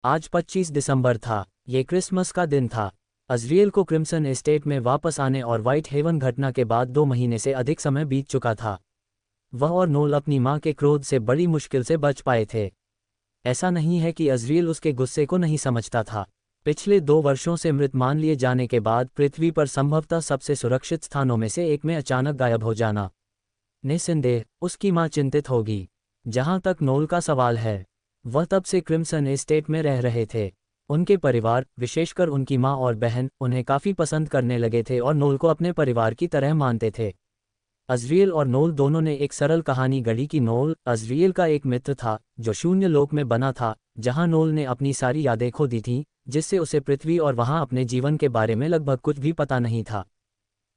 आज 25 दिसंबर था। ये क्रिसमस का दिन था। अज़रियल को क्रिम्सन एस्टेट में वापस आने और व्हाइट हेवन घटना के बाद 2 महीने से अधिक समय बीत चुका था। वह और नोल अपनी मां के क्रोध से बड़ी मुश्किल से बच पाए थे। ऐसा नहीं है कि अज़रियल उसके गुस्से को नहीं समझता था। पिछले 2 वर्षों से मृत मान लिए जाने के बाद पृथ्वी पर संभवतः सबसे सुरक्षित स्थानों में से एक में अचानक गायब हो जाना, निस्संदेह उसकी मां चिंतित होगी। जहां तक नोल का सवाल है, वह तब से क्रिम्सन एस्टेट में रह रहे थे। उनके परिवार, विशेषकर उनकी मां और बहन, उन्हें काफी पसंद करने लगे थे और नोल को अपने परिवार की तरह मानते थे। अज़रियल और नोल दोनों ने एक सरल कहानी गढ़ी कि नोल अज़रियल का एक मित्र था जो शून्य लोक में बना था, जहां नोल ने अपनी सारी यादें खो दी थीं, जिससे उसे पृथ्वी और वहां अपने जीवन के बारे में लगभग कुछ भी पता नहीं था।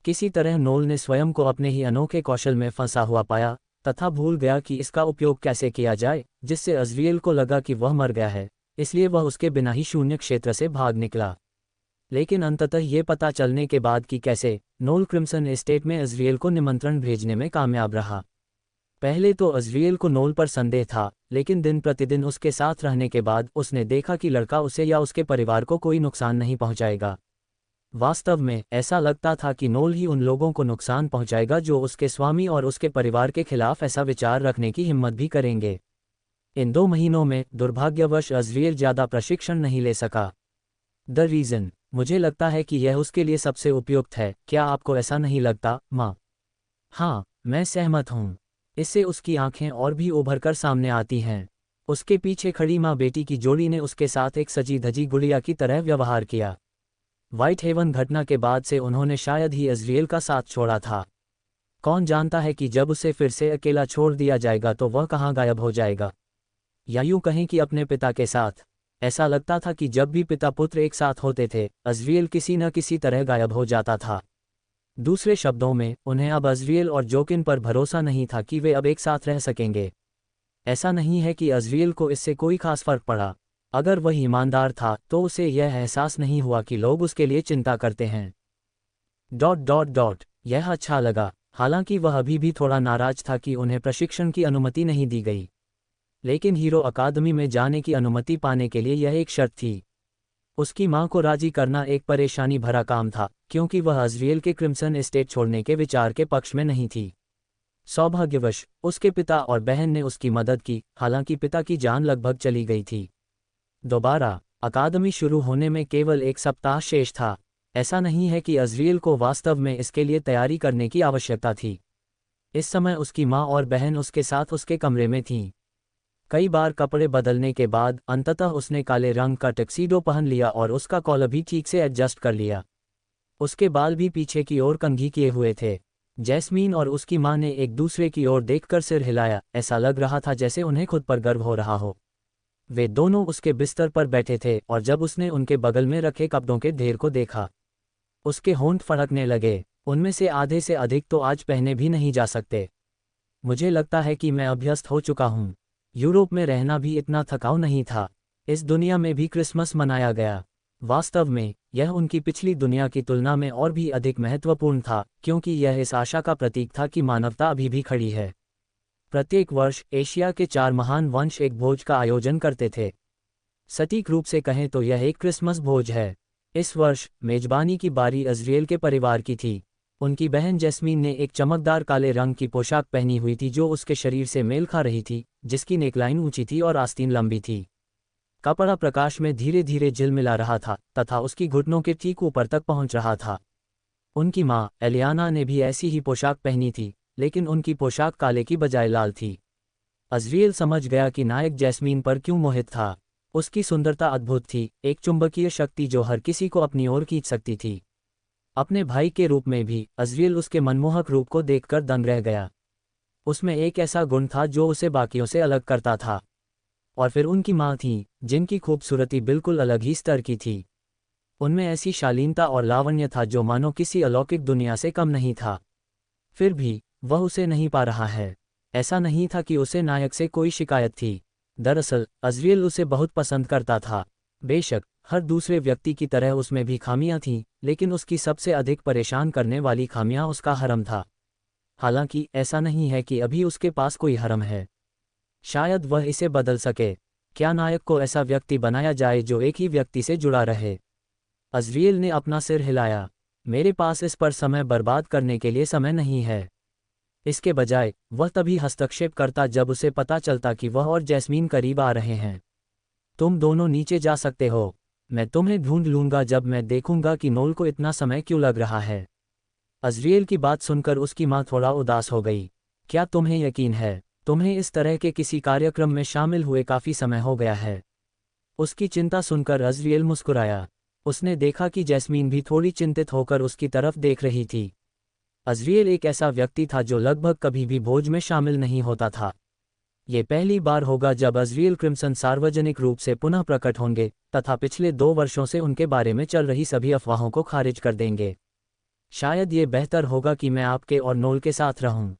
किसी तरह नोल ने स्वयं को अपने ही अनोखे कौशल में फंसा हुआ पाया तथा भूल गया कि इसका उपयोग कैसे किया जाए, जिससे अज़रियल को लगा कि वह मर गया है, इसलिए वह उसके बिना ही शून्य क्षेत्र से भाग निकला। लेकिन अंततः ये पता चलने के बाद कि कैसे, नोल क्रिम्सन एस्टेट में अज़रियल को निमंत्रण भेजने में कामयाब रहा। पहले तो अज़रियल को नोल पर संदेह था, लेकिन दिन प्रतिदिन उसके साथ रहने के बाद उसने देखा कि लड़का उसे या उसके परिवार को कोई नुकसान नहीं पहुंचाएगा। वास्तव में ऐसा लगता था कि नोल ही उन लोगों को नुकसान पहुंचाएगा जो उसके स्वामी और उसके परिवार के खिलाफ ऐसा विचार रखने की हिम्मत भी करेंगे। इन 2 महीनों में दुर्भाग्यवश अज़रियल ज़्यादा प्रशिक्षण नहीं ले सका। द रीज़न, मुझे लगता है कि यह उसके लिए सबसे उपयुक्त है। क्या आपको ऐसा नहीं लगता, माँ? हाँ, मैं सहमत हूँ। इससे उसकी आंखें और भी उभर कर सामने आती हैं। उसके पीछे खड़ी माँ बेटी की जोड़ी ने उसके साथ एक सजी धजी गुड़िया की तरह व्यवहार किया। व्हाइट हेवन घटना के बाद से उन्होंने शायद ही अज़रियल का साथ छोड़ा था। कौन जानता है कि जब उसे फिर से अकेला छोड़ दिया जाएगा तो वह कहाँ गायब हो जाएगा, या यूं कहें कि अपने पिता के साथ। ऐसा लगता था कि जब भी पिता पुत्र एक साथ होते थे, अज़रियल किसी न किसी तरह गायब हो जाता था। दूसरे शब्दों में, उन्हें अब अज़रियल और जोकिन पर भरोसा नहीं था कि वे अब एक साथ रह सकेंगे। ऐसा नहीं है कि अज़रियल को इससे कोई खास फर्क पड़ा। अगर वह ईमानदार था तो उसे यह एहसास नहीं हुआ कि लोग उसके लिए चिंता करते हैं। यह अच्छा लगा। हालांकि वह अभी भी थोड़ा नाराज था कि उन्हें प्रशिक्षण की अनुमति नहीं दी गई। लेकिन हीरो अकादमी में जाने की अनुमति पाने के लिए यह एक शर्त थी। उसकी मां को राजी करना एक परेशानी भरा काम था, क्योंकि वह अज़रियल के क्रिम्सन एस्टेट छोड़ने के विचार के पक्ष में नहीं थी। सौभाग्यवश उसके पिता और बहन ने उसकी मदद की, हालांकि पिता की जान लगभग चली गई थी। दोबारा अकादमी शुरू होने में केवल 1 सप्ताह शेष था। ऐसा नहीं है कि अज़रियल को वास्तव में इसके लिए तैयारी करने की आवश्यकता थी। इस समय उसकी माँ और बहन उसके साथ उसके कमरे में थीं। कई बार कपड़े बदलने के बाद अंततः उसने काले रंग का टक्सीडो पहन लिया और उसका कॉलर भी ठीक से एडजस्ट कर लिया। उसके बाल भी पीछे की ओर कंघी किए हुए थे। जैस्मीन और उसकी माँ ने एक दूसरे की ओर देखकर सिर हिलाया। ऐसा लग रहा था जैसे उन्हें खुद पर गर्व हो रहा हो। वे दोनों उसके बिस्तर पर बैठे थे और जब उसने उनके बगल में रखे कपड़ों के ढेर को देखा, उसके होंठ फड़कने लगे। उनमें से आधे से अधिक तो आज पहने भी नहीं जा सकते। मुझे लगता है कि मैं अभ्यस्त हो चुका हूँ। यूरोप में रहना भी इतना थकाऊ नहीं था। इस दुनिया में भी क्रिसमस मनाया गया। वास्तव में यह उनकी पिछली दुनिया की तुलना में और भी अधिक महत्वपूर्ण था, क्योंकि यह इस आशा का प्रतीक था कि मानवता अभी भी खड़ी है। प्रत्येक वर्ष एशिया के 4 महान वंश एक भोज का आयोजन करते थे। सटीक रूप से कहें तो यह एक क्रिसमस भोज है। इस वर्ष मेजबानी की बारी अज़रियल के परिवार की थी। उनकी बहन जैस्मीन ने एक चमकदार काले रंग की पोशाक पहनी हुई थी जो उसके शरीर से मेल खा रही थी, जिसकी नेकलाइन ऊंची थी और आस्तीन लंबी थी। कपड़ा प्रकाश में धीरे धीरे झिलमिला रहा था तथा उसकी घुटनों के ठीक ऊपर तक पहुंच रहा था। उनकी मां एलियाना ने भी ऐसी ही पोशाक पहनी थी, लेकिन उनकी पोशाक काले की बजाय लाल थी। अज़रियल समझ गया कि नायक जैस्मीन पर क्यों मोहित था। उसकी सुंदरता अद्भुत थी, एक चुंबकीय शक्ति जो हर किसी को अपनी ओर खींच सकती थी। अपने भाई के रूप में भी अज़रियल उसके मनमोहक रूप को देखकर दंग रह गया। उसमें एक ऐसा गुण था जो उसे बाकियों से अलग करता था। और फिर उनकी माँ थी, जिनकी खूबसूरती बिल्कुल अलग ही स्तर की थी। उनमें ऐसी शालीनता और लावण्य था जो मानो किसी अलौकिक दुनिया से कम नहीं था। फिर भी वह उसे नहीं पा रहा है। ऐसा नहीं था कि उसे नायक से कोई शिकायत थी। दरअसल अज़रियल उसे बहुत पसंद करता था। बेशक हर दूसरे व्यक्ति की तरह उसमें भी खामियां थीं, लेकिन उसकी सबसे अधिक परेशान करने वाली खामियां उसका हरम था। हालांकि ऐसा नहीं है कि अभी उसके पास कोई हरम है। शायद वह इसे बदल सके। क्या नायक को ऐसा व्यक्ति बनाया जाए जो एक ही व्यक्ति से जुड़ा रहे? अज़रियल ने अपना सिर हिलाया। मेरे पास इस पर समय बर्बाद करने के लिए समय नहीं है। इसके बजाय वह तभी हस्तक्षेप करता जब उसे पता चलता कि वह और जैस्मीन करीब आ रहे हैं। तुम दोनों नीचे जा सकते हो। मैं तुम्हें ढूंढ लूंगा जब मैं देखूंगा कि नोल को इतना समय क्यों लग रहा है। अज़रियल की बात सुनकर उसकी माँ थोड़ा उदास हो गई। क्या तुम्हें यकीन है? तुम्हें इस तरह के किसी कार्यक्रम में शामिल हुए काफ़ी समय हो गया है। उसकी चिंता सुनकर अज़रियल मुस्कुराया। उसने देखा कि जैस्मीन भी थोड़ी चिंतित होकर उसकी तरफ देख रही थी। अज़रियल एक ऐसा व्यक्ति था जो लगभग कभी भी भोज में शामिल नहीं होता था। ये पहली बार होगा जब अज़रियल क्रिम्सन सार्वजनिक रूप से पुनः प्रकट होंगे तथा पिछले 2 वर्षों से उनके बारे में चल रही सभी अफवाहों को खारिज कर देंगे। शायद ये बेहतर होगा कि मैं आपके और नोल के साथ रहूं।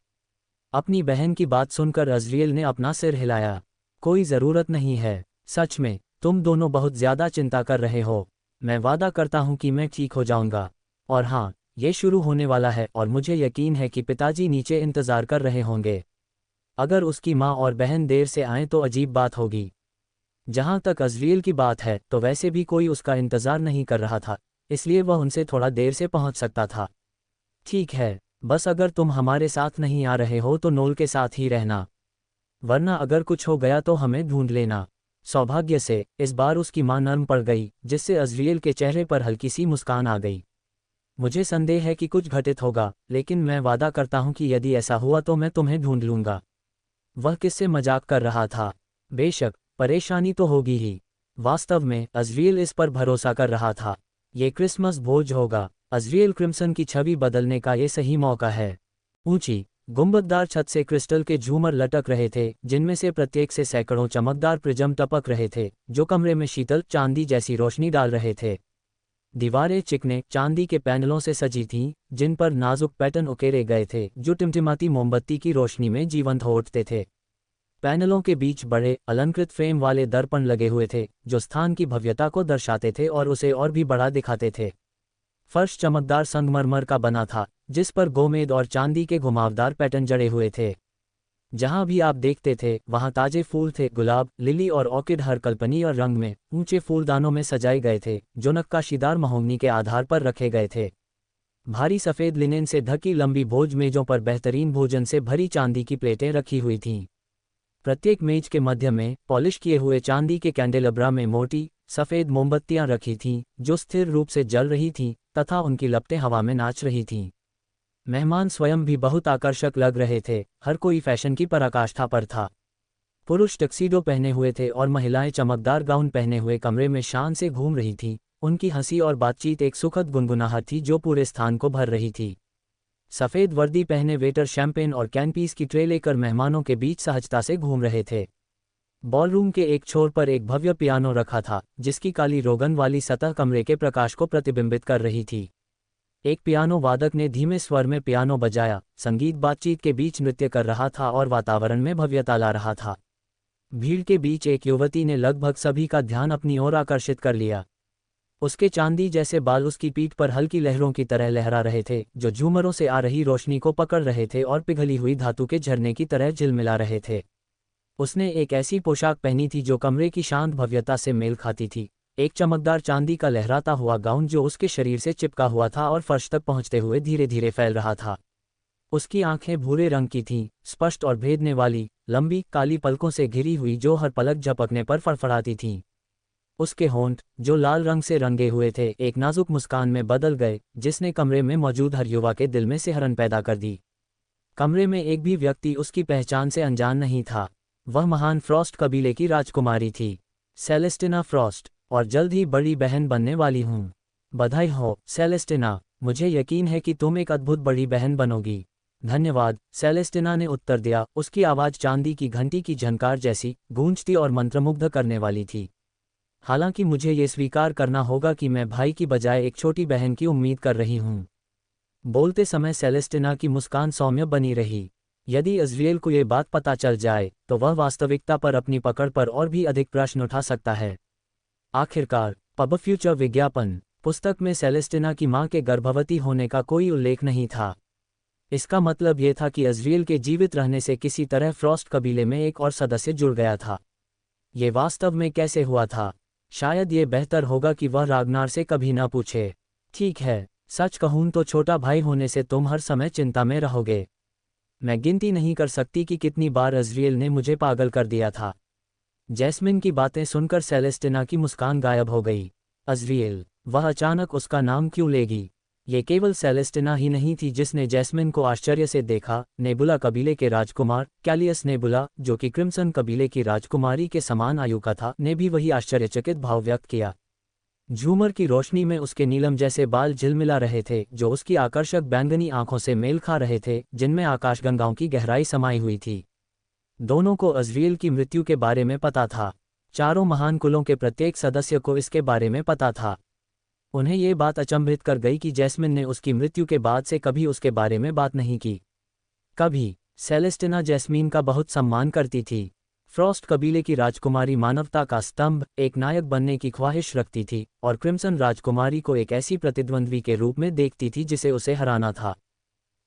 अपनी बहन की बात सुनकर अज़रियल ने अपना सिर हिलाया। कोई ज़रूरत नहीं है। सच में तुम दोनों बहुत ज़्यादा चिंता कर रहे हो। मैं वादा करता हूं कि मैं ठीक हो जाऊंगा। और हाँ, ये शुरू होने वाला है और मुझे यकीन है कि पिताजी नीचे इंतज़ार कर रहे होंगे। अगर उसकी माँ और बहन देर से आएं तो अजीब बात होगी। जहाँ तक अज़रियल की बात है तो वैसे भी कोई उसका इंतज़ार नहीं कर रहा था, इसलिए वह उनसे थोड़ा देर से पहुँच सकता था। ठीक है, बस अगर तुम हमारे साथ नहीं आ रहे हो तो नोल के साथ ही रहना, वरना अगर कुछ हो गया तो हमें ढूंढ लेना। सौभाग्य से इस बार उसकी माँ नर्म पड़ गई, जिससे अज़रियल के चेहरे पर हल्की सी मुस्कान आ गई। मुझे संदेह है कि कुछ घटित होगा, लेकिन मैं वादा करता हूँ कि यदि ऐसा हुआ तो मैं तुम्हें ढूंढ लूँगा। वह किससे मजाक कर रहा था? बेशक परेशानी तो होगी ही। वास्तव में अज़रियल इस पर भरोसा कर रहा था। ये क्रिसमस भोज होगा। अज़रियल क्रिम्सन की छवि बदलने का ये सही मौका है। ऊंची गुंबददार छत से क्रिस्टल के झूमर लटक रहे थे, जिनमें से प्रत्येक से सैकड़ों चमकदार प्रिज्म टपक रहे थे, जो कमरे में शीतल चांदी जैसी रोशनी डाल रहे थे। दीवारें चिकने चांदी के पैनलों से सजी थीं, जिन पर नाजुक पैटर्न उकेरे गए थे जो टिमटिमाती मोमबत्ती की रोशनी में जीवंत हो उठते थे। पैनलों के बीच बड़े अलंकृत फ्रेम वाले दर्पण लगे हुए थे, जो स्थान की भव्यता को दर्शाते थे और उसे और भी बड़ा दिखाते थे। फर्श चमकदार संगमरमर का बना था, जिस पर गोमेद और चांदी के घुमावदार पैटर्न जड़े हुए थे। जहां भी आप देखते थे वहां ताजे फूल थे। गुलाब, लिली और ऑर्किड हर कल्पनीय और रंग में ऊंचे फूलदानों में सजाए गए थे, जो नक्काशीदार महोगनी के आधार पर रखे गए थे। भारी सफ़ेद लिनेन से ढकी लंबी भोज मेजों पर बेहतरीन भोजन से भरी चांदी की प्लेटें रखी हुई थीं। प्रत्येक मेज के मध्य में पॉलिश किए हुए चांदी के कैंडेलब्रा में मोटी सफ़ेद मोमबत्तियां रखी थीं, जो स्थिर रूप से जल रही थीं तथा उनकी लपटें हवा में नाच रही थीं। मेहमान स्वयं भी बहुत आकर्षक लग रहे थे। हर कोई फैशन की पराकाष्ठा पर था। पुरुष टक्सीडो पहने हुए थे और महिलाएं चमकदार गाउन पहने हुए कमरे में शान से घूम रही थीं। उनकी हंसी और बातचीत एक सुखद गुनगुनाहट थी जो पूरे स्थान को भर रही थी। सफ़ेद वर्दी पहने वेटर शैंपेन और कैनपीस की ट्रे लेकर मेहमानों के बीच सहजता से घूम रहे थे। बॉलरूम के एक छोर पर एक भव्य पियानो रखा था, जिसकी काली रोगन वाली सतह कमरे के प्रकाश को प्रतिबिंबित कर रही थी। एक पियानो वादक ने धीमे स्वर में पियानो बजाया। संगीत बातचीत के बीच नृत्य कर रहा था और वातावरण में भव्यता ला रहा था। भीड़ के बीच एक युवती ने लगभग सभी का ध्यान अपनी ओर आकर्षित कर लिया। उसके चांदी जैसे बाल उसकी पीठ पर हल्की लहरों की तरह लहरा रहे थे, जो झूमरों से आ रही रोशनी को पकड़ रहे थे और पिघली हुई धातु के झरने की तरह झिलमिला रहे थे। उसने एक ऐसी पोशाक पहनी थी जो कमरे की शांत भव्यता से मेल खाती थी। एक चमकदार चांदी का लहराता हुआ गाउन जो उसके शरीर से चिपका हुआ था और फर्श तक पहुंचते हुए धीरे धीरे फैल रहा था। उसकी आंखें भूरे रंग की थीं, स्पष्ट और भेदने वाली, लंबी काली पलकों से घिरी हुई जो हर पलक झपकने पर फड़फड़ाती थीं। उसके होंठ, जो लाल रंग से रंगे हुए थे, एक नाजुक मुस्कान में बदल गए, जिसने कमरे में मौजूद हर युवा के दिल में सिहरन पैदा कर दी। कमरे में एक भी व्यक्ति उसकी पहचान से अनजान नहीं था। वह महान फ्रॉस्ट कबीले की राजकुमारी थी, सेलेस्टिना फ्रॉस्ट, और जल्द ही बड़ी बहन बनने वाली हूँ। बधाई हो सेलेस्टिना, मुझे यकीन है कि तुम एक अद्भुत बड़ी बहन बनोगी। धन्यवाद, सेलेस्टिना ने उत्तर दिया। उसकी आवाज़ चांदी की घंटी की झनकार जैसी गूंजती और मंत्रमुग्ध करने वाली थी। हालांकि मुझे ये स्वीकार करना होगा कि मैं भाई की बजाय एक छोटी बहन की उम्मीद कर रही हूँ। बोलते समय सेलेस्टिना की मुस्कान सौम्य बनी रही। यदि अज़रियल को ये बात पता चल जाए तो वह वास्तविकता पर अपनी पकड़ पर और भी अधिक प्रश्न उठा सकता है। आखिरकार, पब फ्यूचर विज्ञापन पुस्तक में सेलेस्टिना की मां के गर्भवती होने का कोई उल्लेख नहीं था। इसका मतलब ये था कि अज़रियल के जीवित रहने से किसी तरह फ्रॉस्ट कबीले में एक और सदस्य जुड़ गया था। ये वास्तव में कैसे हुआ था? शायद ये बेहतर होगा कि वह रागनार से कभी ना पूछे। ठीक है, सच कहूं तो छोटा भाई होने से तुम हर समय चिंता में रहोगे। मैं गिनती नहीं कर सकती कि कितनी बार अज़रियल ने मुझे पागल कर दिया था। जैस्मिन की बातें सुनकर सेलेस्टिना की मुस्कान गायब हो गई। अज़रियल, वह अचानक उसका नाम क्यों लेगी? ये केवल सेलेस्टिना ही नहीं थी जिसने जैस्मिन को आश्चर्य से देखा। नेबुला कबीले के राजकुमार कैलियस नेबुला, जो कि क्रिम्सन कबीले की राजकुमारी के समान आयु का था, ने भी वही आश्चर्यचकित भाव व्यक्त किया। झूमर की रोशनी में उसके नीलम जैसे बाल झिलमिला रहे थे, जो उसकी आकर्षक बैंगनी आंखों से मेल खा रहे थे, जिनमें आकाशगंगाओं की गहराई समाई हुई थी। दोनों को अज़रियल की मृत्यु के बारे में पता था। चारों महान कुलों के प्रत्येक सदस्य को इसके बारे में पता था। उन्हें ये बात अचंभित कर गई कि जैस्मिन ने उसकी मृत्यु के बाद से कभी उसके बारे में बात नहीं की। कभी सेलेस्टिना जैस्मीन का बहुत सम्मान करती थी। फ्रॉस्ट कबीले की राजकुमारी मानवता का स्तंभ, एक नायक बनने की ख्वाहिश रखती थी और क्रिम्सन राजकुमारी को एक ऐसी प्रतिद्वंद्वी के रूप में देखती थी जिसे उसे हराना था।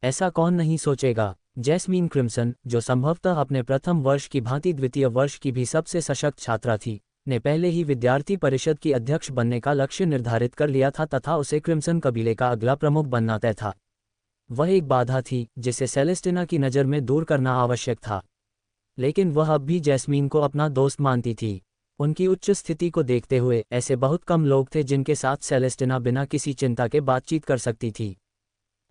ऐसा कौन नहीं सोचेगा? जैस्मीन क्रिम्सन, जो संभवतः अपने प्रथम वर्ष की भांति द्वितीय वर्ष की भी सबसे सशक्त छात्रा थी, ने पहले ही विद्यार्थी परिषद की अध्यक्ष बनने का लक्ष्य निर्धारित कर लिया था तथा उसे क्रिम्सन कबीले का अगला प्रमुख बनना तय था। वह एक बाधा थी जिसे सेलेस्टिना की नज़र में दूर करना आवश्यक था, लेकिन वह अब भी जैस्मीन को अपना दोस्त मानती थी। उनकी उच्च स्थिति को देखते हुए ऐसे बहुत कम लोग थे जिनके साथ सेलेस्टिना बिना किसी चिंता के बातचीत कर सकती थी।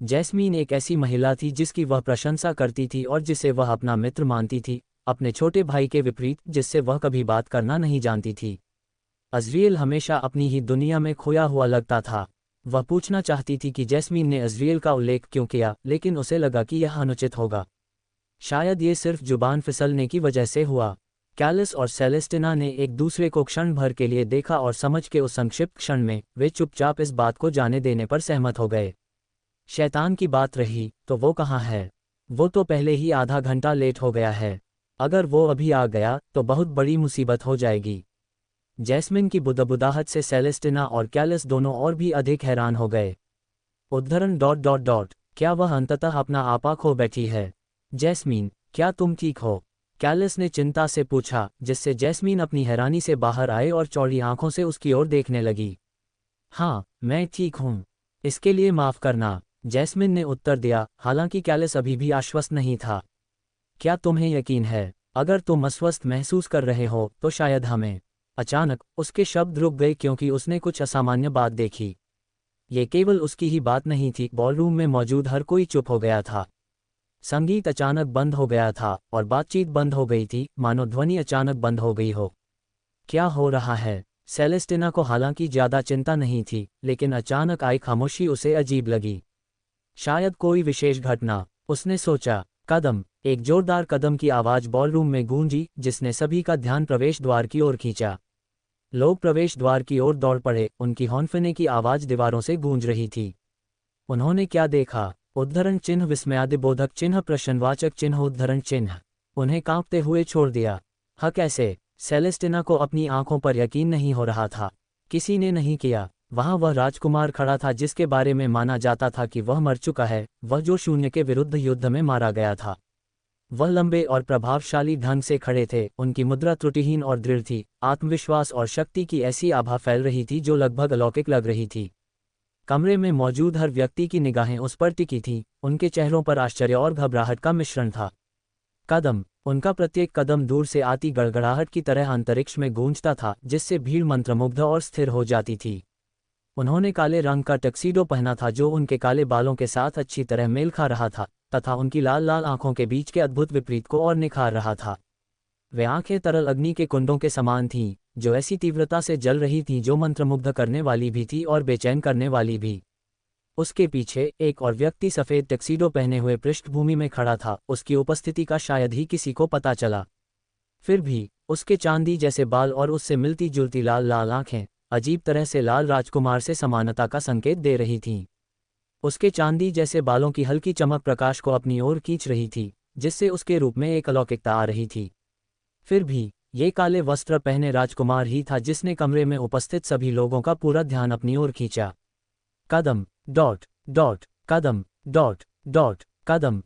जैस्मीन एक ऐसी महिला थी जिसकी वह प्रशंसा करती थी और जिसे वह अपना मित्र मानती थी, अपने छोटे भाई के विपरीत जिससे वह कभी बात करना नहीं जानती थी। अज़रियल हमेशा अपनी ही दुनिया में खोया हुआ लगता था। वह पूछना चाहती थी कि जैस्मीन ने अज़रियल का उल्लेख क्यों किया, लेकिन उसे लगा कि यह अनुचित होगा। शायद ये सिर्फ जुबान फिसलने की वजह से हुआ। कैलिस और सेलेस्टिना ने एक दूसरे को क्षण भर के लिए देखा और समझ के उस संक्षिप्त क्षण में वे चुपचाप इस बात को जाने देने पर सहमत हो गए। शैतान की बात रही तो वो कहाँ है? वो तो पहले ही आधा घंटा लेट हो गया है। अगर वो अभी आ गया तो बहुत बड़ी मुसीबत हो जाएगी। जैस्मिन की बुदबुदाहट से सेलेस्टिना और कैलिस दोनों और भी अधिक हैरान हो गए। उद्धरण ... क्या वह अंततः अपना आपा खो बैठी है? जैस्मीन, क्या तुम ठीक हो? कैलिस ने चिंता से पूछा, जिससे जैस्मीन अपनी हैरानी से बाहर आए और चौड़ी आंखों से उसकी ओर देखने लगी। हाँ, मैं ठीक हूँ। इसके लिए माफ़ करना, जैस्मिन ने उत्तर दिया, हालांकि कैलिस अभी भी आश्वस्त नहीं था। क्या तुम्हें यकीन है? अगर तुम अस्वस्थ महसूस कर रहे हो तो शायद हमें। अचानक उसके शब्द रुक गए क्योंकि उसने कुछ असामान्य बात देखी। ये केवल उसकी ही बात नहीं थी, बॉलरूम में मौजूद हर कोई चुप हो गया था। संगीत अचानक बंद हो गया था और बातचीत बंद हो गई थी, मानो ध्वनि अचानक बंद हो गई हो। क्या हो रहा है? सेलेस्टिना को हालांकि ज्यादा चिंता नहीं थी, लेकिन अचानक आई खामोशी उसे अजीब लगी। शायद कोई विशेष घटना, उसने सोचा। कदम, एक जोरदार कदम की आवाज बॉलरूम में गूंजी, जिसने सभी का ध्यान प्रवेश द्वार की ओर खींचा। लोग प्रवेश द्वार की ओर दौड़ पड़े, उनकी हौंफने की आवाज दीवारों से गूंज रही थी। उन्होंने क्या देखा? उद्धरण चिन्ह, विस्मयादिबोधक चिन्ह, प्रश्नवाचक चिन्ह, उद्धरण चिन्ह। उन्हें कांपते हुए छोड़ दिया। हाँ, कैसे? सेलेस्टिना को अपनी आंखों पर यकीन नहीं हो रहा था। किसी ने नहीं किया। वहां वह राजकुमार खड़ा था जिसके बारे में माना जाता था कि वह मर चुका है, वह जो शून्य के विरुद्ध युद्ध में मारा गया था। वह लंबे और प्रभावशाली ढंग से खड़े थे, उनकी मुद्रा त्रुटिहीन और दृढ़ थी, आत्मविश्वास और शक्ति की ऐसी आभा फैल रही थी जो लगभग अलौकिक लग रही थी। कमरे में मौजूद हर व्यक्ति की निगाहें उस पर टिकी थीं, उनके चेहरों पर आश्चर्य और घबराहट का मिश्रण था। कदम, उनका प्रत्येक कदम दूर से आती गड़गड़ाहट की तरह अंतरिक्ष में गूंजता था, जिससे भीड़ मंत्रमुग्ध और स्थिर हो जाती थी। उन्होंने काले रंग का टक्सीडो पहना था जो उनके काले बालों के साथ अच्छी तरह मेल खा रहा था, तथा उनकी लाल लाल आंखों के बीच के अद्भुत विपरीत को और निखार रहा था। वे आंखें तरल अग्नि के कुंडों के समान थीं, जो ऐसी तीव्रता से जल रही थीं जो मंत्रमुग्ध करने वाली भी थी और बेचैन करने वाली भी। उसके पीछे एक और व्यक्ति सफ़ेद टक्सीडो पहने हुए पृष्ठभूमि में खड़ा था, उसकी उपस्थिति का शायद ही किसी को पता चला। फिर भी उसके चांदी जैसे बाल और उससे मिलती जुलती लाल लाल आंखें अजीब तरह से लाल राजकुमार से समानता का संकेत दे रही थीं। उसके चांदी जैसे बालों की हल्की चमक प्रकाश को अपनी ओर खींच रही थी, जिससे उसके रूप में एक अलौकिकता आ रही थी। फिर भी ये काले वस्त्र पहने राजकुमार ही था जिसने कमरे में उपस्थित सभी लोगों का पूरा ध्यान अपनी ओर खींचा। कदम ... कदम ... कदम ... कदम ...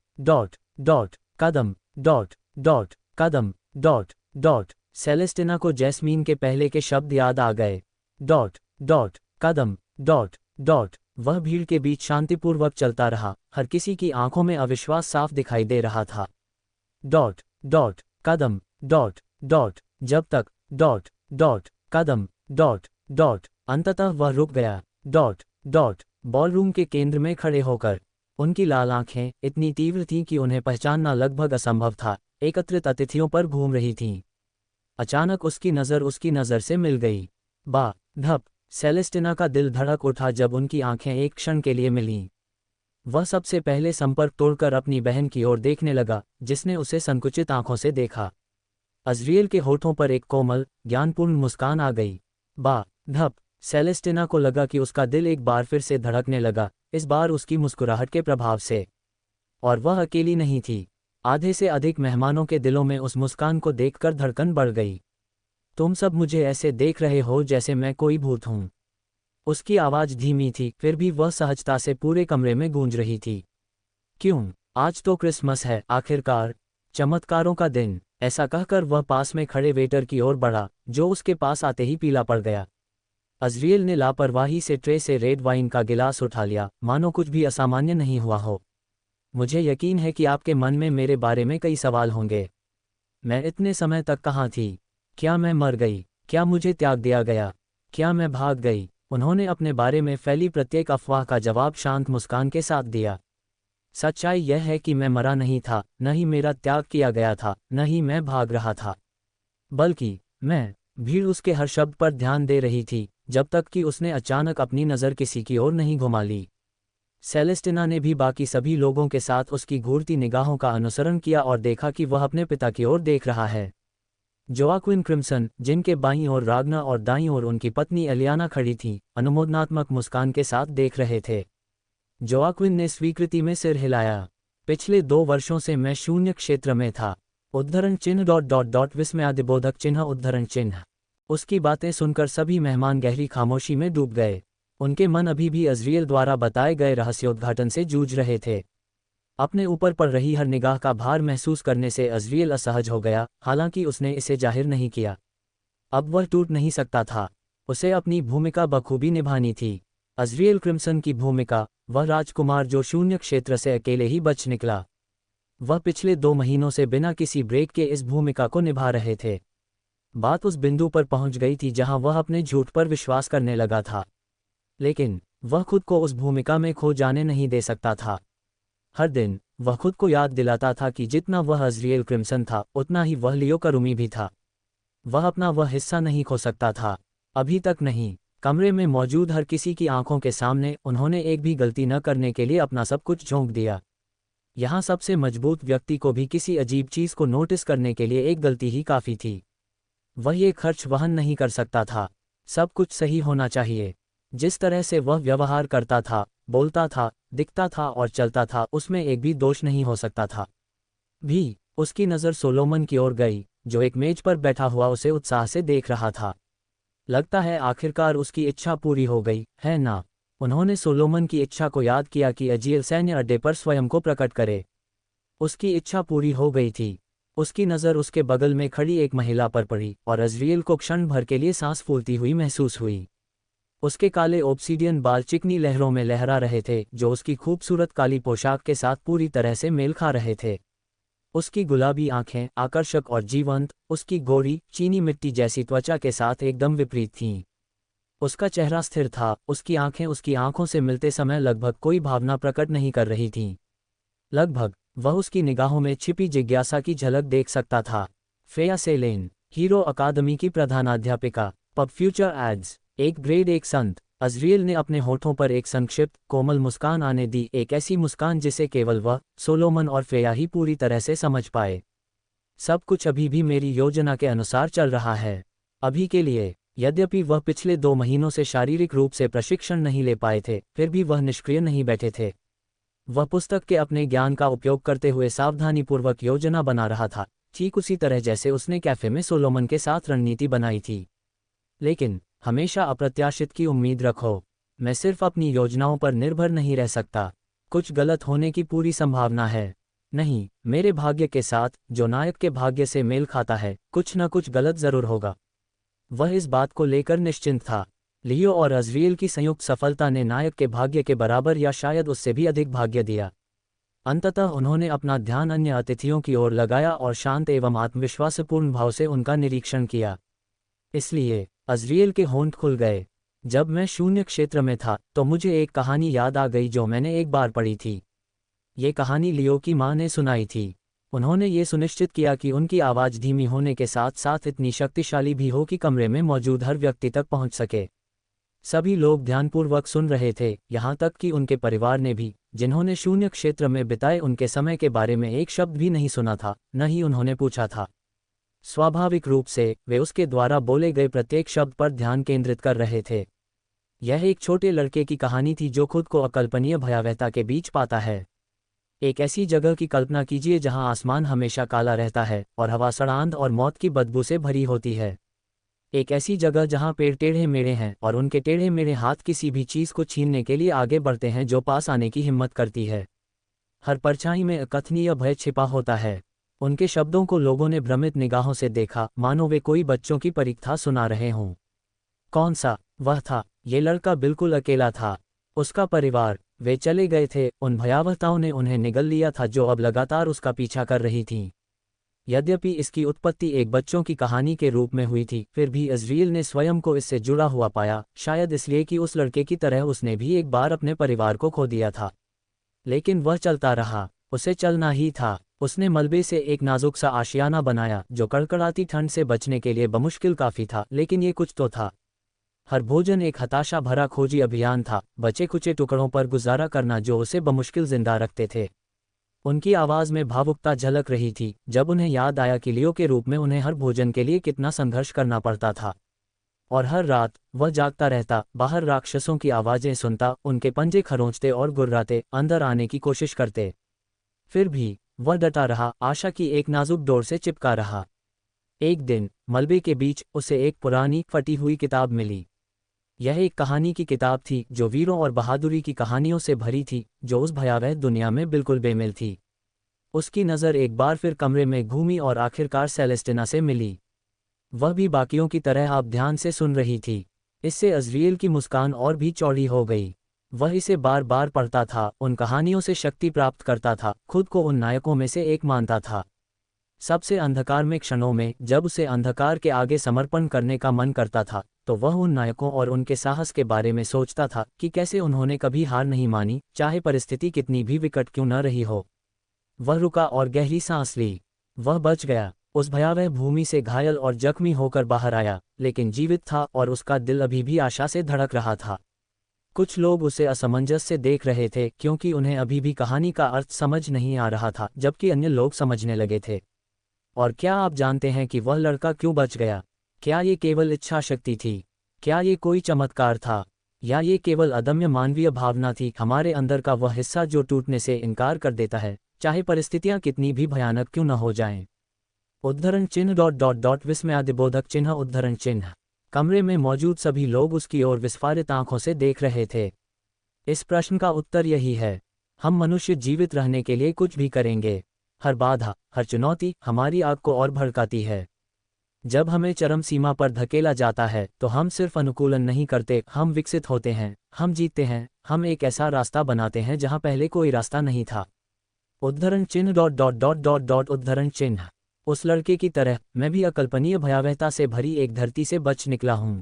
कदम सेलेस्टिना को जैस्मीन के पहले के शब्द याद आ गए। डॉट डॉट कदम डॉट डॉट। वह भीड़ के बीच शांतिपूर्वक चलता रहा, हर किसी की आंखों में अविश्वास साफ दिखाई दे रहा था। डॉट डॉट कदम डॉट डॉट। जब तक डॉट डॉट कदम डॉट डॉट। अंततः वह रुक गया। Dot dot. बॉलरूम के केंद्र में खड़े होकर उनकी लाल आंखें इतनी तीव्र थीं कि उन्हें पहचानना लगभग असंभव था, एकत्रित अतिथियों पर घूम रही थीं। अचानक उसकी नज़र से मिल गई। बा धप। सेलेस्टिना का दिल धड़क उठा जब उनकी आंखें एक क्षण के लिए मिलीं। वह सबसे पहले संपर्क तोड़कर अपनी बहन की ओर देखने लगा, जिसने उसे संकुचित आंखों से देखा। अज़रियल के होठों पर एक कोमल, ज्ञानपूर्ण मुस्कान आ गई। बा धप। सेलेस्टिना को लगा कि उसका दिल एक बार फिर से धड़कने लगा, इस बार उसकी मुस्कुराहट के प्रभाव से। और वह अकेली नहीं थी। आधे से अधिक मेहमानों के दिलों में उस मुस्कान को देखकर धड़कन बढ़ गई। तुम सब मुझे ऐसे देख रहे हो जैसे मैं कोई भूत हूं। उसकी आवाज़ धीमी थी, फिर भी वह सहजता से पूरे कमरे में गूंज रही थी। क्यों, आज तो क्रिसमस है, आखिरकार चमत्कारों का दिन। ऐसा कहकर वह पास में खड़े वेटर की ओर बढ़ा, जो उसके पास आते ही पीला पड़ गया। अज़रियल ने लापरवाही से ट्रे से रेड वाइन का गिलास उठा लिया, मानो कुछ भी असामान्य नहीं हुआ हो। मुझे यकीन है कि आपके मन में मेरे बारे में कई सवाल होंगे। मैं इतने समय तक कहाँ थी? क्या मैं मर गई? क्या मुझे त्याग दिया गया? क्या मैं भाग गई? उन्होंने अपने बारे में फैली प्रत्येक अफवाह का जवाब शांत मुस्कान के साथ दिया। सच्चाई यह है कि मैं मरा नहीं था, न ही मेरा त्याग किया गया था, न ही मैं भाग रहा था। बल्कि मैं। भीड़ उसके हर शब्द पर ध्यान दे रही थी, जब तक कि उसने अचानक अपनी नज़र किसी की ओर नहीं घुमा ली। सेलेस्टिना ने भी बाकी सभी लोगों के साथ उसकी घूरती निगाहों का अनुसरण किया और देखा कि वह अपने पिता की ओर देख रहा है। जोआक्विन क्रिम्सन, जिनके बाईं ओर रागना और दाईं ओर उनकी पत्नी एलियाना खड़ी थीं, अनुमोदनात्मक मुस्कान के साथ देख रहे थे। जोआक्विन ने स्वीकृति में सिर हिलाया। पिछले 2 वर्षों से मैं शून्य क्षेत्र में था। उद्धरण चिन्ह डॉट डॉट डॉट विस्मयादिबोधक चिन्ह उद्धरण चिन्ह। उसकी बातें सुनकर सभी मेहमान गहरी खामोशी में डूब गए। उनके मन अभी भी अज़रियल द्वारा बताए गए रहस्योद्घाटन से जूझ रहे थे। अपने ऊपर पड़ रही हर निगाह का भार महसूस करने से अज़रियल असहज हो गया, हालांकि उसने इसे जाहिर नहीं किया। अब वह टूट नहीं सकता था। उसे अपनी भूमिका बखूबी निभानी थी। अज़रियल क्रिम्सन की भूमिका, वह राजकुमार जो शून्य क्षेत्र से अकेले ही बच निकला। वह पिछले 2 महीनों से बिना किसी ब्रेक के इस भूमिका को निभा रहे थे। बात उस बिंदु पर पहुंच गई थी जहां वह अपने झूठ पर विश्वास करने लगा था। लेकिन वह खुद को उस भूमिका में खो जाने नहीं दे सकता था। हर दिन वह खुद को याद दिलाता था कि जितना वह अज़रियल क्रिम्सन था, उतना ही वह लियो करूमी भी था। वह अपना वह हिस्सा नहीं खो सकता था, अभी तक नहीं। कमरे में मौजूद हर किसी की आंखों के सामने उन्होंने एक भी गलती न करने के लिए अपना सब कुछ झोंक दिया। यहाँ सबसे मजबूत व्यक्ति को भी किसी अजीब चीज़ को नोटिस करने के लिए एक गलती ही काफ़ी थी। वह ये खर्च वहन नहीं कर सकता था। सब कुछ सही होना चाहिए। जिस तरह से वह व्यवहार करता था, बोलता था, दिखता था और चलता था, उसमें एक भी दोष नहीं हो सकता था। भी उसकी नज़र सोलोमन की ओर गई, जो एक मेज पर बैठा हुआ उसे उत्साह से देख रहा था। लगता है आखिरकार उसकी इच्छा पूरी हो गई है ना? उन्होंने सोलोमन की इच्छा को याद किया कि अज़रियल सैन्य अड्डे पर स्वयं को प्रकट करे। उसकी इच्छा पूरी हो गई थी। उसकी नज़र उसके बगल में खड़ी एक महिला पर पड़ी और अज़रियल को क्षण भर के लिए सांस फूलती हुई महसूस हुई। उसके काले ऑब्सीडियन बाल चिकनी लहरों में लहरा रहे थे, जो उसकी खूबसूरत काली पोशाक के साथ पूरी तरह से मेल खा रहे थे। उसकी गुलाबी आंखें, आकर्षक और जीवंत, उसकी गोरी, चीनी मिट्टी जैसी त्वचा के साथ एकदम विपरीत थीं। उसका चेहरा स्थिर था, उसकी आंखें उसकी आंखों से मिलते समय लगभग कोई भावना प्रकट नहीं कर रही थीं। लगभग वह उसकी निगाहों में छिपी जिज्ञासा की झलक देख सकता था। फेया सेलेन, हीरो अकादमी की प्रधानाध्यापिका, पब फ्यूचर एड्स, एक ग्रेड 1 संत। अज़रियल ने अपने होठों पर एक संक्षिप्त, कोमल मुस्कान आने दी, एक ऐसी मुस्कान जिसे केवल वह, सोलोमन और फेया ही पूरी तरह से समझ पाए। सब कुछ अभी भी मेरी योजना के अनुसार चल रहा है। अभी के लिए। यद्यपि वह पिछले 2 महीनों से शारीरिक रूप से प्रशिक्षण नहीं ले पाए थे, फिर भी वह निष्क्रिय नहीं बैठे थे। वह पुस्तक के अपने ज्ञान का उपयोग करते हुए सावधानीपूर्वक योजना बना रहा था, ठीक उसी तरह जैसे उसने कैफे में सोलोमन के साथ रणनीति बनाई थी। लेकिन हमेशा अप्रत्याशित की उम्मीद रखो। मैं सिर्फ अपनी योजनाओं पर निर्भर नहीं रह सकता। कुछ गलत होने की पूरी संभावना है। नहीं, मेरे भाग्य के साथ, जो नायक के भाग्य से मेल खाता है, कुछ न कुछ गलत जरूर होगा। वह इस बात को लेकर निश्चिंत था। लियो और अज़रियल की संयुक्त सफलता ने नायक के भाग्य के बराबर या शायद उससे भी अधिक भाग्य दिया। अंततः उन्होंने अपना ध्यान अन्य अतिथियों की ओर लगाया और शांत एवं आत्मविश्वासपूर्ण भाव से उनका निरीक्षण किया। इसलिए अज़रियल के होंठ खुल गए। जब मैं शून्य क्षेत्र में था तो मुझे एक कहानी याद आ गई जो मैंने एक बार पढ़ी थी। ये कहानी लियो की माँ ने सुनाई थी। उन्होंने ये सुनिश्चित किया कि उनकी आवाज़ धीमी होने के साथ साथ इतनी शक्तिशाली भी हो कि कमरे में मौजूद हर व्यक्ति तक पहुंच सके। सभी लोग ध्यानपूर्वक सुन रहे थे, यहाँ तक कि उनके परिवार ने भी, जिन्होंने शून्य क्षेत्र में बिताए उनके समय के बारे में एक शब्द भी नहीं सुना था, न ही उन्होंने पूछा था। स्वाभाविक रूप से वे उसके द्वारा बोले गए प्रत्येक शब्द पर ध्यान केंद्रित कर रहे थे। यह एक छोटे लड़के की कहानी थी जो खुद को अकल्पनीय भयावहता के बीच पाता है। एक ऐसी जगह की कल्पना कीजिए जहां आसमान हमेशा काला रहता है और हवा सड़ांध और मौत की बदबू से भरी होती है। एक ऐसी जगह जहां पेड़ टेढ़े मेढ़े हैं और उनके टेढ़े मेढ़े हाथ किसी भी चीज़ को छीनने के लिए आगे बढ़ते हैं जो पास आने की हिम्मत करती है। हर परछाई में अकथनीय भय छिपा होता है। उनके शब्दों को लोगों ने भ्रमित निगाहों से देखा, मानो वे कोई बच्चों की परीक्षा सुना रहे हों। कौन सा? वह था। ये लड़का बिल्कुल अकेला था। उसका परिवार, वे चले गए थे, उन भयावहताओं ने उन्हें निगल लिया था जो अब लगातार उसका पीछा कर रही थीं। यद्यपि इसकी उत्पत्ति एक बच्चों की कहानी के रूप में हुई थी, फिर भी अज़रियल ने स्वयं को इससे जुड़ा हुआ पाया, शायद इसलिए कि उस लड़के की तरह उसने भी एक बार अपने परिवार को खो दिया था। लेकिन वह चलता रहा, उसे चलना ही था। उसने मलबे से एक नाजुक सा आशियाना बनाया जो कड़कड़ाती ठंड से बचने के लिए बमुश्किल काफ़ी था, लेकिन ये कुछ तो था। हर भोजन एक हताशा भरा खोजी अभियान था, बचे कुचे टुकड़ों पर गुजारा करना जो उसे बमुश्किल जिंदा रखते थे। उनकी आवाज़ में भावुकता झलक रही थी जब उन्हें याद आया कि लियो के रूप में उन्हें हर भोजन के लिए कितना संघर्ष करना पड़ता था। और हर रात वह जागता रहता, बाहर राक्षसों की आवाज़ें सुनता, उनके पंजे खरोंचते और गुर्राते, अंदर आने की कोशिश करते। फिर भी वह डटा रहा, आशा की एक नाजुक डोर से चिपका रहा। एक दिन मलबे के बीच उसे एक पुरानी फटी हुई किताब मिली। यह एक कहानी की किताब थी जो वीरों और बहादुरी की कहानियों से भरी थी, जो उस भयावह दुनिया में बिल्कुल बेमेल थी। उसकी नज़र एक बार फिर कमरे में घूमी और आखिरकार सेलेस्टिना से मिली। वह भी बाकियों की तरह आप ध्यान से सुन रही थी। इससे अज़रियल की मुस्कान और भी चौड़ी हो गई। वह इसे बार बार पढ़ता था, उन कहानियों से शक्ति प्राप्त करता था, खुद को उन नायकों में से एक मानता था। सबसे अंधकार में क्षणों में जब उसे अंधकार के आगे समर्पण करने का मन करता था, तो वह उन नायकों और उनके साहस के बारे में सोचता था कि कैसे उन्होंने कभी हार नहीं मानी, चाहे परिस्थिति कितनी भी विकट क्यों न रही हो। वह रुका और गहरी सांस ली। वह बच गया, उस भयावह भूमि से घायल और जख्मी होकर बाहर आया, लेकिन जीवित था और उसका दिल अभी भी आशा से धड़क रहा था। कुछ लोग उसे असमंजस से देख रहे थे क्योंकि उन्हें अभी भी कहानी का अर्थ समझ नहीं आ रहा था, जबकि अन्य लोग समझने लगे थे। और क्या आप जानते हैं कि वह लड़का क्यों बच गया? क्या ये केवल इच्छा शक्ति थी? क्या ये कोई चमत्कार था? या ये केवल अदम्य मानवीय भावना थी, हमारे अंदर का वह हिस्सा जो टूटने से इनकार कर देता है, चाहे परिस्थितियां कितनी भी भयानक क्यों न हो जाएं? उद्धरण चिन्ह विस्मयादिबोधक चिन्ह उद्धरण चिन्ह। कमरे में मौजूद सभी लोग उसकी ओर विस्फारित आंखों से देख रहे थे। इस प्रश्न का उत्तर यही है, हम मनुष्य जीवित रहने के लिए कुछ भी करेंगे। हर बाधा, हर चुनौती हमारी आग को और भड़काती है। जब हमें चरम सीमा पर धकेला जाता है तो हम सिर्फ अनुकूलन नहीं करते, हम विकसित होते हैं, हम जीतते हैं, हम एक ऐसा रास्ता बनाते हैं जहां पहले कोई रास्ता नहीं था। उद्धरण चिन्ह उद्धरण चिन्ह। उस लड़के की तरह मैं भी अकल्पनीय भयावहता से भरी एक धरती से बच निकला हूं।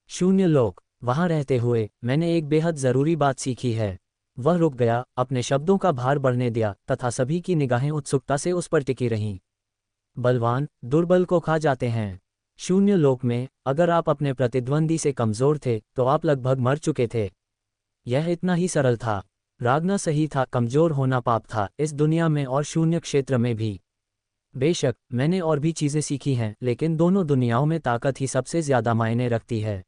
शून्य लोक, वहां रहते हुए मैंने एक बेहद जरूरी बात सीखी है। वह रुक गया, अपने शब्दों का भार बढ़ने दिया, तथा सभी की निगाहें उत्सुकता से उस पर टिकी रहीं। बलवान दुर्बल को खा जाते हैं। शून्य लोक में अगर आप अपने प्रतिद्वंदी से कमजोर थे तो आप लगभग मर चुके थे। यह इतना ही सरल था। रागना सही था, कमजोर होना पाप था, इस दुनिया में और शून्य क्षेत्र में भी। बेशक मैंने और भी चीजें सीखी हैं, लेकिन दोनों दुनियाओं में ताकत ही सबसे ज्यादा मायने रखती है।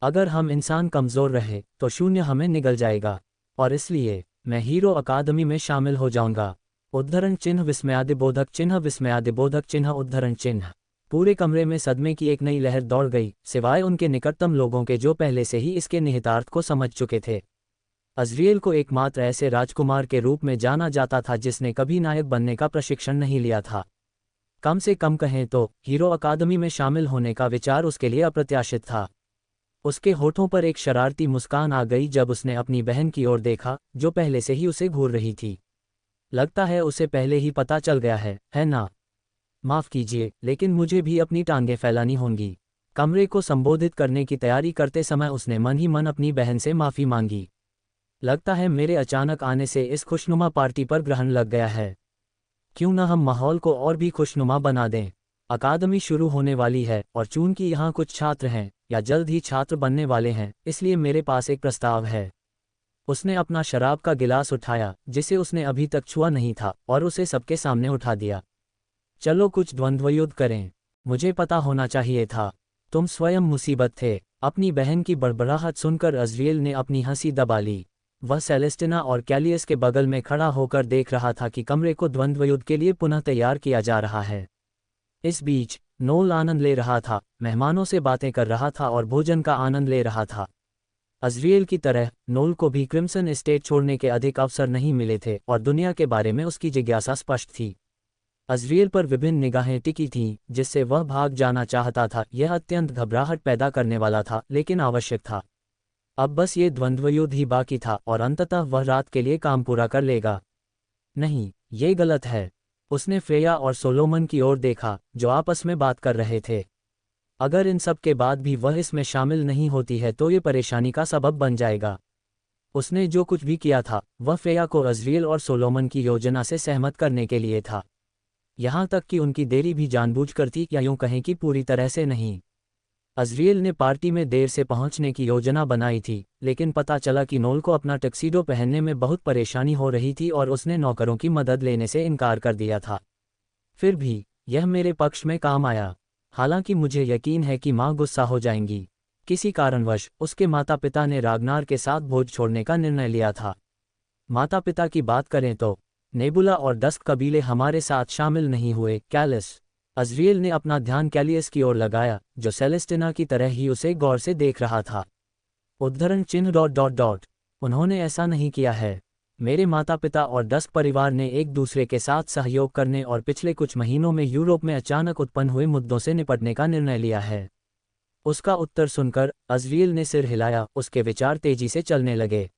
अगर हम इंसान कमजोर रहे तो शून्य हमें निगल जाएगा, और इसलिए मैं हीरो अकादमी में शामिल हो जाऊंगा। उद्धरण चिन्ह विस्मयादिबोधक चिन्ह उद्धरण चिन्ह। पूरे कमरे में सदमे की एक नई लहर दौड़ गई, सिवाय उनके निकटतम लोगों के जो पहले से ही इसके निहितार्थ को समझ चुके थे। अज़रियल को एकमात्र ऐसे राजकुमार के रूप में जाना जाता था जिसने कभी नायक बनने का प्रशिक्षण नहीं लिया था। कम से कम कहें तो हीरो अकादमी में शामिल होने का विचार उसके लिए अप्रत्याशित था। उसके होठों पर एक शरारती मुस्कान आ गई जब उसने अपनी बहन की ओर देखा, जो पहले से ही उसे घूर रही थी। लगता है उसे पहले ही पता चल गया है ना? माफ़ कीजिए, लेकिन मुझे भी अपनी टांगें फैलानी होंगी। कमरे को संबोधित करने की तैयारी करते समय उसने मन ही मन अपनी बहन से माफ़ी मांगी। लगता है मेरे अचानक आने से इस खुशनुमा पार्टी पर ग्रहण लग गया है। क्यों न हम माहौल को और भी खुशनुमा बना दें। अकादमी शुरू होने वाली है और चूंकि यहाँ कुछ छात्र हैं या जल्द ही छात्र बनने वाले हैं, इसलिए मेरे पास एक प्रस्ताव है। उसने अपना शराब का गिलास उठाया जिसे उसने अभी तक छुआ नहीं था और उसे सबके सामने उठा दिया। चलो कुछ द्वंद्वयुद्ध करें। मुझे पता होना चाहिए था। तुम स्वयं मुसीबत थे। अपनी बहन की बड़बड़ाहट सुनकर अज़रियल ने अपनी हंसी दबा ली। वह सेलेस्टिना और कैलियस के बगल में खड़ा होकर देख रहा था कि कमरे को द्वंद्वयुद्ध के लिए पुनः तैयार किया जा रहा है। इस बीच नोल आनंद ले रहा था, मेहमानों से बातें कर रहा था और भोजन का आनंद ले रहा था। अज़रियल की तरह नोल को भी क्रिम्सन एस्टेट छोड़ने के अधिक अवसर नहीं मिले थे और दुनिया के बारे में उसकी जिज्ञासा स्पष्ट थी। अज़रियल पर विभिन्न निगाहें टिकी थीं, जिससे वह भाग जाना चाहता था। यह अत्यंत घबराहट पैदा करने वाला था, लेकिन आवश्यक था। अब बस ये द्वंद्वयुद्ध ही बाकी था और अंततः वह रात के लिए काम पूरा कर लेगा। नहीं, ये गलत है। उसने फ्रेया और सोलोमन की ओर देखा, जो आपस में बात कर रहे थे। अगर इन सब के बाद भी वह इसमें शामिल नहीं होती है तो ये परेशानी का सबब बन जाएगा। उसने जो कुछ भी किया था, वह फ्रेया को अज़रियल और सोलोमन की योजना से सहमत करने के लिए था। यहाँ तक कि उनकी देरी भी जानबूझकर थी, या यूं कहें कि पूरी तरह से नहीं। अज़रियल ने पार्टी में देर से पहुंचने की योजना बनाई थी, लेकिन पता चला कि नोल को अपना टक्सीडो पहनने में बहुत परेशानी हो रही थी और उसने नौकरों की मदद लेने से इनकार कर दिया था। फिर भी यह मेरे पक्ष में काम आया। हालांकि मुझे यकीन है कि माँ गुस्सा हो जाएंगी। किसी कारणवश उसके माता पिता ने रागनार के साथ भोज छोड़ने का निर्णय लिया था। माता पिता की बात करें तो नेबुला और डस्क कबीले हमारे साथ शामिल नहीं हुए। कैलिस। अज़रियल ने अपना ध्यान कैलियस की ओर लगाया, जो सेलेस्टिना की तरह ही उसे गौर से देख रहा था। उद्धरण चिन्ह ... उन्होंने ऐसा नहीं किया है। मेरे माता पिता और डस्क परिवार ने एक दूसरे के साथ सहयोग करने और पिछले कुछ महीनों में यूरोप में अचानक उत्पन्न हुए मुद्दों से निपटने का निर्णय लिया है। उसका उत्तर सुनकर अज़रियल ने सिर हिलाया। उसके विचार तेजी से चलने लगे।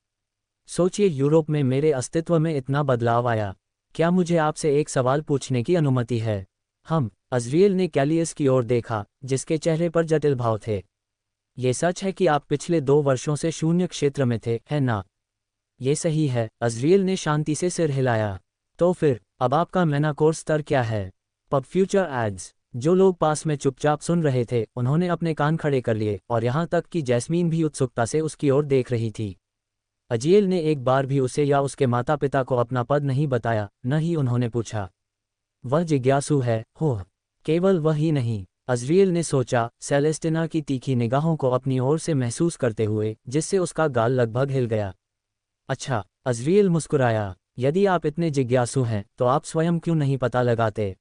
सोचिए, यूरोप में मेरे अस्तित्व में इतना बदलाव आया। क्या मुझे आपसे एक सवाल पूछने की अनुमति है? हम। अज़रियल ने कैलियस की ओर देखा, जिसके चेहरे पर जटिल भाव थे। ये सच है कि आप पिछले 2 वर्षों से शून्य क्षेत्र में थे, है ना? ये सही है। अज़रियल ने शांति से सिर हिलाया। तो फिर अब आपका मेनाकोर स्तर क्या है? पब फ्यूचर एड्स। जो लोग पास में चुपचाप सुन रहे थे, उन्होंने अपने कान खड़े कर लिए, और यहाँ तक कि जैस्मीन भी उत्सुकता से उसकी ओर देख रही थी। अज़रियल ने एक बार भी उसे या उसके माता पिता को अपना पद नहीं बताया, न ही उन्होंने पूछा। वह जिज्ञासु है, हो। केवल वह ही नहीं, अज़रियल ने सोचा, सेलेस्टिना की तीखी निगाहों को अपनी ओर से महसूस करते हुए, जिससे उसका गाल लगभग हिल गया। अच्छा, अज़रियल मुस्कुराया। यदि आप इतने जिज्ञासु हैं, तो आप स्वयं क्यों नहीं पता लगाते?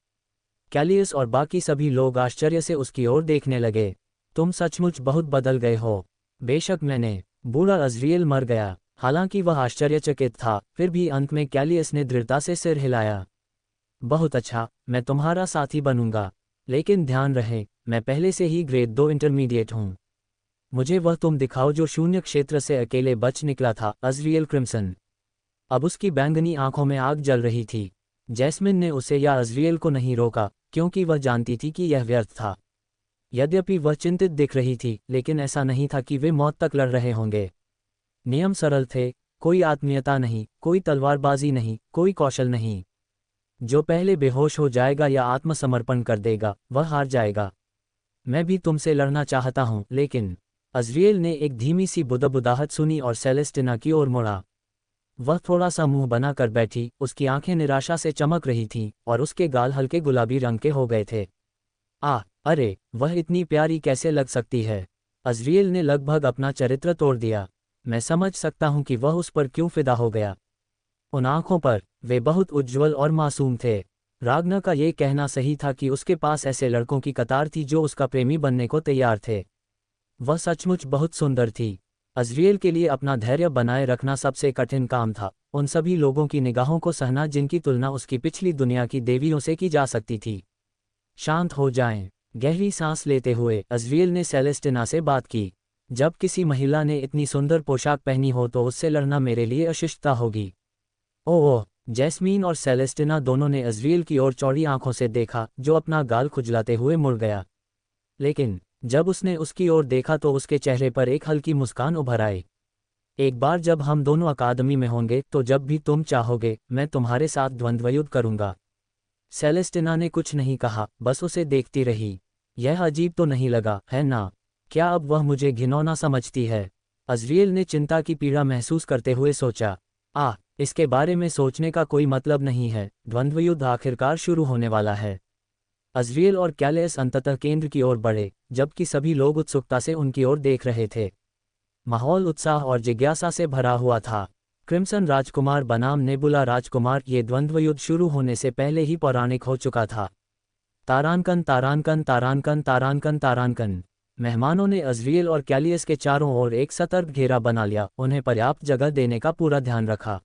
कैलियस और बाकी सभी लोग आश्चर्य से उसकी ओर देखने लगे। तुम सचमुच बहुत बदल गए हो। बेशक मैंने। बूढ़ा अज़रियल मर गया। हालांकि वह आश्चर्यचकित था, फिर भी अंत में कैलियस ने दृढ़ता से सिर हिलाया। बहुत अच्छा, मैं तुम्हारा साथी बनूंगा। लेकिन ध्यान रहे, मैं पहले से ही ग्रेड 2 इंटरमीडिएट हूँ। मुझे वह तुम दिखाओ जो शून्य क्षेत्र से अकेले बच निकला था। अज़रियल क्रिम्सन। अब उसकी बैंगनी आंखों में आग जल रही थी। जैस्मिन ने उसे या अज़रियल को नहीं रोका, क्योंकि वह जानती थी कि यह व्यर्थ था। यद्यपि वह चिंतित दिख रही थी, लेकिन ऐसा नहीं था कि वे मौत तक लड़ रहे होंगे। नियम सरल थे। कोई आत्मीयता नहीं, कोई तलवारबाजी नहीं, कोई कौशल नहीं। जो पहले बेहोश हो जाएगा या आत्मसमर्पण कर देगा, वह हार जाएगा। मैं भी तुमसे लड़ना चाहता हूँ, लेकिन। अज़रियल ने एक धीमी सी बुदबुदाहट सुनी और सेलेस्टिना की ओर मुड़ा। वह थोड़ा सा मुंह बनाकर बैठी, उसकी आंखें निराशा से चमक रही थीं, और उसके गाल हल्के गुलाबी रंग के हो गए थे। अरे, वह इतनी प्यारी कैसे लग सकती है? अज़रियल ने लगभग अपना चरित्र तोड़ दिया। मैं समझ सकता हूँ कि वह उस पर क्यों फिदा हो गया। उन आंखों पर, वे बहुत उज्ज्वल और मासूम थे। रागना का ये कहना सही था कि उसके पास ऐसे लड़कों की कतार थी जो उसका प्रेमी बनने को तैयार थे। वह सचमुच बहुत सुंदर थी। अज़रियल के लिए अपना धैर्य बनाए रखना सबसे कठिन काम था, उन सभी लोगों की निगाहों को सहना जिनकी तुलना उसकी पिछली दुनिया की देवियों से की जा सकती थी। शांत हो जाएं। गहरी सांस लेते हुए अज़रियल ने सेलेस्टिना से बात की। जब किसी महिला ने इतनी सुंदर पोशाक पहनी हो तो उससे लड़ना मेरे लिए अशिष्टता होगी। ओह! जैस्मीन और सेलेस्टिना दोनों ने अज़रियल की ओर चौड़ी आंखों से देखा, जो अपना गाल खुजलाते हुए मुड़ गया। लेकिन जब उसने उसकी ओर देखा तो उसके चेहरे पर एक हल्की मुस्कान उभर आई। एक बार जब हम दोनों अकादमी में होंगे तो जब भी तुम चाहोगे मैं तुम्हारे साथ द्वंद्वयुद्ध करूंगा। सेलेस्टिना ने कुछ नहीं कहा, बस उसे देखती रही। यह अजीब तो नहीं लगा, है ना? क्या अब वह मुझे घिनौना समझती है? अज़रियल ने चिंता की पीड़ा महसूस करते हुए सोचा। इसके बारे में सोचने का कोई मतलब नहीं है, द्वंद्वयुद्ध आखिरकार शुरू होने वाला है। अज़रियल और कैलियस अंततः केंद्र की ओर बढ़े, जबकि सभी लोग उत्सुकता से उनकी ओर देख रहे थे। माहौल उत्साह और जिज्ञासा से भरा हुआ था। क्रिम्सन राजकुमार बनाम नेबुला राजकुमार, ये द्वंद्वयुद्ध शुरू होने से पहले ही पौराणिक हो चुका था। तारानकन तारानकन तारानकन तारानकन तारानकन। मेहमानों ने अज़रियल और कैलियस के चारों ओर एक सतर्क घेरा बना लिया, उन्हें पर्याप्त जगह देने का पूरा ध्यान रखा।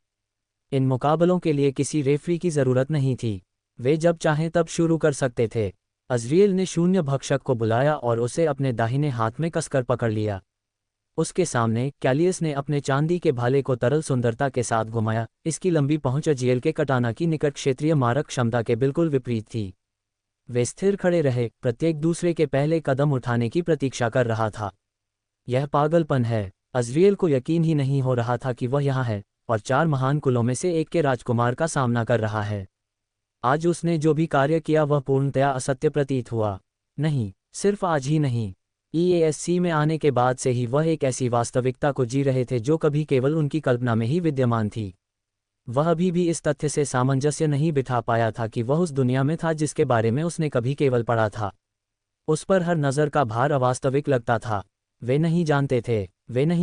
इन मुकाबलों के लिए किसी रेफरी की ज़रूरत नहीं थी, वे जब चाहें तब शुरू कर सकते थे। अज़रियल ने शून्य भक्षक को बुलाया और उसे अपने दाहिने हाथ में कसकर पकड़ लिया। उसके सामने कैलियस ने अपने चांदी के भाले को तरल सुंदरता के साथ घुमाया, इसकी लंबी पहुंच अज़रियल के कटाना की निकट क्षेत्रीय मारक क्षमता के बिल्कुल विपरीत थी। वे स्थिर खड़े रहे, प्रत्येक दूसरे के पहले कदम उठाने की प्रतीक्षा कर रहा था। यह पागलपन है। अज़रियल को यकीन ही नहीं हो रहा था कि वह यहाँ है और 4 महान कुलों में से एक के राजकुमार का सामना कर रहा है। आज उसने जो भी कार्य किया वह पूर्णतया असत्य प्रतीत हुआ। नहीं, सिर्फ आज ही नहीं, EASC में आने के बाद से ही वह एक ऐसी वास्तविकता को जी रहे थे जो कभी केवल उनकी कल्पना में ही विद्यमान थी। वह अभी भी इस तथ्य से सामंजस्य नहीं बिठा पाया था कि वह उस दुनिया में था जिसके बारे में उसने कभी केवल पढ़ा था। उस पर हर नज़र का भार अवास्तविक लगता था। वे नहीं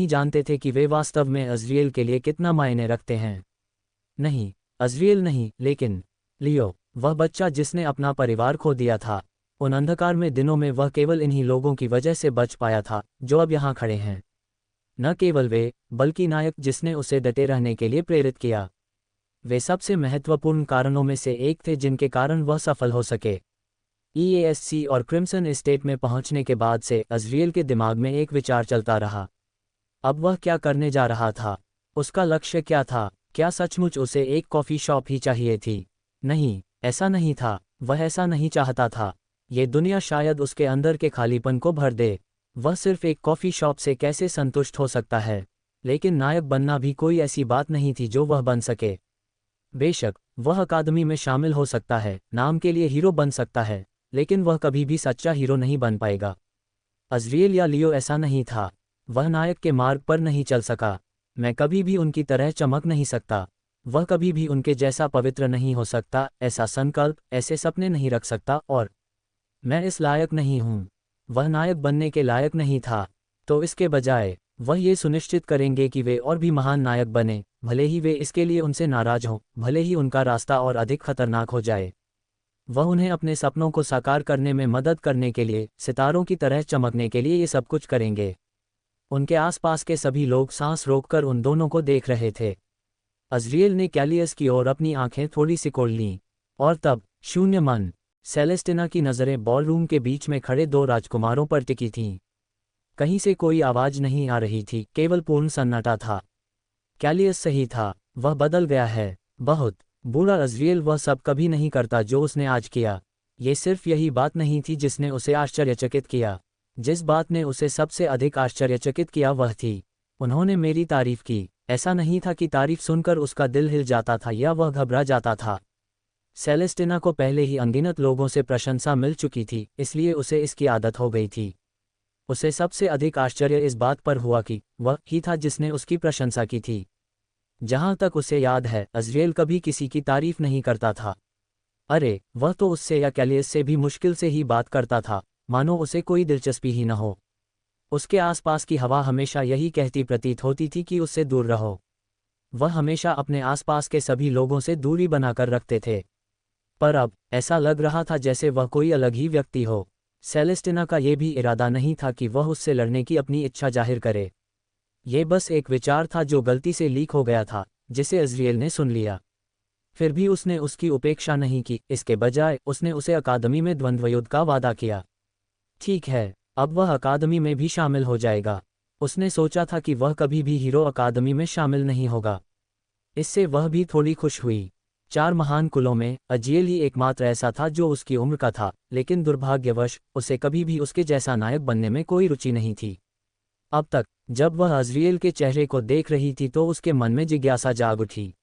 जानते थे कि वे वास्तव में अज़रियल के लिए कितना मायने रखते हैं। नहीं, अज़रियल नहीं, लेकिन लियो, वह बच्चा जिसने अपना परिवार खो दिया था। उन अंधकार में दिनों में वह केवल इन्हीं लोगों की वजह से बच पाया था जो अब यहाँ खड़े हैं। न केवल वे, बल्कि नायक जिसने उसे डटे रहने के लिए प्रेरित किया। वे सबसे महत्वपूर्ण कारणों में से एक थे जिनके कारण वह सफल हो सके। EASC और क्रिम्सन एस्टेट में पहुंचने के बाद से अज़रियल के दिमाग में एक विचार चलता रहा। अब वह क्या करने जा रहा था? उसका लक्ष्य क्या था? क्या सचमुच उसे एक कॉफ़ी शॉप ही चाहिए थी? नहीं, ऐसा नहीं था। वह ऐसा नहीं चाहता था। ये दुनिया शायद उसके अंदर के खालीपन को भर दे। वह सिर्फ एक कॉफ़ी शॉप से कैसे संतुष्ट हो सकता है? लेकिन नायक बनना भी कोई ऐसी बात नहीं थी जो वह बन सके। बेशक वह अकादमी में शामिल हो सकता है, नाम के लिए हीरो बन सकता है, लेकिन वह कभी भी सच्चा हीरो नहीं बन पाएगा। अज़रियल या लियो ऐसा नहीं था। वह नायक के मार्ग पर नहीं चल सका। मैं कभी भी उनकी तरह चमक नहीं सकता। वह कभी भी उनके जैसा पवित्र नहीं हो सकता, ऐसा संकल्प, ऐसे सपने नहीं रख सकता, और मैं इस लायक नहीं हूँ। वह नायक बनने के लायक नहीं था। तो इसके बजाय वह ये सुनिश्चित करेंगे कि वे और भी महान नायक बने, भले ही वे इसके लिए उनसे नाराज हों, भले ही उनका रास्ता और अधिक खतरनाक हो जाए। वह उन्हें अपने सपनों को साकार करने में मदद करने के लिए, सितारों की तरह चमकने के लिए ये सब कुछ करेंगे। उनके आसपास के सभी लोग सांस रोककर उन दोनों को देख रहे थे। अज़रियल ने कैलियस की ओर अपनी आंखें थोड़ी सिकोड़ लीं, और तब शून्य मन। सेलेस्टिना की नज़रें बॉलरूम के बीच में खड़े 2 राजकुमारों पर टिकी थीं। कहीं से कोई आवाज़ नहीं आ रही थी, केवल पूर्ण सन्नाटा था। कैलियस सही था, वह बदल गया है, बहुत। बूढ़ा अज़रियल वह सब कभी नहीं करता जो उसने आज किया। ये सिर्फ यही बात नहीं थी जिसने उसे आश्चर्यचकित किया। जिस बात ने उसे सबसे अधिक आश्चर्यचकित किया वह थी, उन्होंने मेरी तारीफ की। ऐसा नहीं था कि तारीफ सुनकर उसका दिल हिल जाता था या वह घबरा जाता था। सेलेस्टिना को पहले ही अनगिनत लोगों से प्रशंसा मिल चुकी थी, इसलिए उसे इसकी आदत हो गई थी। उसे सबसे अधिक आश्चर्य इस बात पर हुआ कि वह ही था जिसने उसकी प्रशंसा की थी। जहाँ तक उसे याद है, अज़रियल कभी किसी की तारीफ नहीं करता था। अरे, वह तो उससे या कैलियस से भी मुश्किल से ही बात करता था, मानो उसे कोई दिलचस्पी ही न हो। उसके आसपास की हवा हमेशा यही कहती प्रतीत होती थी कि उससे दूर रहो। वह हमेशा अपने आसपास के सभी लोगों से दूरी बनाकर रखते थे। पर अब ऐसा लग रहा था जैसे वह कोई अलग ही व्यक्ति हो। सेलेस्टिना का यह भी इरादा नहीं था कि वह उससे लड़ने की अपनी इच्छा जाहिर करे। ये बस एक विचार था जो गलती से लीक हो गया था, जिसे अज़रियल ने सुन लिया। फिर भी उसने उसकी उपेक्षा नहीं की, इसके बजाय उसने उसे अकादमी में द्वंद्वयुद्ध का वादा किया। ठीक है, अब वह अकादमी में भी शामिल हो जाएगा। उसने सोचा था कि वह कभी भी हीरो अकादमी में शामिल नहीं होगा। इससे वह भी थोड़ी खुश हुई। 4 महान कुलों में अज़रियल ही एकमात्र ऐसा था जो उसकी उम्र का था, लेकिन दुर्भाग्यवश उसे कभी भी उसके जैसा नायक बनने में कोई रुचि नहीं थी। अब तक जब वह अज़रियल के चेहरे को देख रही थी तो उसके मन में जिज्ञासा जाग उठी।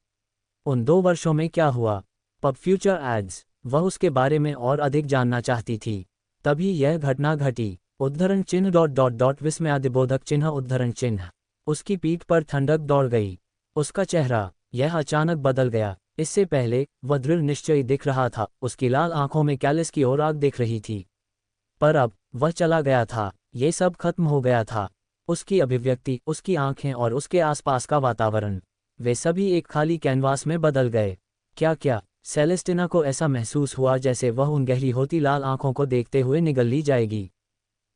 उन 2 वर्षों में क्या हुआ? पब फ्यूचर एड्स। वह उसके बारे में और अधिक जानना चाहती थी। तभी यह घटना घटी। उद्धरण चिन्ह डॉट डॉट डॉट विस्मयादिबोधक चिन्ह उद्धरण चिन्ह। उसकी पीठ पर ठंडक दौड़ गई। उसका चेहरा यह अचानक बदल गया। इससे पहले वह दृढ़ निश्चयी दिख रहा था, उसकी लाल आंखों में कैलिस की ओर आग दिख रही थी। पर अब वह चला गया था। ये सब खत्म हो गया था। उसकी अभिव्यक्ति, उसकी आंखें और उसके आसपास का वातावरण, वे सभी एक खाली कैनवास में बदल गए। क्या सेलेस्टिना को ऐसा महसूस हुआ जैसे वह उन गहरी होती लाल आंखों को देखते हुए निगल ली जाएगी।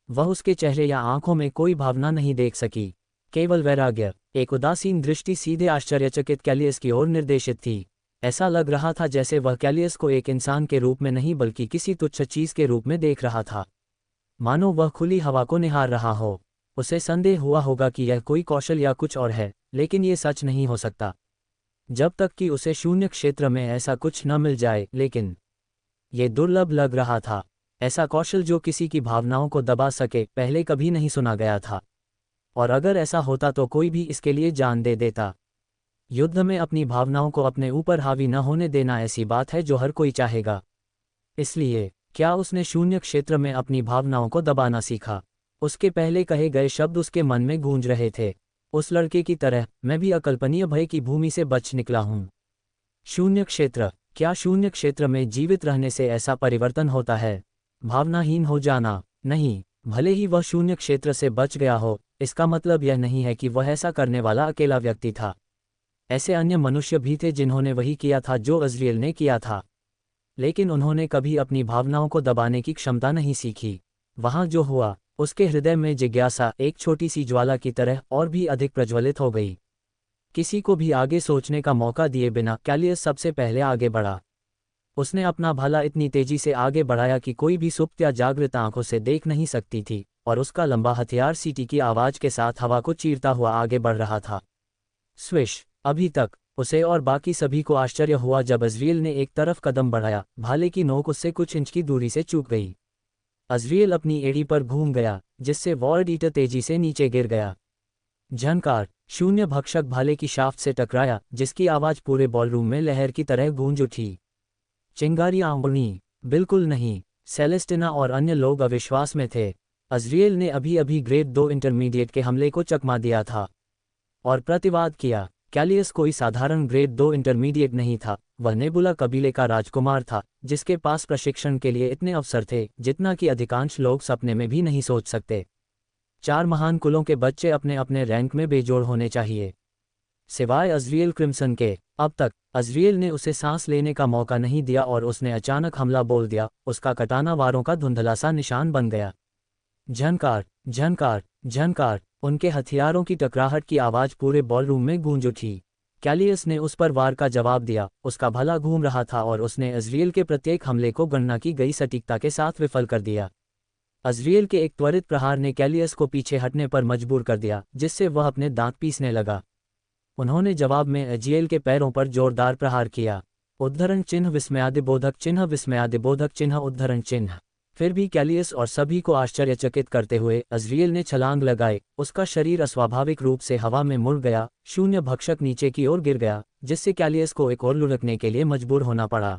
वह उसके चेहरे या आंखों में कोई भावना नहीं देख सकी, केवल वैराग्य। एक उदासीन दृष्टि सीधे आश्चर्यचकित कैलियस की ओर निर्देशित थी। ऐसा लग रहा था जैसे वह कैलियस को एक इंसान के रूप में नहीं बल्कि किसी तुच्छ चीज के रूप में देख रहा था, मानो वह खुली हवा को निहार रहा हो। उसे संदेह हुआ होगा कि यह कोई कौशल या कुछ और है, लेकिन ये सच नहीं हो सकता जब तक कि उसे शून्य क्षेत्र में ऐसा कुछ न मिल जाए। लेकिन ये दुर्लभ लग रहा था। ऐसा कौशल जो किसी की भावनाओं को दबा सके, पहले कभी नहीं सुना गया था। और अगर ऐसा होता तो कोई भी इसके लिए जान दे देता। युद्ध में अपनी भावनाओं को अपने ऊपर हावी न होने देना ऐसी बात है जो हर कोई चाहेगा। इसलिए क्या उसने शून्य क्षेत्र में अपनी भावनाओं को दबाना सीखा? उसके पहले कहे गए शब्द उसके मन में गूंज रहे थे। उस लड़के की तरह मैं भी अकल्पनीय भय की भूमि से बच निकला हूं। शून्य क्षेत्र। क्या शून्य क्षेत्र में जीवित रहने से ऐसा परिवर्तन होता है? भावनाहीन हो जाना? नहीं। भले ही वह शून्य क्षेत्र से बच गया हो, इसका मतलब यह नहीं है कि वह ऐसा करने वाला अकेला व्यक्ति था। ऐसे अन्य मनुष्य भी थे जिन्होंने वही किया था जो अज़रियल ने किया था, लेकिन उन्होंने कभी अपनी भावनाओं को दबाने की क्षमता नहीं सीखी। वहां जो हुआ, उसके हृदय में जिज्ञासा एक छोटी सी ज्वाला की तरह और भी अधिक प्रज्वलित हो गई। किसी को भी आगे सोचने का मौका दिए बिना कैलियस सबसे पहले आगे बढ़ा। उसने अपना भाला इतनी तेजी से आगे बढ़ाया कि कोई भी सुप्त या जागृत आंखों से देख नहीं सकती थी, और उसका लंबा हथियार सीटी की आवाज के साथ हवा को चीरता हुआ आगे बढ़ रहा था। स्विश। अभी तक उसे और बाकी सभी को आश्चर्य हुआ जब अज़रियल ने एक तरफ कदम बढ़ाया, भाले की नोक उससे कुछ इंच की दूरी से चूक गई। अज़रियल अपनी एड़ी पर घूम गया, जिससे वॉर्ड ईटर तेजी से नीचे गिर गया। झनकार। शून्य भक्षक भाले की शाफ्ट से टकराया, जिसकी आवाज पूरे बॉलरूम में लहर की तरह गूंज उठी। चिंगारी आंगुनी? बिल्कुल नहीं। सेलेस्टिना और अन्य लोग अविश्वास में थे। अज़रियल ने अभी अभी ग्रेड 2 इंटरमीडिएट के हमले को चकमा दिया था और प्रतिवाद किया। कैलियस कोई साधारण ग्रेड 2 इंटरमीडिएट नहीं था, वह नेबुला कबीले का राजकुमार था, जिसके पास प्रशिक्षण के लिए इतने अवसर थे जितना कि अधिकांश लोग सपने में भी नहीं सोच सकते। 4 महान कुलों के बच्चे अपने अपने रैंक में बेजोड़ होने चाहिए, सिवाय अज़रियल क्रिम्सन के। अब तक अज़रियल ने उसे सांस लेने का मौका नहीं दिया और उसने अचानक हमला बोल दिया। उसका कटाना वारों का धुंधला सा निशान बन गया। झनकार, झनकार, झनकार। उनके हथियारों की टकराहट की आवाज पूरे बॉलरूम में गूंज उठी। कैलियस ने उस पर वार का जवाब दिया। उसका भला घूम रहा था और उसने अज़रियल के प्रत्येक हमले को गणना की गई सटीकता के साथ विफल कर दिया। अज़रियल के एक त्वरित प्रहार ने कैलियस को पीछे हटने पर मजबूर कर दिया, जिससे वह अपने दांत पीसने लगा। उन्होंने जवाब में अज़रियल के पैरों पर जोरदार प्रहार किया। उद्धरण चिन्ह विस्मयादिबोधक चिन्ह विस्मयादिबोधक चिन्ह उद्धरण चिन्ह। फिर भी कैलियस और सभी को आश्चर्यचकित करते हुए अज़रियल ने छलांग लगाई। उसका शरीर अस्वाभाविक रूप से हवा में मुड़ गया। शून्य भक्षक नीचे की ओर गिर गया, जिससे कैलियस को एक और लुढ़कने के लिए मजबूर होना पड़ा।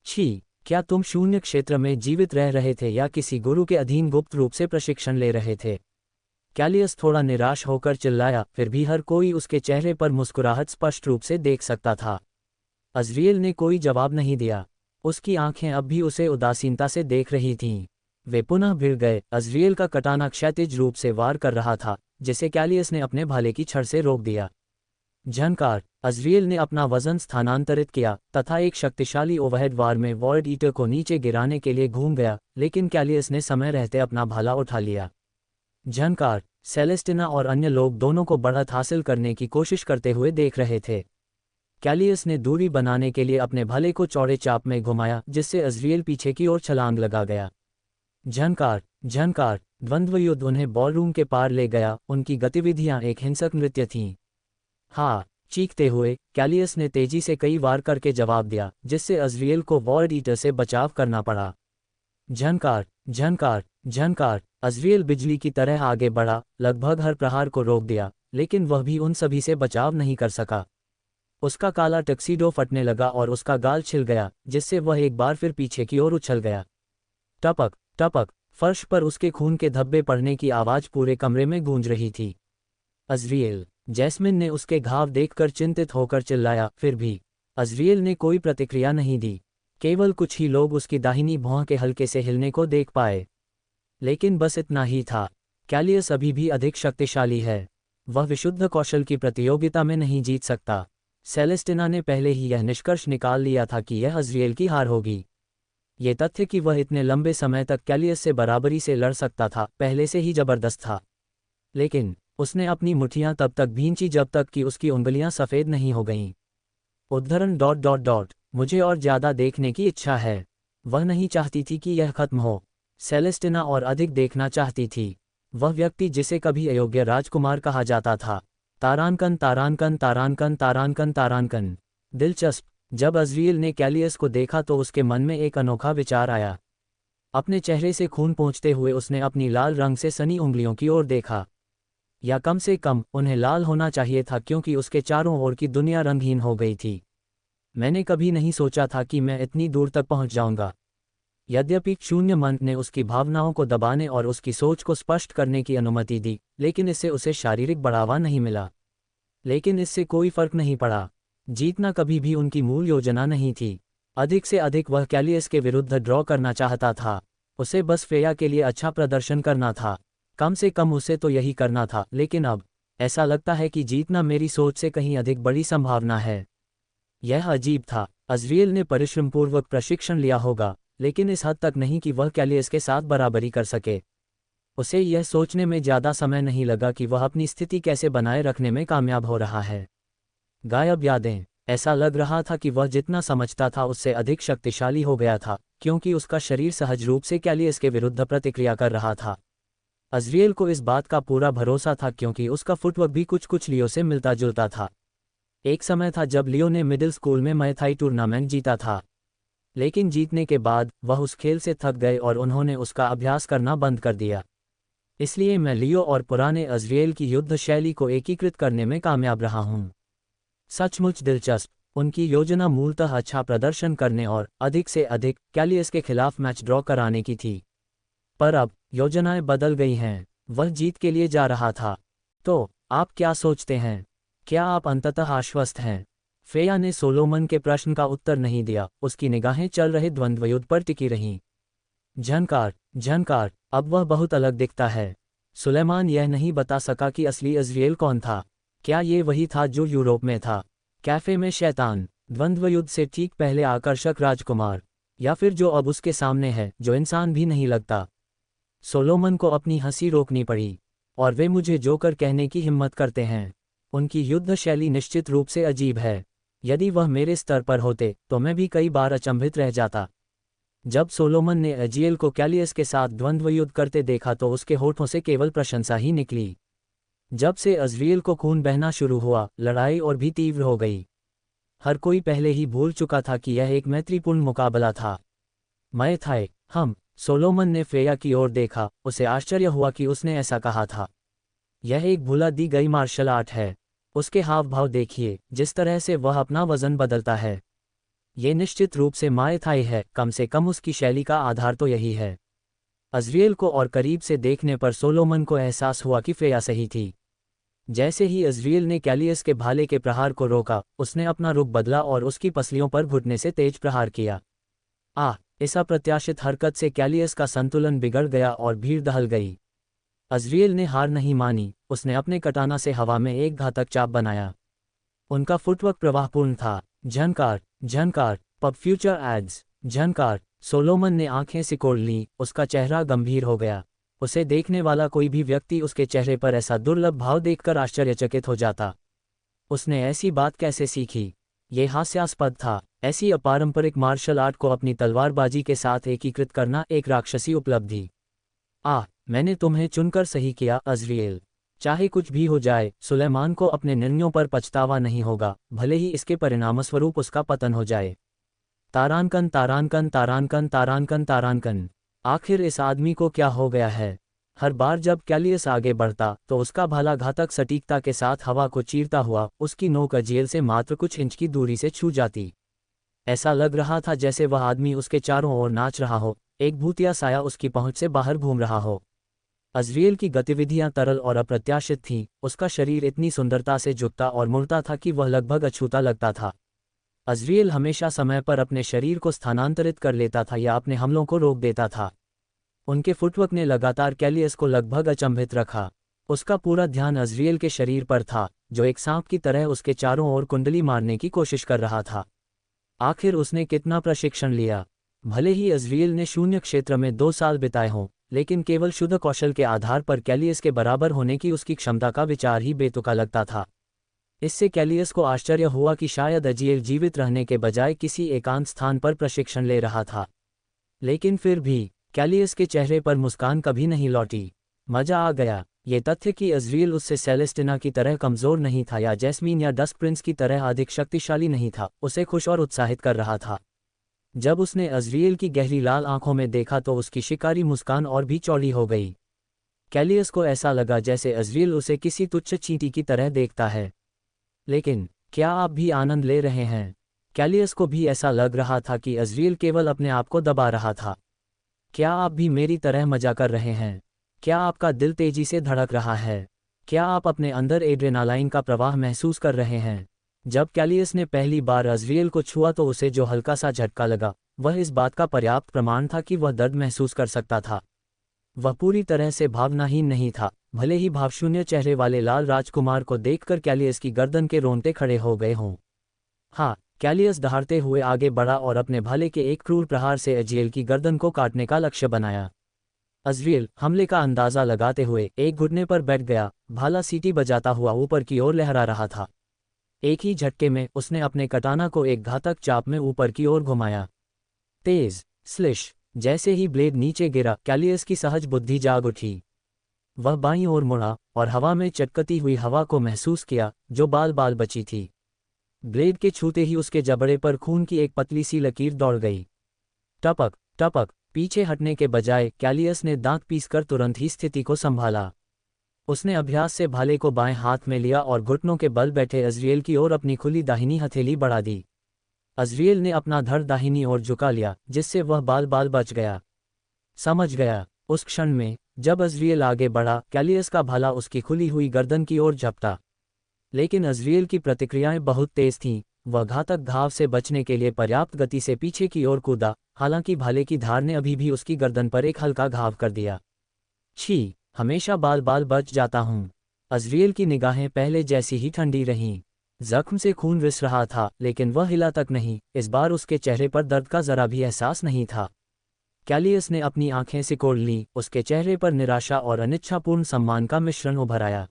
छी! क्या तुम शून्य क्षेत्र में जीवित रह रहे थे या किसी गुरु के अधीन गुप्त रूप से प्रशिक्षण ले रहे थे? कैलियस थोड़ा निराश होकर चिल्लाया, फिर भी हर कोई उसके चेहरे पर मुस्कुराहट स्पष्ट रूप से देख सकता था। अज़रियल ने कोई जवाब नहीं दिया। उसकी आंखें अब भी उसे उदासीनता से देख रही थीं। वे पुनः भिड़ गए। अज़रियल का कटाना क्षैतिज रूप से वार कर रहा था, जिसे कैलियस ने अपने भाले की छड़ से रोक दिया। झनकार। अज़रियल ने अपना वजन स्थानांतरित किया तथा एक शक्तिशाली ओवरहेड वार में वॉर्ड ईटर को नीचे गिराने के लिए घूम गया, लेकिन कैलियस ने समय रहते अपना भाला उठा लिया। झनकार, सेलेस्टिना और अन्य लोग दोनों को बढ़त हासिल करने की कोशिश करते हुए देख रहे थे। कैलियस ने दूरी बनाने के लिए अपने भले को चौड़े चाप में घुमाया, जिससे अज़रियल पीछे की ओर छलांग लगा गया। झनकार, झनकार, द्वंद्वयुद्ध उन्हें बॉलरूम के पार ले गया। उनकी गतिविधियां एक हिंसक नृत्य थीं। हाँ, चीखते हुए कैलियस ने तेजी से कई वार करके जवाब दिया, जिससे अज़रियल को वॉर्ड ईटर से बचाव करना पड़ा। झनकार, झनकार, झनकार, अज़रियल बिजली की तरह आगे बढ़ा, लगभग हर प्रहार को रोक दिया, लेकिन वह भी उन सभी से बचाव नहीं कर सका। उसका काला टक्सीडो फटने लगा और उसका गाल छिल गया, जिससे वह एक बार फिर पीछे की ओर उछल गया। टपक, टपक, फर्श पर उसके खून के धब्बे पड़ने की आवाज़ पूरे कमरे में गूंज रही थी। अज़रियल, जैस्मिन ने उसके घाव देखकर चिंतित होकर चिल्लाया, फिर भी अज़रियल ने कोई प्रतिक्रिया नहीं दी। केवल कुछ ही लोग उसकी दाहिनी भौं के हल्के से हिलने को देख पाए। लेकिन बस इतना ही था। कैलियस अभी भी अधिक शक्तिशाली है। वह विशुद्ध कौशल की प्रतियोगिता में नहीं जीत सकता। सेलेस्टिना ने पहले ही यह निष्कर्ष निकाल लिया था कि यह अज़रियल की हार होगी। ये तथ्य कि वह इतने लंबे समय तक कैलियस से बराबरी से लड़ सकता था, पहले से ही जबरदस्त था। लेकिन उसने अपनी मुट्ठियां तब तक भींची जब तक कि उसकी उंगलियां सफ़ेद नहीं हो गईं। उद्धरण ... मुझे और ज़्यादा देखने की इच्छा है। वह नहीं चाहती थी कि यह खत्म हो। सेलेस्टिना और अधिक देखना चाहती थी। वह व्यक्ति जिसे कभी अयोग्य राजकुमार कहा जाता था। तारांकन, तारांकन, तारांकन, तारांकन, तारांकन। दिलचस्प, जब अज़रियल ने कैलियस को देखा तो उसके मन में एक अनोखा विचार आया। अपने चेहरे से खून पोंछते हुए उसने अपनी लाल रंग से सनी उंगलियों की ओर देखा। या कम से कम उन्हें लाल होना चाहिए था, क्योंकि उसके चारों ओर की दुनिया रंगहीन हो गई थी। मैंने कभी नहीं सोचा था कि मैं इतनी दूर तक पहुंच जाऊंगा। यद्यपि शून्य मन ने उसकी भावनाओं को दबाने और उसकी सोच को स्पष्ट करने की अनुमति दी, लेकिन इससे उसे शारीरिक बढ़ावा नहीं मिला। लेकिन इससे कोई फर्क नहीं पड़ा। जीतना कभी भी उनकी मूल योजना नहीं थी। अधिक से अधिक वह कैलियस के विरुद्ध ड्रॉ करना चाहता था। उसे बस फ्रेया के लिए अच्छा प्रदर्शन करना था। कम से कम उसे तो यही करना था। लेकिन अब ऐसा लगता है कि जीतना मेरी सोच से कहीं अधिक बड़ी संभावना है। यह अजीब था। अज़रियल ने परिश्रमपूर्वक प्रशिक्षण लिया होगा, लेकिन इस हद तक नहीं कि वह कैलियस के साथ बराबरी कर सके। उसे यह सोचने में ज़्यादा समय नहीं लगा कि वह अपनी स्थिति कैसे बनाए रखने में कामयाब हो रहा है। गायब यादें। ऐसा लग रहा था कि वह जितना समझता था उससे अधिक शक्तिशाली हो गया था, क्योंकि उसका शरीर सहज रूप से कैलियस के विरुद्ध प्रतिक्रिया कर रहा था। अज़रियल को इस बात का पूरा भरोसा था, क्योंकि उसका फुटवर्क भी कुछ लियो से मिलता जुलता था। एक समय था जब लियो ने मिडिल स्कूल में मय थाई टूर्नामेंट जीता था। लेकिन जीतने के बाद वह उस खेल से थक गए और उन्होंने उसका अभ्यास करना बंद कर दिया। इसलिए मैं लियो और पुराने अज़रियल की युद्ध शैली को एकीकृत करने में कामयाब रहा हूँ। सचमुच दिलचस्प। उनकी योजना मूलतः अच्छा प्रदर्शन करने और अधिक से अधिक कैलियस के खिलाफ मैच ड्रॉ कराने की थी। पर अब योजनाएं बदल गई हैं। वह जीत के लिए जा रहा था। तो आप क्या सोचते हैं? क्या आप अंततः आश्वस्त हैं? फ्रेया ने सोलोमन के प्रश्न का उत्तर नहीं दिया। उसकी निगाहें चल रहे द्वंद्वयुद्ध पर टिकी रहीं। झनकार, झनकार, अब वह बहुत अलग दिखता है। सुलेमान यह नहीं बता सका कि असली अज़रियल कौन था। क्या ये वही था जो यूरोप में था? कैफे में शैतान, द्वंद्वयुद्ध से ठीक पहले आकर्षक राजकुमार, या फिर जो अब उसके सामने है, जो इंसान भी नहीं लगता? सोलोमन को अपनी हंसी रोकनी पड़ी। और वे मुझे जोकर कहने की हिम्मत करते हैं। उनकी युद्ध शैली निश्चित रूप से अजीब है। यदि वह मेरे स्तर पर होते तो मैं भी कई बार अचंभित रह जाता। जब सोलोमन ने अज़रियल को कैलियस के साथ द्वंद्वयुद्ध करते देखा तो उसके होठों से केवल प्रशंसा ही निकली। जब से अज़रियल को खून बहना शुरू हुआ, लड़ाई और भी तीव्र हो गई। हर कोई पहले ही भूल चुका था कि यह एक मैत्रीपूर्ण मुकाबला था। मय थाई, सोलोमन ने फ्रेया की ओर देखा। उसे आश्चर्य हुआ कि उसने ऐसा कहा था। यह एक भुला दी गई मार्शल आर्ट है। उसके हाव भाव देखिए, जिस तरह से वह अपना वजन बदलता है। ये निश्चित रूप से मय थाई है। कम से कम उसकी शैली का आधार तो यही है। अज़रियल को और करीब से देखने पर सोलोमन को एहसास हुआ कि फ्रेया सही थी। जैसे ही अज़रियल ने कैलियस के भाले के प्रहार को रोका, उसने अपना रुख बदला और उसकी पसलियों पर घुटने से तेज प्रहार किया। इस अप्रत्याशित हरकत से कैलियस का संतुलन बिगड़ गया और भीड़ दहल गई। अज़रियल ने हार नहीं मानी। उसने अपने कटाना से हवा में एक घातक चाप बनाया। उनका फुटवर्क प्रवाहपूर्ण था। झनकार, झनकार, पब फ्यूचर एड्स। झनकार, सोलोमन ने आंखें सिकोड़ लीं। उसका चेहरा गंभीर हो गया। उसे देखने वाला कोई भी व्यक्ति उसके चेहरे पर ऐसा दुर्लभ भाव देखकर आश्चर्यचकित हो जाता। उसने ऐसी बात कैसे सीखी? ये हास्यास्पद था। ऐसी अपारंपरिक मार्शल आर्ट को अपनी तलवारबाजी के साथ एकीकृत करना एक राक्षसी उपलब्धि। मैंने तुम्हें चुनकर सही किया अज़रिएल। चाहे कुछ भी हो जाए, सुलेमान को अपने निर्णयों पर पछतावा नहीं होगा, भले ही इसके परिणामस्वरूप उसका पतन हो जाए। तारानकन तारानकन तारानकन तारानकन तारानकन। आखिर इस आदमी को क्या हो गया है? हर बार जब कैलियस आगे बढ़ता तो उसका भाला घातक सटीकता के साथ हवा को चीरता हुआ उसकी नोक अज़रिएल से मात्र कुछ इंच की दूरी से छू जाती। ऐसा लग रहा था जैसे वह आदमी उसके चारों ओर नाच रहा हो, एक भूतिया साया उसकी पहुंच से बाहर घूम रहा हो। अज़रिएल की गतिविधियां तरल और अप्रत्याशित थीं, उसका शरीर इतनी सुंदरता से झुकता और मुड़ता था कि वह लगभग अछूता लगता था। अज़रिएल हमेशा समय पर अपने शरीर को स्थानांतरित कर लेता था या अपने हमलों को रोक देता था। उनके फुटवर्क ने लगातार कैलियस को लगभग अचंभित रखा। उसका पूरा ध्यान अज़रिएल के शरीर पर था, जो एक सांप की तरह उसके चारों ओर कुंडली मारने की कोशिश कर रहा था। आखिर उसने कितना प्रशिक्षण लिया? भले ही अज़रिएल ने शून्य क्षेत्र में 2 साल बिताए हों, लेकिन केवल शुद्ध कौशल के आधार पर कैलियस के बराबर होने की उसकी क्षमता का विचार ही बेतुका लगता था। इससे कैलियस को आश्चर्य हुआ कि शायद अज़रिएल जीवित रहने के बजाय किसी एकांत स्थान पर प्रशिक्षण ले रहा था। लेकिन फिर भी कैलियस के चेहरे पर मुस्कान कभी नहीं लौटी। मजा आ गया। ये तथ्य कि अज़रिएल उससे सेलेस्टिना की तरह कमज़ोर नहीं था या जैस्मीन या डस्ट प्रिंस की तरह अधिक शक्तिशाली नहीं था, उसे खुश और उत्साहित कर रहा था। जब उसने अज़रिएल की गहरी लाल आंखों में देखा तो उसकी शिकारी मुस्कान और भी चौड़ी हो गई। कैलियस को ऐसा लगा जैसे अज़रिएल उसे किसी तुच्छ चींटी की तरह देखता है। लेकिन क्या आप भी आनंद ले रहे हैं? कैलियस को भी ऐसा लग रहा था कि अज़रिएल केवल अपने आप को दबा रहा था। क्या आप भी मेरी तरह मजा कर रहे हैं? क्या आपका दिल तेजी से धड़क रहा है? क्या आप अपने अंदर एड्रेनालाइन का प्रवाह महसूस कर रहे हैं? जब कैलियस ने पहली बार अज़रिएल को छुआ तो उसे जो हल्का सा झटका लगा, वह इस बात का पर्याप्त प्रमाण था कि वह दर्द महसूस कर सकता था। वह पूरी तरह से भावनाहीन नहीं था, भले ही भावशून्य चेहरे वाले लाल राजकुमार को देखकर कैलियस की गर्दन के रोंगटे खड़े हो गए हों। कैलियस दहाड़ते हुए आगे बढ़ा और अपने भाले के एक क्रूर प्रहार से अज़रिएल की गर्दन को काटने का लक्ष्य बनाया। अज़रिएल हमले का अंदाज़ा लगाते हुए एक घुटने पर बैठ गया, भाला सीटी बजाता हुआ ऊपर की ओर लहरा रहा था। एक ही झटके में उसने अपने कटाना को एक घातक चाप में ऊपर की ओर घुमाया। तेज स्लिश। जैसे ही ब्लेड नीचे गिरा, कैलियस की सहज बुद्धि जाग उठी। वह बाईं ओर मुड़ा और हवा में चटकती हुई हवा को महसूस किया, जो बाल बाल बची थी। ब्लेड के छूते ही उसके जबड़े पर खून की एक पतली सी लकीर दौड़ गई। टपक टपक। पीछे हटने के बजाय कैलियस ने दांत पीसकर तुरंत ही स्थिति को संभाला। उसने अभ्यास से भाले को बाएं हाथ में लिया और घुटनों के बल बैठे अज़रिएल की ओर अपनी खुली दाहिनी हथेली बढ़ा दी। अज़रिएल ने अपना धड़ दाहिनी ओर झुका लिया, जिससे वह बाल बाल बच गया। समझ गया। उस क्षण में जब अज़रिएल आगे बढ़ा, कैलियस का भाला उसकी खुली हुई गर्दन की ओर झपटा। लेकिन अज़रिएल की प्रतिक्रियाएं बहुत तेज थीं। वह घातक घाव से बचने के लिए पर्याप्त गति से पीछे की ओर कूदा, हालांकि भाले की धार ने अभी भी उसकी गर्दन पर एक हल्का घाव कर दिया। छी, हमेशा बाल बाल बच जाता हूँ। अज़रिएल की निगाहें पहले जैसी ही ठंडी रहीं। जख्म से खून रिस रहा था, लेकिन वह हिला तक नहीं। इस बार उसके चेहरे पर दर्द का जरा भी एहसास नहीं था। कैलियस ने अपनी आंखें सिकोड़ लीं, उसके चेहरे पर निराशा और अनिच्छापूर्ण सम्मान का मिश्रण उभर आया।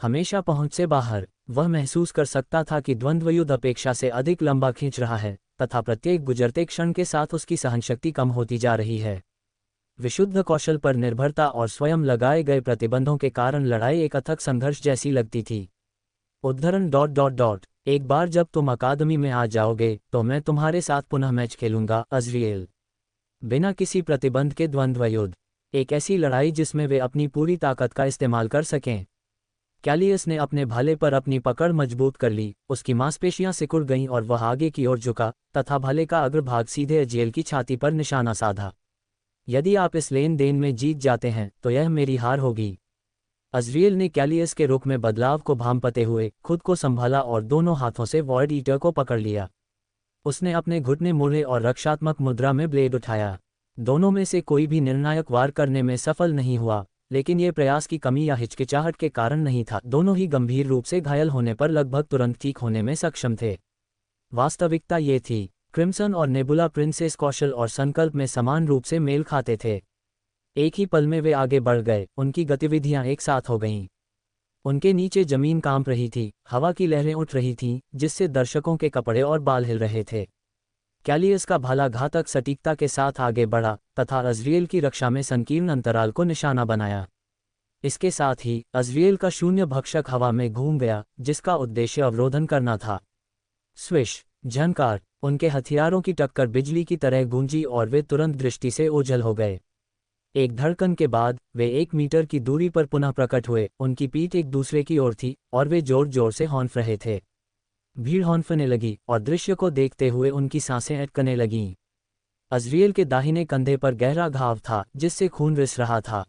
हमेशा पहुंच से बाहर, वह महसूस कर सकता था कि द्वंद्वयुद्ध अपेक्षा से अधिक लंबा खींच रहा है, तथा प्रत्येक गुजरते क्षण के साथ उसकी सहनशक्ति कम होती जा रही है। विशुद्ध कौशल पर निर्भरता और स्वयं लगाए गए प्रतिबंधों के कारण लड़ाई एक अथक संघर्ष जैसी लगती थी। उद्धरण ... एक बार जब तुम अकादमी में आ जाओगे तो मैं तुम्हारे साथ पुनः मैच खेलूंगा अज़रिएल। बिना किसी प्रतिबंध के द्वंद्व युद्ध, एक ऐसी लड़ाई जिसमें वे अपनी पूरी ताकत का इस्तेमाल कर सकें। कैलियस ने अपने भाले पर अपनी पकड़ मजबूत कर ली, उसकी मांसपेशियां सिकुड़ गईं और वह आगे की ओर झुका तथा भाले का अग्रभाग सीधे अज़रिएल की छाती पर निशाना साधा। यदि आप इस लेन देन में जीत जाते हैं तो यह मेरी हार होगी। अज़रिएल ने कैलियस के रुख में बदलाव को भांपते हुए खुद को संभाला और दोनों हाथों से वॉइड ईटर को पकड़ लिया। उसने अपने घुटने मोड़े और रक्षात्मक मुद्रा में ब्लेड उठाया। दोनों में से कोई भी निर्णायक वार करने में सफल नहीं हुआ, लेकिन ये प्रयास की कमी या हिचकिचाहट के कारण नहीं था। दोनों ही गंभीर रूप से घायल होने पर लगभग तुरंत ठीक होने में सक्षम थे। वास्तविकता ये थी, क्रिम्सन और नेबुला प्रिंसेस कौशल और संकल्प में समान रूप से मेल खाते थे। एक ही पल में वे आगे बढ़ गए, उनकी गतिविधियां एक साथ हो गईं। उनके नीचे जमीन कांप रही थी, हवा की लहरें उठ रही थीं, जिससे दर्शकों के कपड़े और बाल हिल रहे थे। कैलियस का भाला घातक सटीकता के साथ आगे बढ़ा तथा अज़रिएल की रक्षा में संकीर्ण अंतराल को निशाना बनाया। इसके साथ ही अज़रिएल का शून्य भक्षक हवा में घूम गया, जिसका उद्देश्य अवरोधन करना था। स्विश, झनकार, उनके हथियारों की टक्कर बिजली की तरह गूंजी और वे तुरंत दृष्टि से ओझल हो गए। एक धड़कन के बाद वे 1 मीटर की दूरी पर पुनः प्रकट हुए, उनकी पीठ एक दूसरे की ओर थी और वे जोर जोर से हौंफ रहे थे। भीड़ हौंफने लगी और दृश्य को देखते हुए उनकी सांसें अटकने लगीं। अज़रिएल के दाहिने कंधे पर गहरा घाव था, जिससे खून रिस रहा था।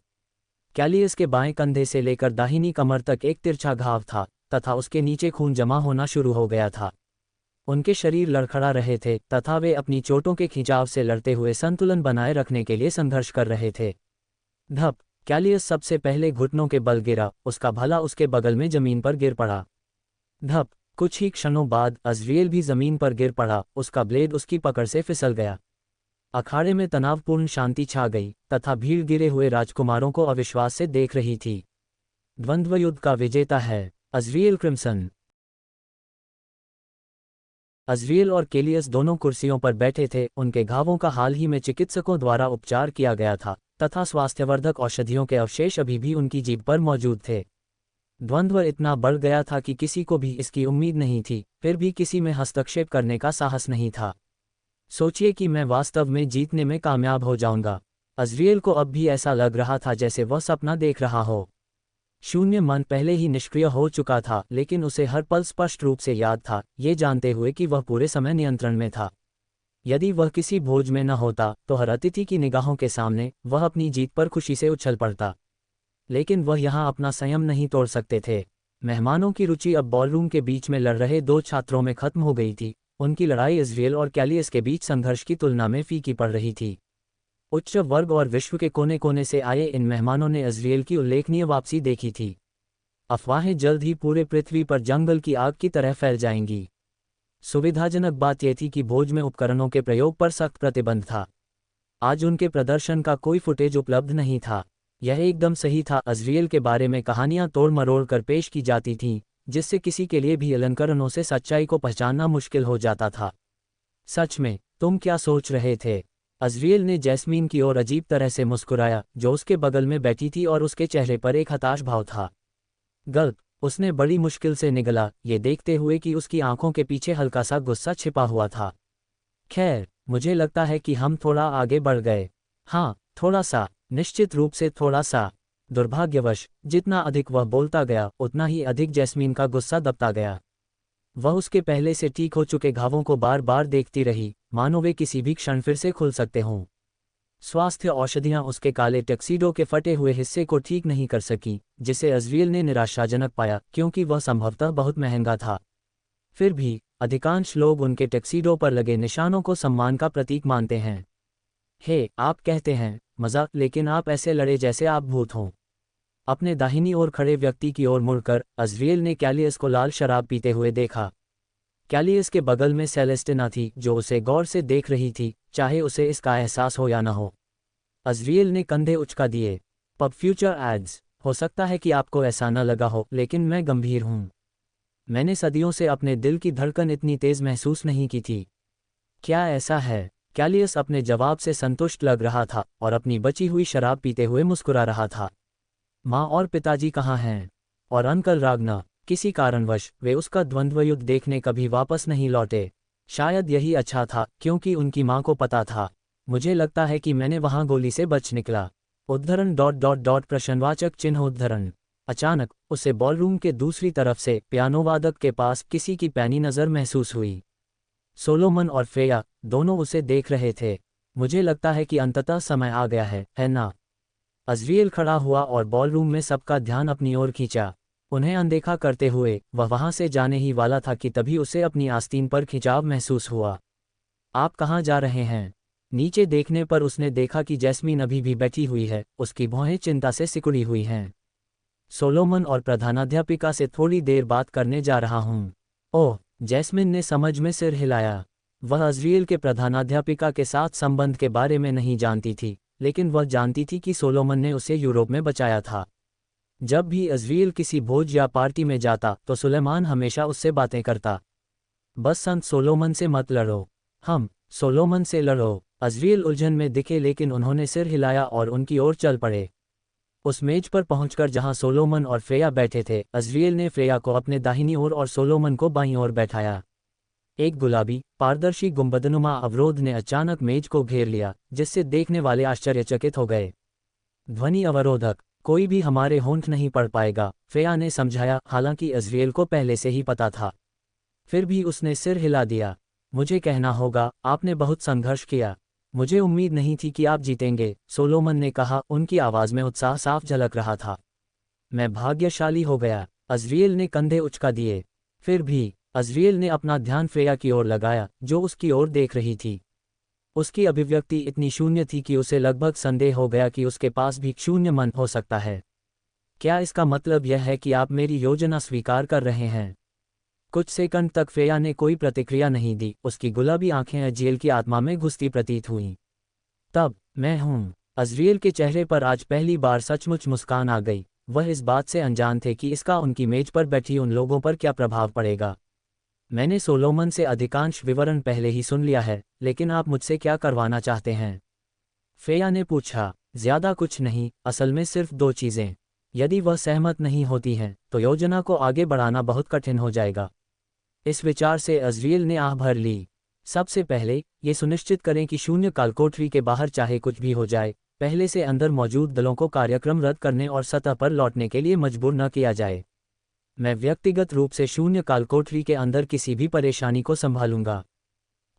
कैलियस के बाएं कंधे से लेकर दाहिनी कमर तक एक तिरछा घाव था तथा उसके नीचे खून जमा होना शुरू हो गया था। उनके शरीर लड़खड़ा रहे थे तथा वे अपनी चोटों के खिंचाव से लड़ते हुए संतुलन बनाए रखने के लिए संघर्ष कर रहे थे। धप, कैलियस सबसे पहले घुटनों के बल गिरा, उसका भला उसके बगल में जमीन पर गिर पड़ा। धप, कुछ ही क्षणों बाद अज़रिएल भी जमीन पर गिर पड़ा, उसका ब्लेड उसकी पकड़ से फिसल गया। अखाड़े में तनावपूर्ण शांति छा गई तथा भीड़ गिरे हुए राजकुमारों को अविश्वास से देख रही थी। द्वंद्व युद्ध का विजेता है अज़रिएल क्रिम्सन। अज़रिएल और कैलियस दोनों कुर्सियों पर बैठे थे, उनके घावों का हाल ही में चिकित्सकों द्वारा उपचार किया गया था तथा स्वास्थ्यवर्धक औषधियों के अवशेष अभी भी उनकी जीभ पर मौजूद थे। द्वंद्व इतना बढ़ गया था कि किसी को भी इसकी उम्मीद नहीं थी, फिर भी किसी में हस्तक्षेप करने का साहस नहीं था। सोचिए कि मैं वास्तव में जीतने में कामयाब हो जाऊंगा। अज़रिएल को अब भी ऐसा लग रहा था जैसे वह सपना देख रहा हो। शून्य मन पहले ही निष्क्रिय हो चुका था, लेकिन उसे हर पल स्पष्ट रूप से याद था, ये जानते हुए कि वह पूरे समय नियंत्रण में था। यदि वह किसी भोज में न होता तो हर अतिथि की निगाहों के सामने वह अपनी जीत पर खुशी से उछल पड़ता। लेकिन वह यहाँ अपना संयम नहीं तोड़ सकते थे। मेहमानों की रुचि अब बॉलरूम के बीच में लड़ रहे दो छात्रों में खत्म हो गई थी। उनकी लड़ाई अज़रिएल और कैलियस के बीच संघर्ष की तुलना में फीकी पड़ रही थी। उच्च वर्ग और विश्व के कोने कोने से आए इन मेहमानों ने अज़रिएल की उल्लेखनीय वापसी देखी थी। अफवाहें जल्द ही पूरे पृथ्वी पर जंगल की आग की तरह फैल जाएंगी। सुविधाजनक बात यह थी कि भोज में उपकरणों के प्रयोग पर सख्त प्रतिबंध था। आज उनके प्रदर्शन का कोई फुटेज उपलब्ध नहीं था। यह एकदम सही था, अज़रिएल के बारे में कहानियां तोड़ मरोड़ कर पेश की जाती थीं, जिससे किसी के लिए भी अलंकरणों से सच्चाई को पहचानना मुश्किल हो जाता था। सच में, तुम क्या सोच रहे थे? अज़रिएल ने जैस्मीन की ओर अजीब तरह से मुस्कुराया, जो उसके बगल में बैठी थी, और उसके चेहरे पर एक हताश भाव था। गल्प, उसने बड़ी मुश्किल से निगला, ये देखते हुए कि उसकी आंखों के पीछे हल्का सा गुस्सा छिपा हुआ था। खैर, मुझे लगता है कि हम थोड़ा आगे बढ़ गए। हाँ, थोड़ा सा, निश्चित रूप से थोड़ा सा। दुर्भाग्यवश, जितना अधिक वह बोलता गया, उतना ही अधिक जैस्मीन का गुस्सा दबता गया। वह उसके पहले से ठीक हो चुके घावों को बार बार देखती रही, मानो वे किसी भी क्षण फिर से खुल सकते हों। स्वास्थ्य औषधियां उसके काले टक्सीडो के फटे हुए हिस्से को ठीक नहीं कर सकी, जिसे अज़रिएल ने निराशाजनक पाया, क्योंकि वह संभवतः बहुत महंगा था। फिर भी अधिकांश लोग उनके टक्सीडो पर लगे निशानों को सम्मान का प्रतीक मानते हैं। हे, आप कहते हैं मजाक, लेकिन आप ऐसे लड़े जैसे आप भूत हों। अपने दाहिनी ओर खड़े व्यक्ति की ओर मुड़कर अज़रिएल ने कैलियस को लाल शराब पीते हुए देखा। कैलियस के बगल में सेलेस्टिना थी, जो उसे गौर से देख रही थी, चाहे उसे इसका एहसास हो या न हो। अज़रिएल ने कंधे उचका दिए। पब फ्यूचर एड्स, हो सकता है कि आपको ऐसा न लगा हो, लेकिन मैं गंभीर हूँ। मैंने सदियों से अपने दिल की धड़कन इतनी तेज महसूस नहीं की थी। क्या ऐसा है? कैलियस अपने जवाब से संतुष्ट लग रहा था और अपनी बची हुई शराब पीते हुए मुस्कुरा रहा था। माँ और पिताजी कहाँ हैं? और अंकल रागना? किसी कारणवश वे उसका द्वंद्वयुद्ध देखने कभी वापस नहीं लौटे। शायद यही अच्छा था, क्योंकि उनकी माँ को पता था। मुझे लगता है कि मैंने वहाँ गोली से बच निकला। उद्धरण प्रश्नवाचक चिन्ह उद्धरण। अचानक उसे बॉलरूम के दूसरी तरफ से पियानोवादक के पास किसी की पैनी नज़र महसूस हुई। सोलोमन और फ्रेया दोनों उसे देख रहे थे। मुझे लगता है कि अंततः समय आ गया है ना? अज़रिएल खड़ा हुआ और बॉलरूम में सबका ध्यान अपनी ओर खींचा। उन्हें अनदेखा करते हुए वह वहां से जाने ही वाला था कि तभी उसे अपनी आस्तीन पर खिंचाव महसूस हुआ। आप कहाँ जा रहे हैं? नीचे देखने पर उसने देखा कि जैस्मीन अभी भी बैठी हुई है, उसकी भौहें चिंता से सिकुड़ी हुई हैं। सोलोमन और प्रधानाध्यापिका से थोड़ी देर बात करने जा रहा हूँ। ओह, जैस्मिन ने समझ में सिर हिलाया। वह अज़रिएल के प्रधानाध्यापिका के साथ संबंध के बारे में नहीं जानती थी, लेकिन वह जानती थी कि सोलोमन ने उसे यूरोप में बचाया था। जब भी अज़रियल किसी भोज या पार्टी में जाता तो सुलेमान हमेशा उससे बातें करता। बस संत सोलोमन से मत लड़ो, हम सोलोमन से लड़ो। अज़रियल उलझन में दिखे लेकिन उन्होंने सिर हिलाया और उनकी ओर चल पड़े। उस मेज पर पहुंचकर जहां सोलोमन और फ्रेया बैठे थे, अज़रियल ने फ्रेया को अपने दाहिनी ओर और सोलोमन को बाईं ओर बैठाया। एक गुलाबी पारदर्शी गुंबदनुमा अवरोध ने अचानक मेज को घेर लिया, जिससे देखने वाले आश्चर्यचकित हो गए। ध्वनि अवरोधक, कोई भी हमारे होंठ नहीं पढ़ पाएगा, फ्रेया ने समझाया, हालांकि अज़रियल को पहले से ही पता था। फिर भी उसने सिर हिला दिया। मुझे कहना होगा, आपने बहुत संघर्ष किया। मुझे उम्मीद नहीं थी कि आप जीतेंगे, सोलोमन ने कहा, उनकी आवाज़ में उत्साह साफ झलक रहा था। मैं भाग्यशाली हो गया, अज़रियल ने कंधे उचका दिए। फिर भी अज़रियल ने अपना ध्यान फ्रेया की ओर लगाया, जो उसकी ओर देख रही थी। उसकी अभिव्यक्ति इतनी शून्य थी कि उसे लगभग संदेह हो गया कि उसके पास भी शून्य मन हो सकता है। क्या इसका मतलब यह है कि आप मेरी योजना स्वीकार कर रहे हैं? कुछ सेकंड तक फ्रेया ने कोई प्रतिक्रिया नहीं दी, उसकी गुलाबी आंखें अज़रियल की आत्मा में घुसती प्रतीत हुईं। तब मैं हूँ। अज़रियल के चेहरे पर आज पहली बार सचमुच मुस्कान आ गई। वह इस बात से अनजान थे कि इसका उनकी मेज पर बैठी उन लोगों पर क्या प्रभाव पड़ेगा। मैंने सोलोमन से अधिकांश विवरण पहले ही सुन लिया है, लेकिन आप मुझसे क्या करवाना चाहते हैं? फ्रेया ने पूछा। ज्यादा कुछ नहीं, असल में सिर्फ 2 चीजें। यदि वह सहमत नहीं होती हैं, तो योजना को आगे बढ़ाना बहुत कठिन हो जाएगा। इस विचार से अज़रियल ने आह भर ली। सबसे पहले, ये सुनिश्चित करें कि शून्य काल कोठरी के बाहर चाहे कुछ भी हो जाए, पहले से अंदर मौजूद दलों को कार्यक्रम रद्द करने और सतह पर लौटने के लिए मजबूर न किया जाए। मैं व्यक्तिगत रूप से शून्य काल कोठरी के अंदर किसी भी परेशानी को संभालूंगा।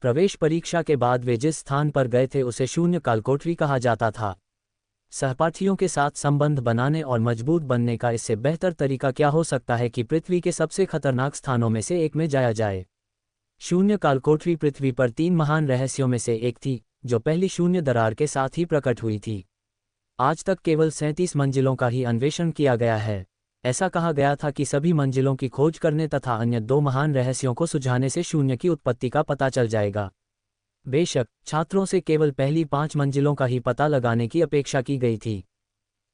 प्रवेश परीक्षा के बाद वे जिस स्थान पर गए थे उसे शून्य काल कोठरी कहा जाता था। सहपाठियों के साथ संबंध बनाने और मजबूत बनने का इससे बेहतर तरीका क्या हो सकता है कि पृथ्वी के सबसे खतरनाक स्थानों में से एक में जाया जाए। शून्य काल कोठरी पृथ्वी पर 3 महान रहस्यों में से एक थी, जो पहली शून्य दरार के साथ ही प्रकट हुई थी। आज तक केवल 37 मंजिलों का ही अन्वेषण किया गया है। ऐसा कहा गया था कि सभी मंजिलों की खोज करने तथा अन्य 2 महान रहस्यों को सुलझाने से शून्य की उत्पत्ति का पता चल जाएगा। बेशक, छात्रों से केवल पहली 5 मंजिलों का ही पता लगाने की अपेक्षा की गई थी।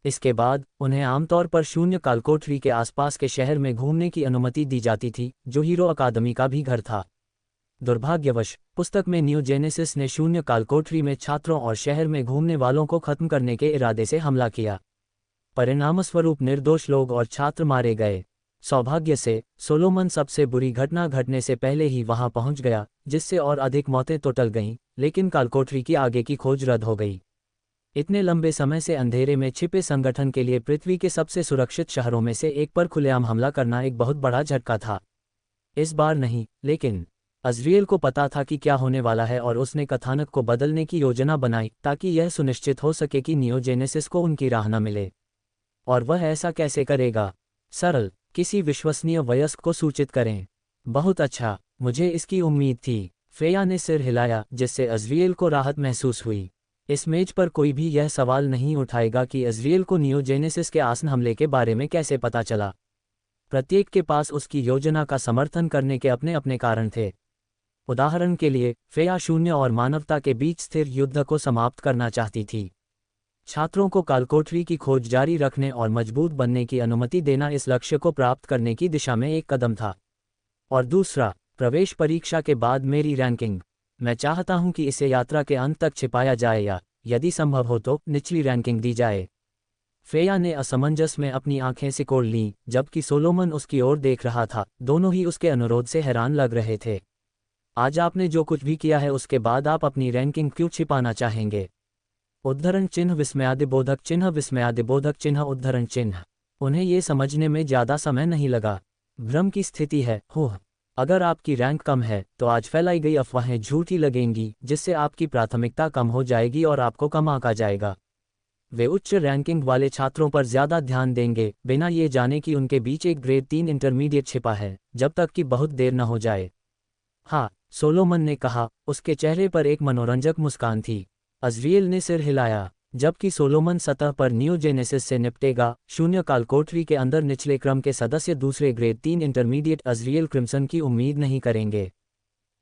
इसके बाद उन्हें आमतौर पर शून्य काल कोठरी के आसपास के शहर में घूमने की अनुमति दी जाती थी, जो हीरो अकादमी का भी घर था। दुर्भाग्यवश, पुस्तक में न्यू जेनेसिस ने शून्य काल कोठरी में छात्रों और शहर में घूमने वालों को खत्म करने के इरादे से हमला किया। परिणामस्वरूप निर्दोष लोग और छात्र मारे गए। सौभाग्य से, सोलोमन सबसे बुरी घटना घटने से पहले ही वहां पहुंच गया, जिससे और अधिक मौतें तो टल गईं, लेकिन कालकोठरी की आगे की खोज रद्द हो गई। इतने लंबे समय से अंधेरे में छिपे संगठन के लिए पृथ्वी के सबसे सुरक्षित शहरों में से एक पर खुलेआम हमला करना एक बहुत बड़ा झटका था। इस बार नहीं, लेकिन अज़रियल को पता था कि क्या होने वाला है और उसने कथानक को बदलने की योजना बनाई ताकि यह सुनिश्चित हो सके कि नियो जेनेसिस को उनकी राह न मिले। और वह ऐसा कैसे करेगा? सरल, किसी विश्वसनीय वयस्क को सूचित करें। बहुत अच्छा, मुझे इसकी उम्मीद थी। फ्रेया ने सिर हिलाया, जिससे अज़रियल को राहत महसूस हुई। इस मेज पर कोई भी यह सवाल नहीं उठाएगा कि अज़रियल को नियो जेनेसिस के आसन हमले के बारे में कैसे पता चला। प्रत्येक के पास उसकी योजना का समर्थन करने के अपने अपने कारण थे। उदाहरण के लिए, फ्रेया शून्य और मानवता के बीच स्थिर युद्ध को समाप्त करना चाहती थी। छात्रों को कालकोठरी की खोज जारी रखने और मजबूत बनने की अनुमति देना इस लक्ष्य को प्राप्त करने की दिशा में एक कदम था। और दूसरा, प्रवेश परीक्षा के बाद मेरी रैंकिंग। मैं चाहता हूं कि इसे यात्रा के अंत तक छिपाया जाए या, यदि संभव हो तो, निचली रैंकिंग दी जाए। फ्रेया ने असमंजस में अपनी आंखें सिकोड़ लीं, जबकि सोलोमन उसकी ओर देख रहा था। दोनों ही उसके अनुरोध से हैरान लग रहे थे। आज आपने जो कुछ भी किया है उसके बाद आप अपनी रैंकिंग क्यों छिपाना चाहेंगे? उद्धरण चिन्ह विस्मयादिबोधक चिन्ह विस्मयादिबोधक चिन्ह उद्धरण चिन्ह। उन्हें ये समझने में ज़्यादा समय नहीं लगा। भ्रम की स्थिति है। होह, अगर आपकी रैंक कम है तो आज फैलाई गई अफवाहें झूठी लगेंगी, जिससे आपकी प्राथमिकता कम हो जाएगी और आपको कम आंका जाएगा। वे उच्च रैंकिंग वाले छात्रों पर ज़्यादा ध्यान देंगे, बिना ये जाने कि उनके बीच एक ग्रेड 3 इंटरमीडिएट छिपा है, जब तक कि बहुत देर न हो जाए। हाँ, सोलोमन ने कहा, उसके चेहरे पर एक मनोरंजक मुस्कान थी। अज़रियल ने सिर हिलाया। जबकि सोलोमन सतह पर नियो जेनेसिस से निपटेगा, शून्य काल कोठरी के अंदर निचले क्रम के सदस्य दूसरे ग्रेड 3 इंटरमीडिएट अज़रियल क्रिम्सन की उम्मीद नहीं करेंगे।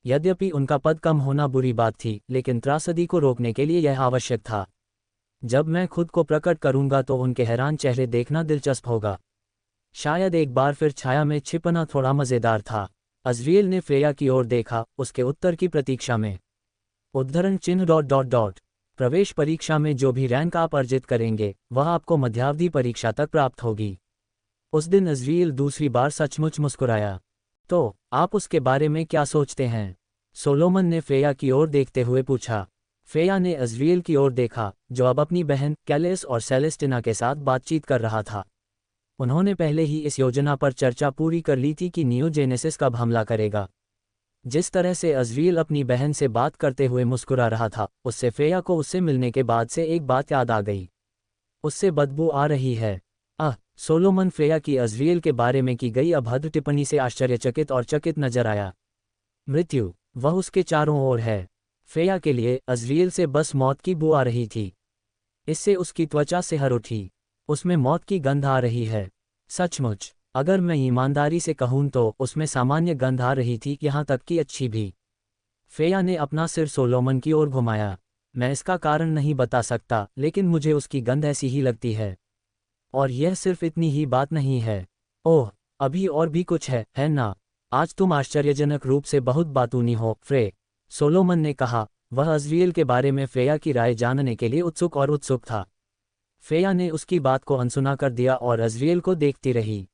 यद्यपि उनका पद कम होना बुरी बात थी, लेकिन त्रासदी को रोकने के लिए यह आवश्यक था। जब मैं खुद को प्रकट करूंगा तो उनके हैरान चेहरे देखना दिलचस्प होगा। शायद एक बार फिर छाया में छिपना थोड़ा मज़ेदार था। अज़रियल ने फ्रेया की ओर देखा, उसके उत्तर की प्रतीक्षा में। उद्धरण चिन्ह ... प्रवेश परीक्षा में जो भी रैंक आप अर्जित करेंगे वह आपको मध्यावधि परीक्षा तक प्राप्त होगी। उस दिन अज़रियल दूसरी बार सचमुच मुस्कुराया। तो आप उसके बारे में क्या सोचते हैं? सोलोमन ने फ्रेया की ओर देखते हुए पूछा। फ्रेया ने अज़रियल की ओर देखा, जो अब अपनी बहन कैलिस और सेलेस्टिना के साथ बातचीत कर रहा था। उन्होंने पहले ही इस योजना पर चर्चा पूरी कर ली थी कि नियो जेनेसिस कब हमला करेगा। जिस तरह से अज़रियल अपनी बहन से बात करते हुए मुस्कुरा रहा था, उससे फ्रेया को उससे मिलने के बाद से एक बात याद आ गई। उससे बदबू आ रही है। सोलोमन फ्रेया की अज़रियल के बारे में की गई अभद्र टिप्पणी से आश्चर्यचकित और चकित नजर आया। मृत्यु, वह उसके चारों ओर है। फ्रेया के लिए अज़रियल से बस मौत की बू आ रही थी। इससे उसकी त्वचा सिहर उठी। उसमें मौत की गंध आ रही है। सचमुच, अगर मैं ईमानदारी से कहूं तो उसमें सामान्य गंध आ रही थी, यहाँ तक कि अच्छी भी। फ्रेया ने अपना सिर सोलोमन की ओर घुमाया। मैं इसका कारण नहीं बता सकता, लेकिन मुझे उसकी गंध ऐसी ही लगती है। और यह सिर्फ इतनी ही बात नहीं है। ओह, अभी और भी कुछ है ना? आज तुम आश्चर्यजनक रूप से बहुत बातूनी हो, फ्रे, सोलोमन ने कहा। वह अज़रियल के बारे में फ्रेया की राय जानने के लिए उत्सुक था। फ्रेया ने उसकी बात को अनसुना कर दिया और अज़रियल को देखती रही।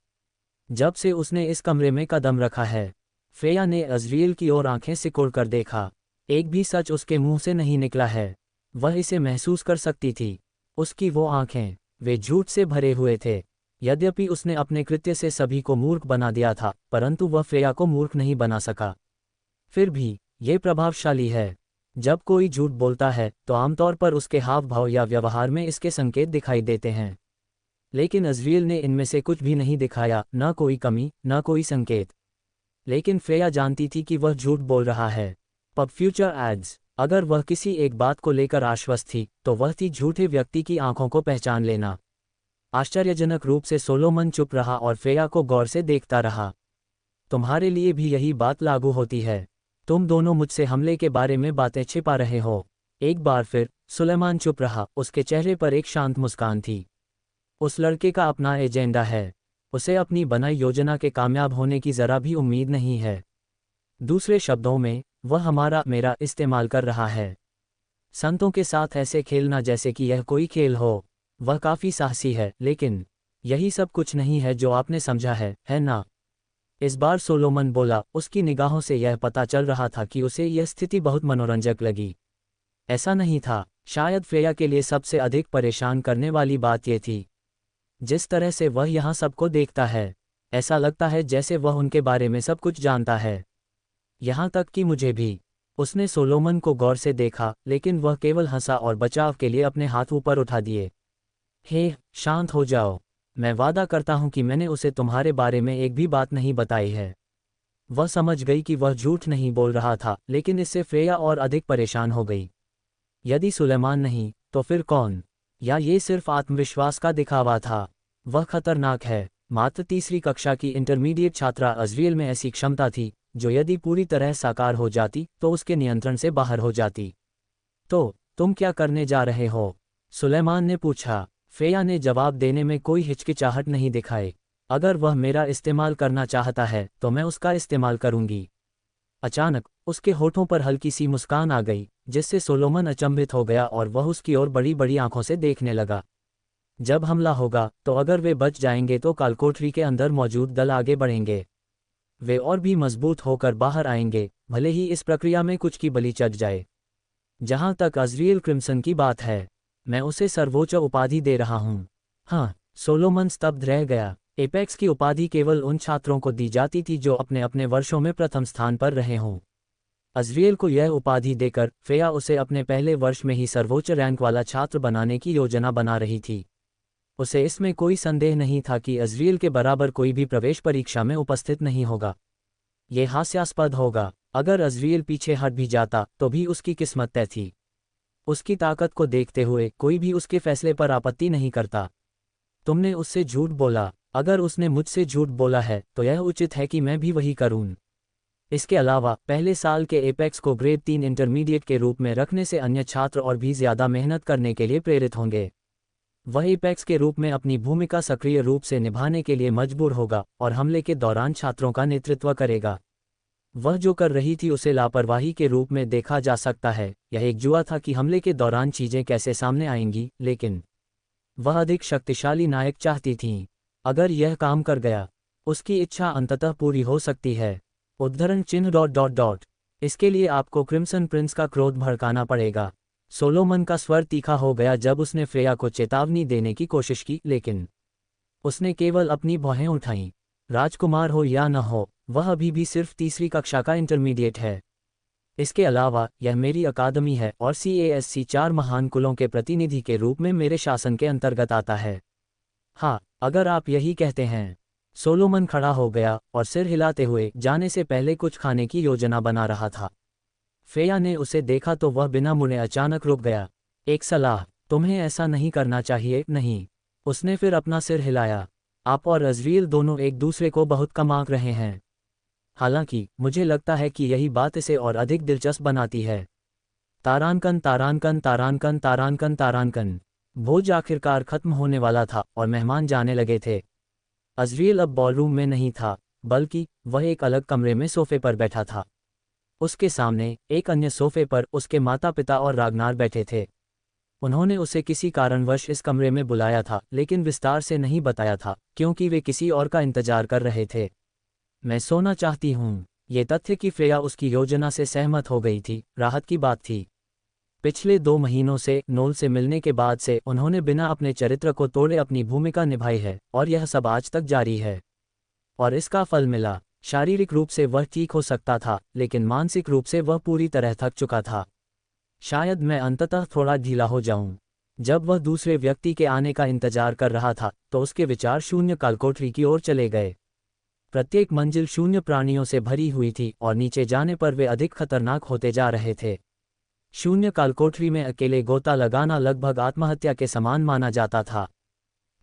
जब से उसने इस कमरे में कदम रखा है, फ्रेया ने अज़रियल की ओर आंखें सिकोड़ कर देखा। एक भी सच उसके मुंह से नहीं निकला है। वह इसे महसूस कर सकती थी। उसकी वो आंखें, वे झूठ से भरे हुए थे। यद्यपि उसने अपने कृत्य से सभी को मूर्ख बना दिया था, परंतु वह फ्रेया को मूर्ख नहीं बना सका। फिर भी ये प्रभावशाली है। जब कोई झूठ बोलता है तो आमतौर पर उसके हाव भाव या व्यवहार में इसके संकेत दिखाई देते हैं। लेकिन अज़रियल ने इनमें से कुछ भी नहीं दिखाया, न कोई कमी, न कोई संकेत। लेकिन फ्रेया जानती थी कि वह झूठ बोल रहा है। पब फ्यूचर एड्स, अगर वह किसी एक बात को लेकर आश्वस्त थी तो वह थी झूठे व्यक्ति की आंखों को पहचान लेना। आश्चर्यजनक रूप से सोलोमन चुप रहा और फ्रेया को गौर से देखता रहा। तुम्हारे लिए भी यही बात लागू होती है। तुम दोनों मुझसे हमले के बारे में बातें छिपा रहे हो। एक बार फिर सुलेमान चुप रहा, उसके चेहरे पर एक शांत मुस्कान थी। उस लड़के का अपना एजेंडा है। उसे अपनी बनाई योजना के कामयाब होने की जरा भी उम्मीद नहीं है। दूसरे शब्दों में, वह मेरा इस्तेमाल कर रहा है। संतों के साथ ऐसे खेलना जैसे कि यह कोई खेल हो। वह काफी साहसी है, लेकिन यही सब कुछ नहीं है जो आपने समझा है ना? इस बार सोलोमन बोला। उसकी निगाहों से यह पता चल रहा था कि उसे यह स्थिति बहुत मनोरंजक लगी। ऐसा नहीं था। शायद फ्रेया के लिए सबसे अधिक परेशान करने वाली बात यह थी, जिस तरह से वह यहाँ सबको देखता है। ऐसा लगता है जैसे वह उनके बारे में सब कुछ जानता है, यहाँ तक कि मुझे भी। उसने सोलोमन को गौर से देखा, लेकिन वह केवल हंसा और बचाव के लिए अपने हाथ ऊपर उठा दिए। हे, शांत हो जाओ। मैं वादा करता हूं कि मैंने उसे तुम्हारे बारे में एक भी बात नहीं बताई है। वह समझ गई कि वह झूठ नहीं बोल रहा था, लेकिन इससे फ्रेया और अधिक परेशान हो गई। यदि सुलेमान नहीं, तो फिर कौन? या ये सिर्फ आत्मविश्वास का दिखावा था? वह खतरनाक है। मात्र तीसरी कक्षा की इंटरमीडिएट छात्रा अज़रियल में ऐसी क्षमता थी, जो यदि पूरी तरह साकार हो जाती तो उसके नियंत्रण से बाहर हो जाती। तो तुम क्या करने जा रहे हो? सुलेमान ने पूछा। फ्रेया ने जवाब देने में कोई हिचकिचाहट नहीं दिखाई। अगर वह मेरा इस्तेमाल करना चाहता है तो मैं उसका इस्तेमाल करूंगी। अचानक उसके होठों पर हल्की सी मुस्कान आ गई, जिससे सोलोमन अचंभित हो गया और वह उसकी ओर बड़ी बड़ी आंखों से देखने लगा। जब हमला होगा तो अगर वे बच जाएंगे तो कालकोठरी के अंदर मौजूद दल आगे बढ़ेंगे। वे और भी मजबूत होकर बाहर आएंगे, भले ही इस प्रक्रिया में कुछ की बलि चढ़ जाए। जहां तक अज़रियल क्रिम्सन की बात है, मैं उसे सर्वोच्च उपाधि दे रहा हूं। हाँ, सोलोमन स्तब्ध रह गया। एपेक्स की उपाधि केवल उन छात्रों को दी जाती थी जो अपने अपने वर्षों में प्रथम स्थान पर रहे हों। अज़रियल को यह उपाधि देकर फ्रेया उसे अपने पहले वर्ष में ही सर्वोच्च रैंक वाला छात्र बनाने की योजना बना रही थी। उसे इसमें कोई संदेह नहीं था कि अज़रियल के बराबर कोई भी प्रवेश परीक्षा में उपस्थित नहीं होगा। ये हास्यास्पद होगा। अगर अज़रियल पीछे हट भी जाता तो भी उसकी किस्मत तय थी। उसकी ताकत को देखते हुए कोई भी उसके फैसले पर आपत्ति नहीं करता। तुमने उससे झूठ बोला। अगर उसने मुझसे झूठ बोला है तो यह उचित है कि मैं भी वही करूं। इसके अलावा पहले साल के एपेक्स को ग्रेड 3 इंटरमीडिएट के रूप में रखने से अन्य छात्र और भी ज़्यादा मेहनत करने के लिए प्रेरित होंगे। वह एपेक्स के रूप में अपनी भूमिका सक्रिय रूप से निभाने के लिए मजबूर होगा और हमले के दौरान छात्रों का नेतृत्व करेगा। वह जो कर रही थी उसे लापरवाही के रूप में देखा जा सकता है। यह एक जुआ था कि हमले के दौरान चीज़ें कैसे सामने आएंगी, लेकिन वह अधिक शक्तिशाली नायक चाहती थीं। अगर यह काम कर गया, उसकी इच्छा अंततः पूरी हो सकती है। उद्धरण चिन्ह ... इसके लिए आपको क्रिम्सन प्रिंस का क्रोध भड़काना पड़ेगा। सोलोमन का स्वर तीखा हो गया जब उसने फ्रेया को चेतावनी देने की कोशिश की, लेकिन उसने केवल अपनी भौहें उठाईं। राजकुमार हो या न हो, वह अभी भी सिर्फ तीसरी कक्षा का इंटरमीडिएट है। इसके अलावा यह मेरी अकादमी है और CASC 4 महान कुलों के प्रतिनिधि के रूप में मेरे शासन के अंतर्गत आता है। हाँ, अगर आप यही कहते हैं। सोलोमन खड़ा हो गया और सिर हिलाते हुए जाने से पहले कुछ खाने की योजना बना रहा था। फ्रेया ने उसे देखा तो वह बिना मुड़े अचानक रुक गया। एक सलाह, तुम्हें ऐसा नहीं करना चाहिए। नहीं, उसने फिर अपना सिर हिलाया। आप और अज़रियल दोनों एक दूसरे को बहुत कम आंक रहे हैं। हालांकि मुझे लगता है कि यही बात इसे और अधिक दिलचस्प बनाती है। तारानकन तारानकन तारानकन तारानकन तारानकन। भोज आखिरकार खत्म होने वाला था और मेहमान जाने लगे थे। अज़रियल अब बॉलरूम में नहीं था, बल्कि वह एक अलग कमरे में सोफे पर बैठा था। उसके सामने एक अन्य सोफे पर उसके माता पिता और रागनार बैठे थे। उन्होंने उसे किसी कारणवश इस कमरे में बुलाया था, लेकिन विस्तार से नहीं बताया था क्योंकि वे किसी और का इंतजार कर रहे थे। मैं सोना चाहती हूँ। ये तथ्य कि फ्रेया उसकी योजना से सहमत हो गई थी, राहत की बात थी। पिछले 2 महीनों से नोल से मिलने के बाद से उन्होंने बिना अपने चरित्र को तोड़े अपनी भूमिका निभाई है और यह सब आज तक जारी है। और इसका फल मिला। शारीरिक रूप से वह ठीक हो सकता था, लेकिन मानसिक रूप से वह पूरी तरह थक चुका था। शायद मैं अंततः थोड़ा ढीला हो जाऊं। जब वह दूसरे व्यक्ति के आने का इंतजार कर रहा था तो उसके विचार शून्य कालकोठरी की ओर चले गए। प्रत्येक मंजिल शून्य प्राणियों से भरी हुई थी और नीचे जाने पर वे अधिक खतरनाक होते जा रहे थे। शून्य कालकोठरी में अकेले गोता लगाना लगभग आत्महत्या के समान माना जाता था।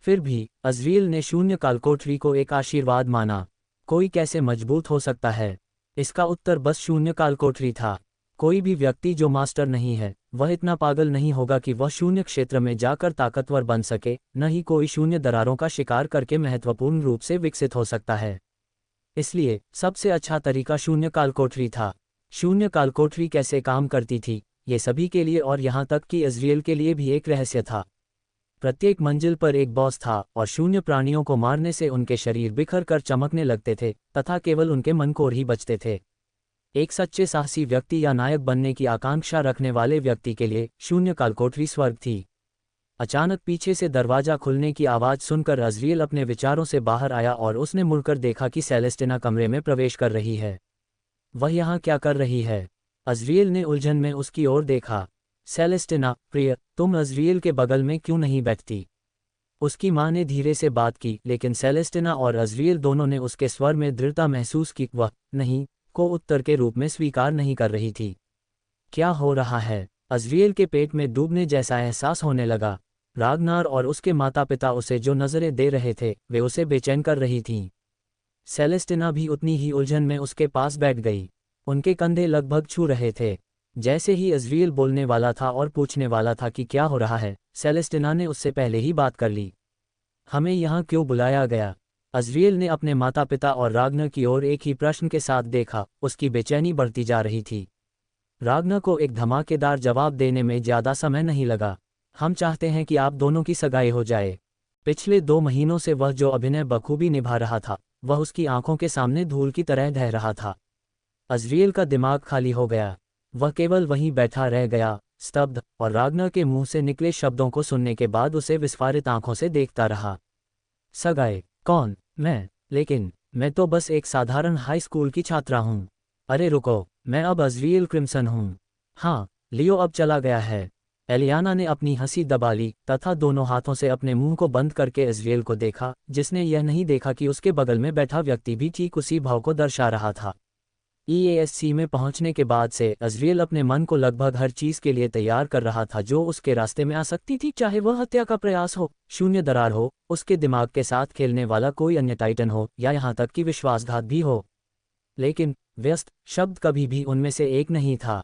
फिर भी अज़रियल ने शून्य कालकोठरी को एक आशीर्वाद माना। कोई कैसे मजबूत हो सकता है? इसका उत्तर बस शून्य कालकोठरी था। कोई भी व्यक्ति जो मास्टर नहीं है, वह इतना पागल नहीं होगा कि वह शून्य क्षेत्र में जाकर ताकतवर बन सके। न ही कोई शून्य दरारों का शिकार करके महत्वपूर्ण रूप से विकसित हो सकता है। इसलिए सबसे अच्छा तरीका शून्य कालकोठरी था। शून्य कालकोठरी कैसे काम करती थी, ये सभी के लिए और यहाँ तक कि अज़रियल के लिए भी एक रहस्य था। प्रत्येक मंजिल पर एक बॉस था और शून्य प्राणियों को मारने से उनके शरीर बिखर कर चमकने लगते थे तथा केवल उनके मनकोर ही बचते थे। एक सच्चे साहसी व्यक्ति या नायक बनने की आकांक्षा रखने वाले व्यक्ति के लिए शून्य कालकोठरी स्वर्ग थी। अचानक पीछे से दरवाजा खुलने की आवाज़ सुनकर अज़रियल अपने विचारों से बाहर आया और उसने मुड़कर देखा कि सेलेस्टिना कमरे में प्रवेश कर रही है। वह यहाँ क्या कर रही है? अज़रियल ने उलझन में उसकी ओर देखा। सेलेस्टिना, प्रिय, तुम अज़रियल के बगल में क्यों नहीं बैठती? उसकी माँ ने धीरे से बात की, लेकिन सेलेस्टिना और अज़रियल दोनों ने उसके स्वर में दृढ़ता महसूस की। वह नहीं को उत्तर के रूप में स्वीकार नहीं कर रही थी। क्या हो रहा है? अज़रियल के पेट में डूबने जैसा एहसास होने लगा। रागनार और उसके माता पिता उसे जो नज़रें दे रहे थे वे उसे बेचैन कर रही थीं। सेलेस्टिना भी उतनी ही उलझन में उसके पास बैठ गई। उनके कंधे लगभग छू रहे थे। जैसे ही अज़रियल बोलने वाला था और पूछने वाला था कि क्या हो रहा है, सेलेस्टिना ने उससे पहले ही बात कर ली। हमें यहाँ क्यों बुलाया गया? अज़रियल ने अपने माता पिता और रागनर की ओर एक ही प्रश्न के साथ देखा। उसकी बेचैनी बढ़ती जा रही थी। रागनर को एक धमाकेदार जवाब देने में ज़्यादा समय नहीं लगा। हम चाहते हैं कि आप दोनों की सगाई हो जाए। पिछले 2 महीनों से वह जो अभिनय बखूबी निभा रहा था, वह उसकी आंखों के सामने धूल की तरह ढह रहा था। अज़रियल का दिमाग खाली हो गया। वह केवल वहीं बैठा रह गया, स्तब्ध, और रागनर के मुंह से निकले शब्दों को सुनने के बाद उसे विस्फारित आंखों से देखता रहा। सगाई? कौन? मैं? लेकिन मैं तो बस एक साधारण हाई स्कूल की छात्रा हूँ। अरे रुको, मैं अब अज़रियल क्रिम्सन हूँ। हाँ, लियो अब चला गया है। एलियाना ने अपनी हंसी दबा ली तथा दोनों हाथों से अपने मुंह को बंद करके अज़रियल को देखा, जिसने यह नहीं देखा कि उसके बगल में बैठा व्यक्ति भी ठीक उसी भाव को दर्शा रहा था। EASC में पहुंचने के बाद से अज़रियल अपने मन को लगभग हर चीज़ के लिए तैयार कर रहा था जो उसके रास्ते में आ सकती थी, चाहे वह हत्या का प्रयास हो, शून्य दरार हो, उसके दिमाग के साथ खेलने वाला कोई अन्य टाइटन हो, या यहाँ तक कि विश्वासघात भी हो। लेकिन व्यस्त शब्द कभी भी उनमें से एक नहीं था।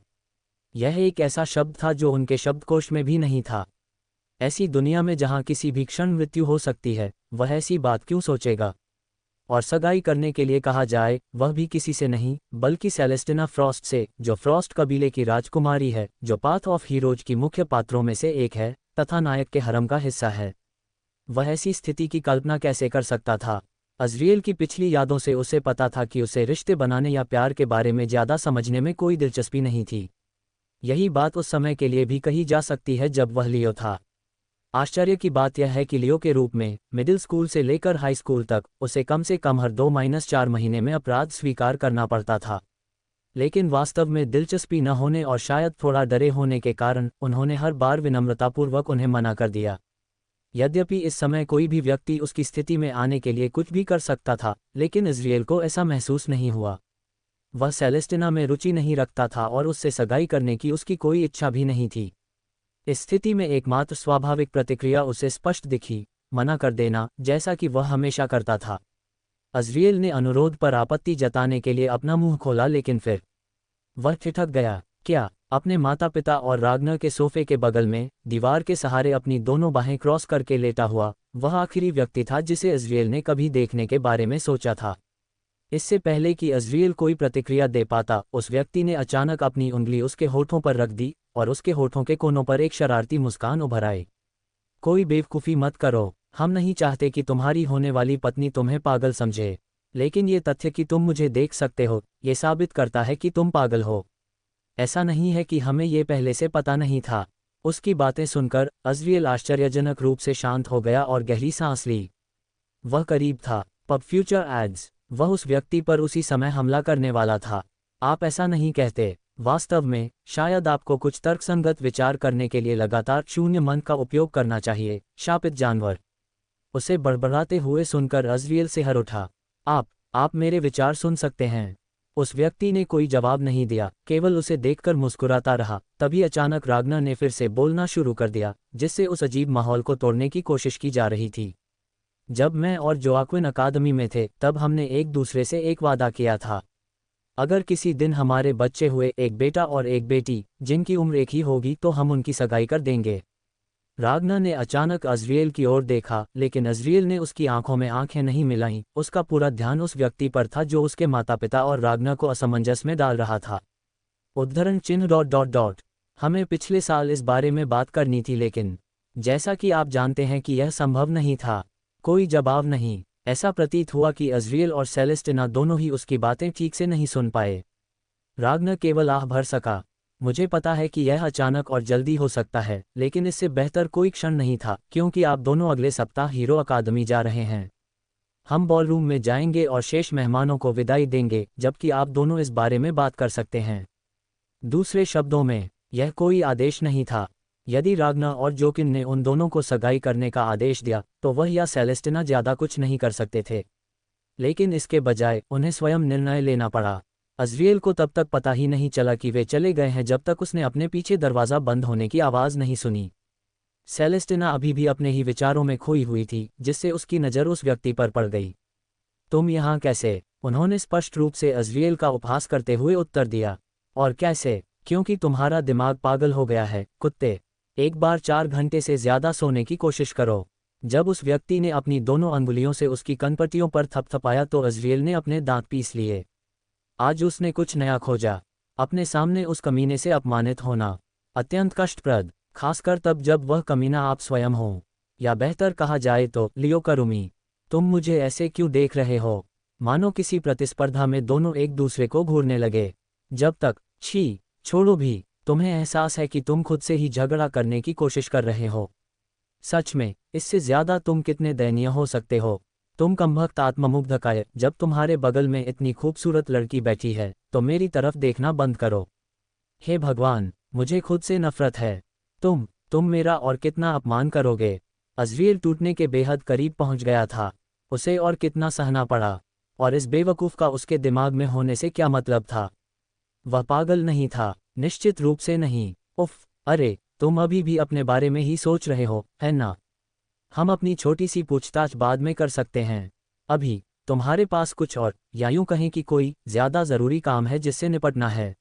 यह एक ऐसा शब्द था जो उनके शब्दकोश में भी नहीं था। ऐसी दुनिया में जहां किसी भी क्षण मृत्यु हो सकती है, वह ऐसी बात क्यों सोचेगा? और सगाई करने के लिए कहा जाए, वह भी किसी से नहीं, बल्कि सेलेस्टिना फ्रॉस्ट से, जो फ्रॉस्ट कबीले की राजकुमारी है, जो पाथ ऑफ हीरोज की मुख्य पात्रों में से एक है तथा नायक के हरम का हिस्सा है। वह ऐसी स्थिति की कल्पना कैसे कर सकता था? अज़रियल की पिछली यादों से उसे पता था कि उसे रिश्ते बनाने या प्यार के बारे में ज़्यादा समझने में कोई दिलचस्पी नहीं थी। यही बात उस समय के लिए भी कही जा सकती है जब वह लियो था। आश्चर्य की बात यह है कि लियो के रूप में मिडिल स्कूल से लेकर हाई स्कूल तक उसे कम से कम हर 2-4 महीने में अपराध स्वीकार करना पड़ता था। लेकिन वास्तव में दिलचस्पी न होने और शायद थोड़ा डरे होने के कारण उन्होंने हर बार विनम्रतापूर्वक उन्हें मना कर दिया। यद्यपि इस समय कोई भी व्यक्ति उसकी स्थिति में आने के लिए कुछ भी कर सकता था, लेकिन इज़राइल को ऐसा महसूस नहीं हुआ। वह सेलेस्टिना में रुचि नहीं रखता था और उससे सगाई करने की उसकी कोई इच्छा भी नहीं थी। इस स्थिति में एकमात्र स्वाभाविक प्रतिक्रिया उसे स्पष्ट दिखी, मना कर देना, जैसा कि वह हमेशा करता था। अज़रियल ने अनुरोध पर आपत्ति जताने के लिए अपना मुंह खोला, लेकिन फिर वह ठिठक गया। क्या? अपने माता पिता और रागनर के सोफे के बगल में दीवार के सहारे अपनी दोनों बाहें क्रॉस करके लेटा हुआ वह आखिरी व्यक्ति था जिसे इज़राइल ने कभी देखने के बारे में सोचा था। इससे पहले कि इज़राइल कोई प्रतिक्रिया दे पाता, उस व्यक्ति ने अचानक अपनी उंगली उसके होठों पर रख दी और उसके होठों के कोनों पर एक शरारती मुस्कान उभर आई। कोई बेवकूफ़ी मत करो, हम नहीं चाहते कि तुम्हारी होने वाली पत्नी तुम्हें पागल समझे, लेकिन ये तथ्य कि तुम मुझे देख सकते हो, ये साबित करता है कि तुम पागल हो। ऐसा नहीं है कि हमें ये पहले से पता नहीं था। उसकी बातें सुनकर अज़रियल आश्चर्यजनक रूप से शांत हो गया और गहरी सांस ली। वह करीब था। पब फ्यूचर एड्स। वह उस व्यक्ति पर उसी समय हमला करने वाला था। आप ऐसा नहीं कहते। वास्तव में शायद आपको कुछ तर्कसंगत विचार करने के लिए लगातार शून्य मन का उपयोग करना चाहिए, शापित जानवर। उसे बड़बड़ाते हुए सुनकर अज़रियल सिहर उठा। आप मेरे विचार सुन सकते हैं। उस व्यक्ति ने कोई जवाब नहीं दिया, केवल उसे देखकर मुस्कुराता रहा। तभी अचानक रागनर ने फिर से बोलना शुरू कर दिया, जिससे उस अजीब माहौल को तोड़ने की कोशिश की जा रही थी। जब मैं और जोआक्विन अकादमी में थे, तब हमने एक दूसरे से एक वादा किया था। अगर किसी दिन हमारे बच्चे हुए, एक बेटा और एक बेटी, जिनकी उम्र एक ही होगी, तो हम उनकी सगाई कर देंगे। रागनर ने अचानक अज़रियल की ओर देखा, लेकिन अज़रियल ने उसकी आंखों में आंखें नहीं मिलाईं। उसका पूरा ध्यान उस व्यक्ति पर था जो उसके माता पिता और रागनर को असमंजस में डाल रहा था। उद्धरण चिन्ह ... हमें पिछले साल इस बारे में बात करनी थी, लेकिन जैसा कि आप जानते हैं कि यह संभव नहीं था। कोई जवाब नहीं। ऐसा प्रतीत हुआ कि अज़रियल और सेलेस्टिना दोनों ही उसकी बातें ठीक से नहीं सुन पाए। रागनर केवल आह भर सका। मुझे पता है कि यह अचानक और जल्दी हो सकता है, लेकिन इससे बेहतर कोई क्षण नहीं था, क्योंकि आप दोनों अगले सप्ताह हीरो अकादमी जा रहे हैं। हम बॉलरूम में जाएंगे और शेष मेहमानों को विदाई देंगे, जबकि आप दोनों इस बारे में बात कर सकते हैं। दूसरे शब्दों में, यह कोई आदेश नहीं था। यदि रागनर और जोकिन ने उन दोनों को सगाई करने का आदेश दिया, तो वह या सेलेस्टिना ज़्यादा कुछ नहीं कर सकते थे। लेकिन इसके बजाय उन्हें स्वयं निर्णय लेना पड़ा। अज़रियल को तब तक पता ही नहीं चला कि वे चले गए हैं जब तक उसने अपने पीछे दरवाज़ा बंद होने की आवाज़ नहीं सुनी। सेलेस्टिना अभी भी अपने ही विचारों में खोई हुई थी, जिससे उसकी नज़र उस व्यक्ति पर पड़ गई। तुम यहाँ कैसे? उन्होंने स्पष्ट रूप से अज़रियल का उपहास करते हुए उत्तर दिया। और कैसे? क्योंकि तुम्हारा दिमाग पागल हो गया है, कुत्ते। एक बार 4 घंटे से ज़्यादा सोने की कोशिश करो। जब उस व्यक्ति ने अपनी दोनों अंगुलियों से उसकी कनपट्टियों पर थपथपाया तो अज़रियल ने अपने दांत पीस लिए। आज उसने कुछ नया खोजा। अपने सामने उस कमीने से अपमानित होना अत्यंत कष्टप्रद, खासकर तब जब वह कमीना आप स्वयं हो। या बेहतर कहा जाए तो लियो करुमी। तुम मुझे ऐसे क्यों देख रहे हो? मानो किसी प्रतिस्पर्धा में दोनों एक दूसरे को घूरने लगे। जब तक छी छोड़ो भी, तुम्हें एहसास है कि तुम खुद से ही झगड़ा करने की कोशिश कर रहे हो। सच में, इससे ज़्यादा तुम कितने दयनीय हो सकते हो? तुम कमबख्त आत्ममुग्धकाय, जब तुम्हारे बगल में इतनी खूबसूरत लड़की बैठी है, तो मेरी तरफ देखना बंद करो। हे भगवान, मुझे खुद से नफरत है। तुम मेरा और कितना अपमान करोगे? अज़रियल टूटने के बेहद करीब पहुंच गया था। उसे और कितना सहना पड़ा? और इस बेवकूफ़ का उसके दिमाग में होने से क्या मतलब था? वह पागल नहीं था, निश्चित रूप से नहीं। उफ़, अरे, तुम अभी भी अपने बारे में ही सोच रहे हो, है ना? हम अपनी छोटी सी पूछताछ बाद में कर सकते हैं। अभी तुम्हारे पास कुछ और, या यूं कहें कि कोई ज़्यादा ज़रूरी काम है जिससे निपटना है।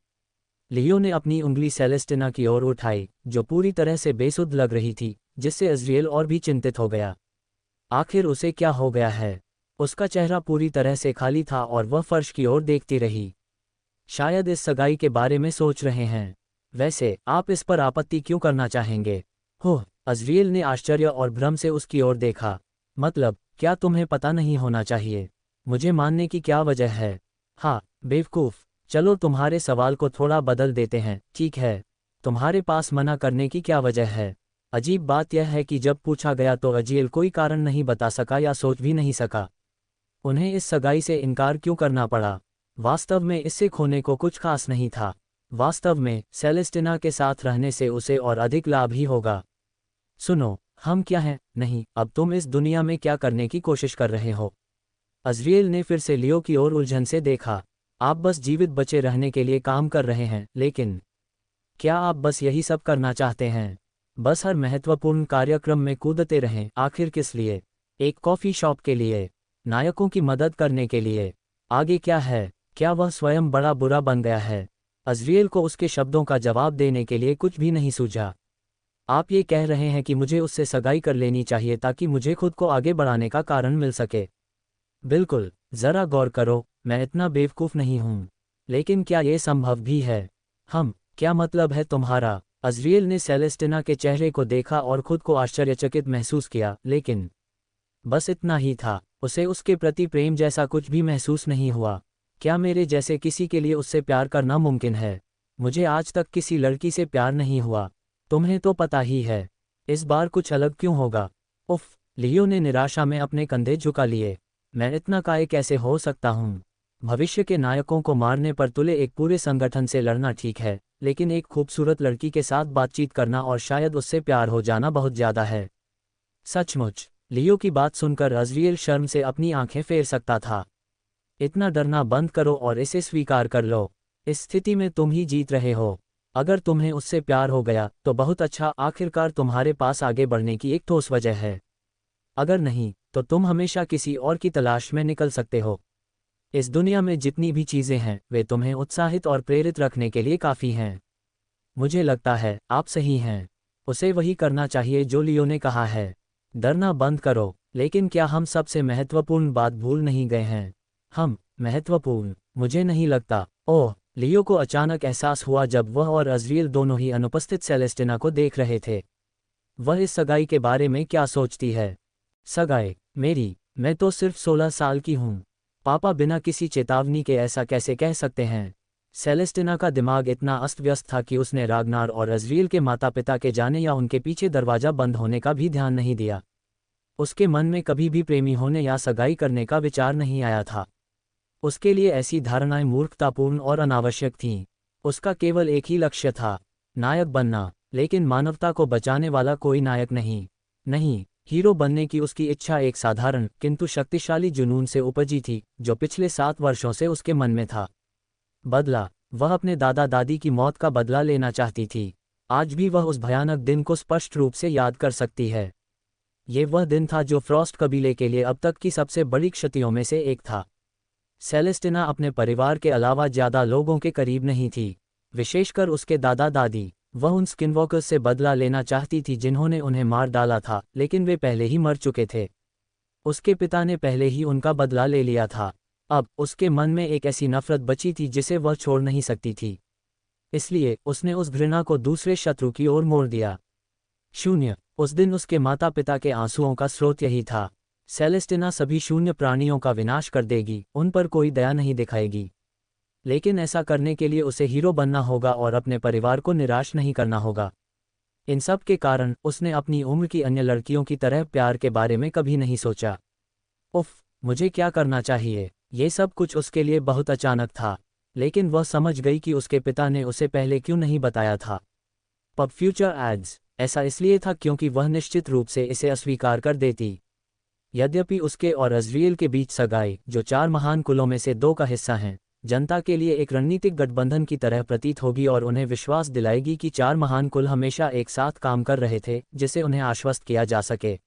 लियो ने अपनी उंगली सेलेस्टिना की ओर उठाई, जो पूरी तरह से बेसुध लग रही थी, जिससे अज़रियल और भी चिंतित हो गया। आखिर उसे क्या हो गया है? उसका चेहरा पूरी तरह से खाली था और वह फर्श की ओर देखती रही। शायद इस सगाई के बारे में सोच रहे हैं। वैसे आप इस पर आपत्ति क्यों करना चाहेंगे? हो, अज़रियल ने आश्चर्य और भ्रम से उसकी ओर देखा। मतलब, क्या तुम्हें पता नहीं होना चाहिए? मुझे मानने की क्या वजह है? हाँ, बेवकूफ़। चलो तुम्हारे सवाल को थोड़ा बदल देते हैं, ठीक है? तुम्हारे पास मना करने की क्या वजह है? अजीब बात यह है कि जब पूछा गया तो अज़रियल कोई कारण नहीं बता सका या सोच भी नहीं सका। उन्हें इस सगाई से इनकार क्यों करना पड़ा? वास्तव में इससे खोने को कुछ खास नहीं था। वास्तव में सेलेस्टिना के साथ रहने से उसे और अधिक लाभ ही होगा। सुनो, हम क्या हैं? नहीं, अब तुम इस दुनिया में क्या करने की कोशिश कर रहे हो? अज़रियल ने फिर से लियो की ओर उलझन से देखा। आप बस जीवित बचे रहने के लिए काम कर रहे हैं, लेकिन क्या आप बस यही सब करना चाहते हैं? बस हर महत्वपूर्ण कार्यक्रम में कूदते रहें, आखिर किस लिए? एक कॉफ़ी शॉप के लिए? नायकों की मदद करने के लिए? आगे क्या है? क्या वह स्वयं बड़ा बुरा बन गया है? अज़रियल को उसके शब्दों का जवाब देने के लिए कुछ भी नहीं सूझा। आप ये कह रहे हैं कि मुझे उससे सगाई कर लेनी चाहिए ताकि मुझे खुद को आगे बढ़ाने का कारण मिल सके? बिल्कुल, ज़रा गौर करो, मैं इतना बेवकूफ़ नहीं हूँ। लेकिन क्या ये संभव भी है? क्या मतलब है तुम्हारा? अज़रियल ने सेलेस्टिना के चेहरे को देखा और खुद को आश्चर्यचकित महसूस किया, लेकिन बस इतना ही था। उसे उसके प्रति प्रेम जैसा कुछ भी महसूस नहीं हुआ। क्या मेरे जैसे किसी के लिए उससे प्यार करना मुमकिन है? मुझे आज तक किसी लड़की से प्यार नहीं हुआ। तुम्हें तो पता ही है। इस बार कुछ अलग क्यों होगा? उफ़, लियो ने निराशा में अपने कंधे झुका लिए। मैं इतना काय कैसे हो सकता हूँ? भविष्य के नायकों को मारने पर तुले एक पूरे संगठन से लड़ना ठीक है, लेकिन एक खूबसूरत लड़की के साथ बातचीत करना और शायद उससे प्यार हो जाना बहुत ज़्यादा है। सचमुच। लियो की बात सुनकर अज़रियल शर्म से अपनी आंखें फेर सकता था। इतना डरना बंद करो और इसे स्वीकार कर लो। इस स्थिति में तुम ही जीत रहे हो। अगर तुम्हें उससे प्यार हो गया तो बहुत अच्छा, आखिरकार तुम्हारे पास आगे बढ़ने की एक ठोस वजह है। अगर नहीं, तो तुम हमेशा किसी और की तलाश में निकल सकते हो। इस दुनिया में जितनी भी चीज़ें हैं, वे तुम्हें उत्साहित और प्रेरित रखने के लिए काफ़ी हैं। मुझे लगता है आप सही हैं। उसे वही करना चाहिए जो लियो ने कहा है। डरना बंद करो। लेकिन क्या हम सबसे महत्वपूर्ण बात भूल नहीं गए हैं? महत्वपूर्ण? मुझे नहीं लगता। ओह, लियो को अचानक एहसास हुआ जब वह और अज़रियल दोनों ही अनुपस्थित सेलेस्टिना को देख रहे थे। वह इस सगाई के बारे में क्या सोचती है? सगाई? मैं तो सिर्फ 16 साल की हूँ। पापा बिना किसी चेतावनी के ऐसा कैसे कह सकते हैं? सेलेस्टिना का दिमाग इतना अस्त व्यस्त था कि उसने रागनार और अज़रियल के माता पिता के जाने या उनके पीछे दरवाज़ा बंद होने का भी ध्यान नहीं दिया। उसके मन में कभी भी प्रेमी होने या सगाई करने का विचार नहीं आया था। उसके लिए ऐसी धारणाएं मूर्खतापूर्ण और अनावश्यक थीं। उसका केवल एक ही लक्ष्य था, नायक बनना, लेकिन मानवता को बचाने वाला कोई नायक नहीं। नहीं, हीरो बनने की उसकी इच्छा एक साधारण किंतु शक्तिशाली जुनून से उपजी थी, जो पिछले 7 वर्षों से उसके मन में था। बदला, वह अपने दादा दादी की मौत का बदला लेना चाहती थी। आज भी वह उस भयानक दिन को स्पष्ट रूप से याद कर सकती है। ये वह दिन था जो फ्रॉस्ट कबीले के लिए अब तक की सबसे बड़ी क्षतियों में से एक था। सेलेस्टिना अपने परिवार के अलावा ज़्यादा लोगों के करीब नहीं थी, विशेषकर उसके दादा दादी। वह उन स्किनवॉकर्स से बदला लेना चाहती थी जिन्होंने उन्हें मार डाला था, लेकिन वे पहले ही मर चुके थे। उसके पिता ने पहले ही उनका बदला ले लिया था। अब उसके मन में एक ऐसी नफरत बची थी जिसे वह छोड़ नहीं सकती थी। इसलिए उसने उस घृणा को दूसरे शत्रु की ओर मोड़ दिया। शून्य। उस दिन उसके माता पिता के आंसुओं का स्रोत यही था। सेलेस्टिना सभी शून्य प्राणियों का विनाश कर देगी, उन पर कोई दया नहीं दिखाएगी। लेकिन ऐसा करने के लिए उसे हीरो बनना होगा और अपने परिवार को निराश नहीं करना होगा। इन सब के कारण उसने अपनी उम्र की अन्य लड़कियों की तरह प्यार के बारे में कभी नहीं सोचा। उफ़, मुझे क्या करना चाहिए? ये सब कुछ उसके लिए बहुत अचानक था, लेकिन वह समझ गई कि उसके पिता ने उसे पहले क्यों नहीं बताया था। पब फ्यूचर एड्स। ऐसा इसलिए था क्योंकि वह निश्चित रूप से इसे अस्वीकार कर देती। यद्यपि उसके और अज़रियल के बीच सगाई, जो 4 महान कुलों में से 2 का हिस्सा हैं, जनता के लिए एक रणनीतिक गठबंधन की तरह प्रतीत होगी और उन्हें विश्वास दिलाएगी कि 4 महान कुल हमेशा एक साथ काम कर रहे थे, जिसे उन्हें आश्वस्त किया जा सके।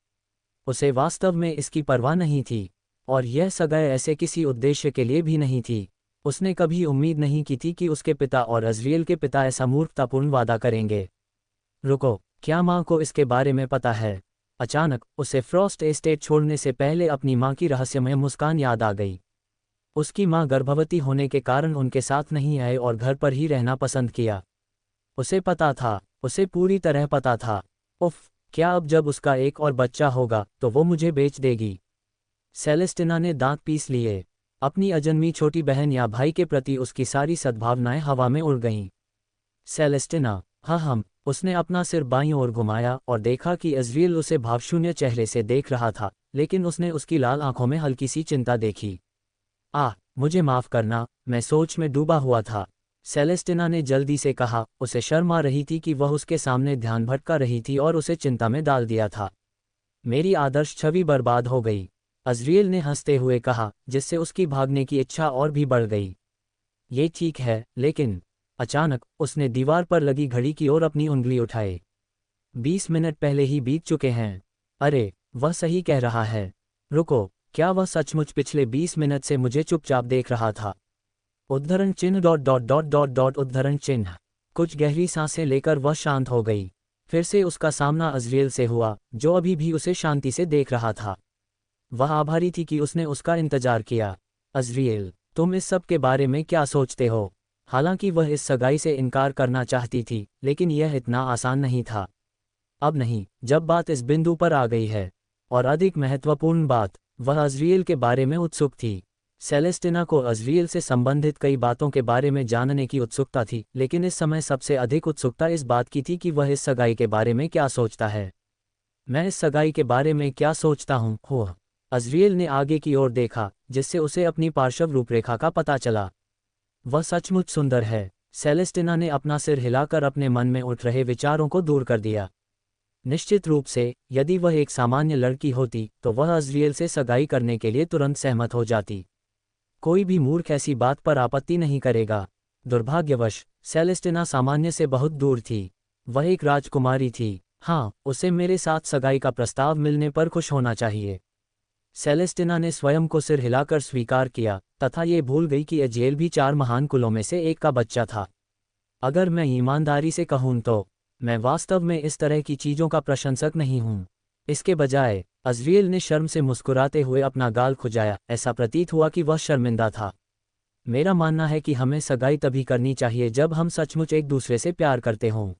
उसे वास्तव में इसकी परवाह नहीं थी। और यह सगाई ऐसे किसी उद्देश्य के लिए भी नहीं थी। उसने कभी उम्मीद नहीं की थी कि उसके पिता और अज़रियल के पिता ऐसा मूर्खतापूर्ण वादा करेंगे। रुको, क्या माँ को इसके बारे में पता है? अचानक उसे फ्रॉस्ट एस्टेट छोड़ने से पहले अपनी माँ की रहस्यमय मुस्कान याद आ गई। उसकी माँ गर्भवती होने के कारण उनके साथ नहीं आए और घर पर ही रहना पसंद किया। उसे पता था, उसे पूरी तरह पता था। उफ, क्या अब जब उसका एक और बच्चा होगा तो वो मुझे बेच देगी? सेलेस्टिना ने दांत पीस लिए। अपनी अजन्मी छोटी बहन या भाई के प्रति उसकी सारी सद्भावनाएं हवा में उड़ गईं। सेलेस्टिना, हाँ, उसने अपना सिर बाईं ओर घुमाया और देखा कि अज़रियल उसे भावशून्य चेहरे से देख रहा था, लेकिन उसने उसकी लाल आंखों में हल्की सी चिंता देखी। मुझे माफ़ करना, मैं सोच में डूबा हुआ था, सेलेस्टिना ने जल्दी से कहा। उसे शर्म आ रही थी कि वह उसके सामने ध्यान भटका रही थी और उसे चिंता में डाल दिया था। मेरी आदर्श छवि बर्बाद हो गई, अज़रियल ने हंसते हुए कहा, जिससे उसकी भागने की इच्छा और भी बढ़ गई। ये ठीक है, लेकिन अचानक उसने दीवार पर लगी घड़ी की ओर अपनी उंगली उठाई। 20 मिनट पहले ही बीत चुके हैं। अरे, वह सही कह रहा है। रुको, क्या वह सचमुच पिछले 20 मिनट से मुझे चुपचाप देख रहा था? उद्धरण चिन्ह dot dot dot dot dot उद्धरण चिन्ह। कुछ गहरी सांसें लेकर वह शांत हो गई। फिर से उसका सामना अज़रियल से हुआ, जो अभी भी उसे शांति से देख रहा था। वह आभारी थी कि उसने उसका इंतजार किया। अज़रियल, तुम इस सब के बारे में क्या सोचते हो? हालांकि वह इस सगाई से इनकार करना चाहती थी, लेकिन यह इतना आसान नहीं था। अब नहीं, जब बात इस बिंदु पर आ गई है। और अधिक महत्वपूर्ण बात, वह अज़रियल के बारे में उत्सुक थी। सेलेस्टिना को अज़रियल से संबंधित कई बातों के बारे में जानने की उत्सुकता थी, लेकिन इस समय सबसे अधिक उत्सुकता इस बात की थी कि वह इस सगाई के बारे में क्या सोचता है। मैं इस सगाई के बारे में क्या सोचता हूँ? हो, अज़रियल ने आगे की ओर देखा, जिससे उसे अपनी पार्श्व रूपरेखा का पता चला। वह सचमुच सुंदर है। सेलेस्टिना ने अपना सिर हिलाकर अपने मन में उठ रहे विचारों को दूर कर दिया। निश्चित रूप से, यदि वह एक सामान्य लड़की होती तो वह अज़रियल से सगाई करने के लिए तुरंत सहमत हो जाती। कोई भी मूर्ख ऐसी बात पर आपत्ति नहीं करेगा। दुर्भाग्यवश, सेलेस्टिना सामान्य से बहुत दूर थी। वह एक राजकुमारी थी। हाँ, उसे मेरे साथ सगाई का प्रस्ताव मिलने पर खुश होना चाहिए। सेलेस्टिना ने स्वयं को सिर हिलाकर स्वीकार किया, तथा ये भूल गई कि अज़रियल भी 4 महान कुलों में से एक का बच्चा था। अगर मैं ईमानदारी से कहूँ तो मैं वास्तव में इस तरह की चीज़ों का प्रशंसक नहीं हूँ। इसके बजाय, अज़रियल ने शर्म से मुस्कुराते हुए अपना गाल खुजाया। ऐसा प्रतीत हुआ कि वह शर्मिंदा था। मेरा मानना है कि हमें सगाई तभी करनी चाहिए जब हम सचमुच एक दूसरे से प्यार करते हों।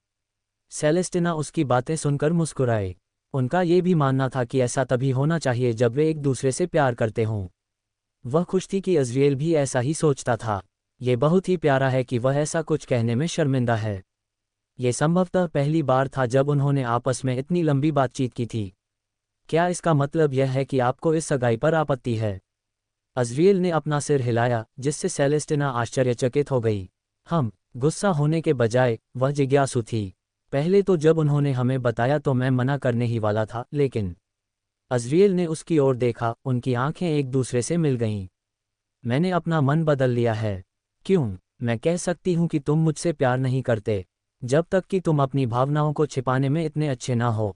सेलेस्टिना उसकी बातें सुनकर मुस्कुराए। उनका ये भी मानना था कि ऐसा तभी होना चाहिए जब वे एक दूसरे से प्यार करते हों। वह खुश थी कि अज़रियल भी ऐसा ही सोचता था। ये बहुत ही प्यारा है कि वह ऐसा कुछ कहने में शर्मिंदा है। ये संभवतः पहली बार था जब उन्होंने आपस में इतनी लंबी बातचीत की थी। क्या इसका मतलब यह है कि आपको इस सगाई पर आपत्ति है? अज़रियल ने अपना सिर हिलाया, जिससे सेलेस्टिना आश्चर्यचकित हो गई। गुस्सा होने के बजाय वह जिज्ञासु थी। पहले तो जब उन्होंने हमें बताया तो मैं मना करने ही वाला था, लेकिन अज़रियल ने उसकी ओर देखा। उनकी आंखें एक दूसरे से मिल गईं। मैंने अपना मन बदल लिया है। क्यों? मैं कह सकती हूँ कि तुम मुझसे प्यार नहीं करते, जब तक कि तुम अपनी भावनाओं को छिपाने में इतने अच्छे ना हो।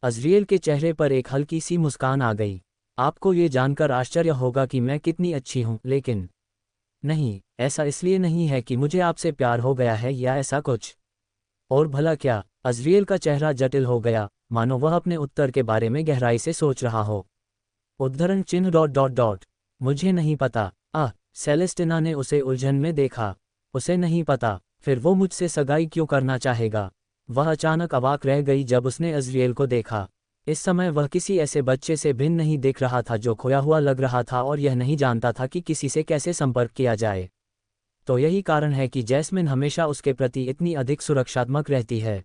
अज़रियल के चेहरे पर एक हल्की सी मुस्कान आ गई। आपको ये जानकर आश्चर्य होगा कि मैं कितनी अच्छी हूँ, लेकिन नहीं, ऐसा इसलिए नहीं है कि मुझे आपसे प्यार हो गया है या ऐसा कुछ और। भला क्या? अज़रियल का चेहरा जटिल हो गया, मानो वह अपने उत्तर के बारे में गहराई से सोच रहा हो। उद्धरण चिन्ह डॉट डॉट डॉट। मुझे नहीं पता। सेलेस्टिना ने उसे उलझन में देखा। उसे नहीं पता, फिर वो मुझसे सगाई क्यों करना चाहेगा? वह अचानक अवाक रह गई जब उसने अज़रियल को देखा। इस समय वह किसी ऐसे बच्चे से भिन्न नहीं दिख रहा था जो खोया हुआ लग रहा था और यह नहीं जानता था कि किसी से कैसे संपर्क किया जाए। तो यही कारण है कि जैस्मिन हमेशा उसके प्रति इतनी अधिक सुरक्षात्मक रहती है।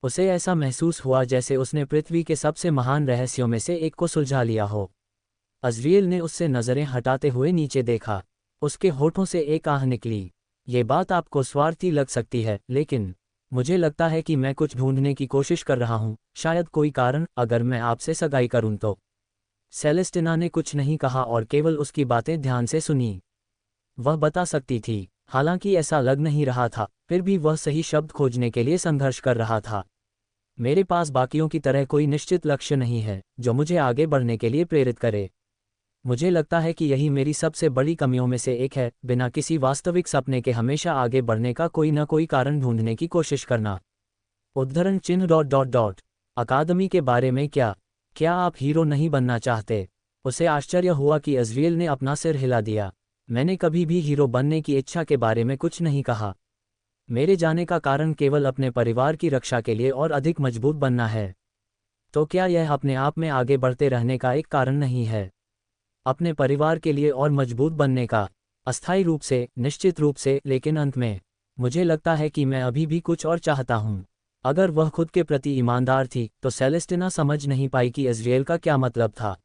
उसे ऐसा महसूस हुआ जैसे उसने पृथ्वी के सबसे महान रहस्यों में से एक को सुलझा लिया हो। अज़रियल ने उससे नज़रें हटाते हुए नीचे देखा। उसके होठों से एक आह निकली। ये बात आपको स्वार्थी लग सकती है, लेकिन मुझे लगता है कि मैं कुछ ढूंढने की कोशिश कर रहा हूँ, शायद कोई कारण, अगर मैं आपसे सगाई करूँ तो। सेलेस्टिना ने कुछ नहीं कहा और केवल उसकी बातें ध्यान से सुनी। वह बता सकती थी, हालांकि ऐसा लग नहीं रहा था, फिर भी वह सही शब्द खोजने के लिए संघर्ष कर रहा था। मेरे पास बाकियों की तरह कोई निश्चित लक्ष्य नहीं है जो मुझे आगे बढ़ने के लिए प्रेरित करे। मुझे लगता है कि यही मेरी सबसे बड़ी कमियों में से एक है, बिना किसी वास्तविक सपने के हमेशा आगे बढ़ने का कोई न कोई कारण ढूंढने की कोशिश करना। उद्धरण चिन्ह डॉट डॉट डॉट। अकादमी के बारे में क्या? क्या आप हीरो नहीं बनना चाहते? उसे आश्चर्य हुआ कि अज़रियल ने अपना सिर हिला दिया। मैंने कभी भी हीरो बनने की इच्छा के बारे में कुछ नहीं कहा। मेरे जाने का कारण केवल अपने परिवार की रक्षा के लिए और अधिक मजबूत बनना है। तो क्या यह अपने आप में आगे बढ़ते रहने का एक कारण नहीं है? अपने परिवार के लिए और मजबूत बनने का? अस्थायी रूप से, निश्चित रूप से, लेकिन अंत में मुझे लगता है कि मैं अभी भी कुछ और चाहता हूँ। अगर वह खुद के प्रति ईमानदार थी तो सेलेस्टिना समझ नहीं पाई कि अज़रियल का क्या मतलब था।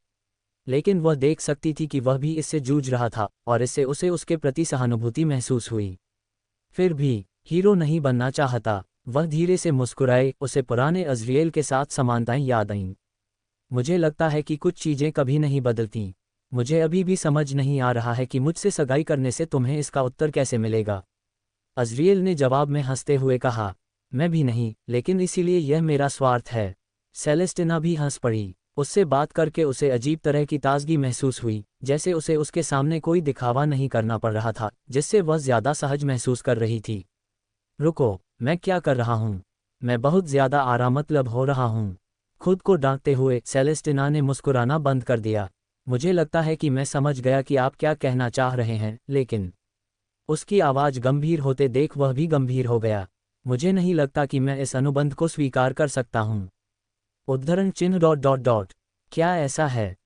लेकिन वह देख सकती थी कि वह भी इससे जूझ रहा था और इससे उसे उसके प्रति सहानुभूति महसूस हुई। फिर भी हीरो नहीं बनना चाहता। वह धीरे से मुस्कुराए, उसे पुराने अज़रियल के साथ समानताएं याद आईं। मुझे लगता है कि कुछ चीज़ें कभी नहीं बदलतीं। मुझे अभी भी समझ नहीं आ रहा है कि मुझसे सगाई करने से तुम्हें इसका उत्तर कैसे मिलेगा। अज़रियल ने जवाब में हंसते हुए कहा, मैं भी नहीं, लेकिन इसीलिए यह मेरा स्वार्थ है। सेलेस्टिना भी हंस पड़ी। उससे बात करके उसे अजीब तरह की ताजगी महसूस हुई, जैसे उसे उसके सामने कोई दिखावा नहीं करना पड़ रहा था, जिससे वह ज़्यादा सहज महसूस कर रही थी। रुको, मैं क्या कर रहा हूँ? मैं बहुत ज़्यादा आरामतलब हो रहा हूँ। खुद को डांटते हुए सेलेस्टिना ने मुस्कुराना बंद कर दिया। मुझे लगता है कि मैं समझ गया कि आप क्या कहना चाह रहे हैं, लेकिन उसकी आवाज़ गंभीर होते देख वह भी गंभीर हो गया। मुझे नहीं लगता कि मैं इस अनुबंध को स्वीकार कर सकता हूँ। उद्धरण चिन्ह डॉट डॉट डॉट। क्या ऐसा है?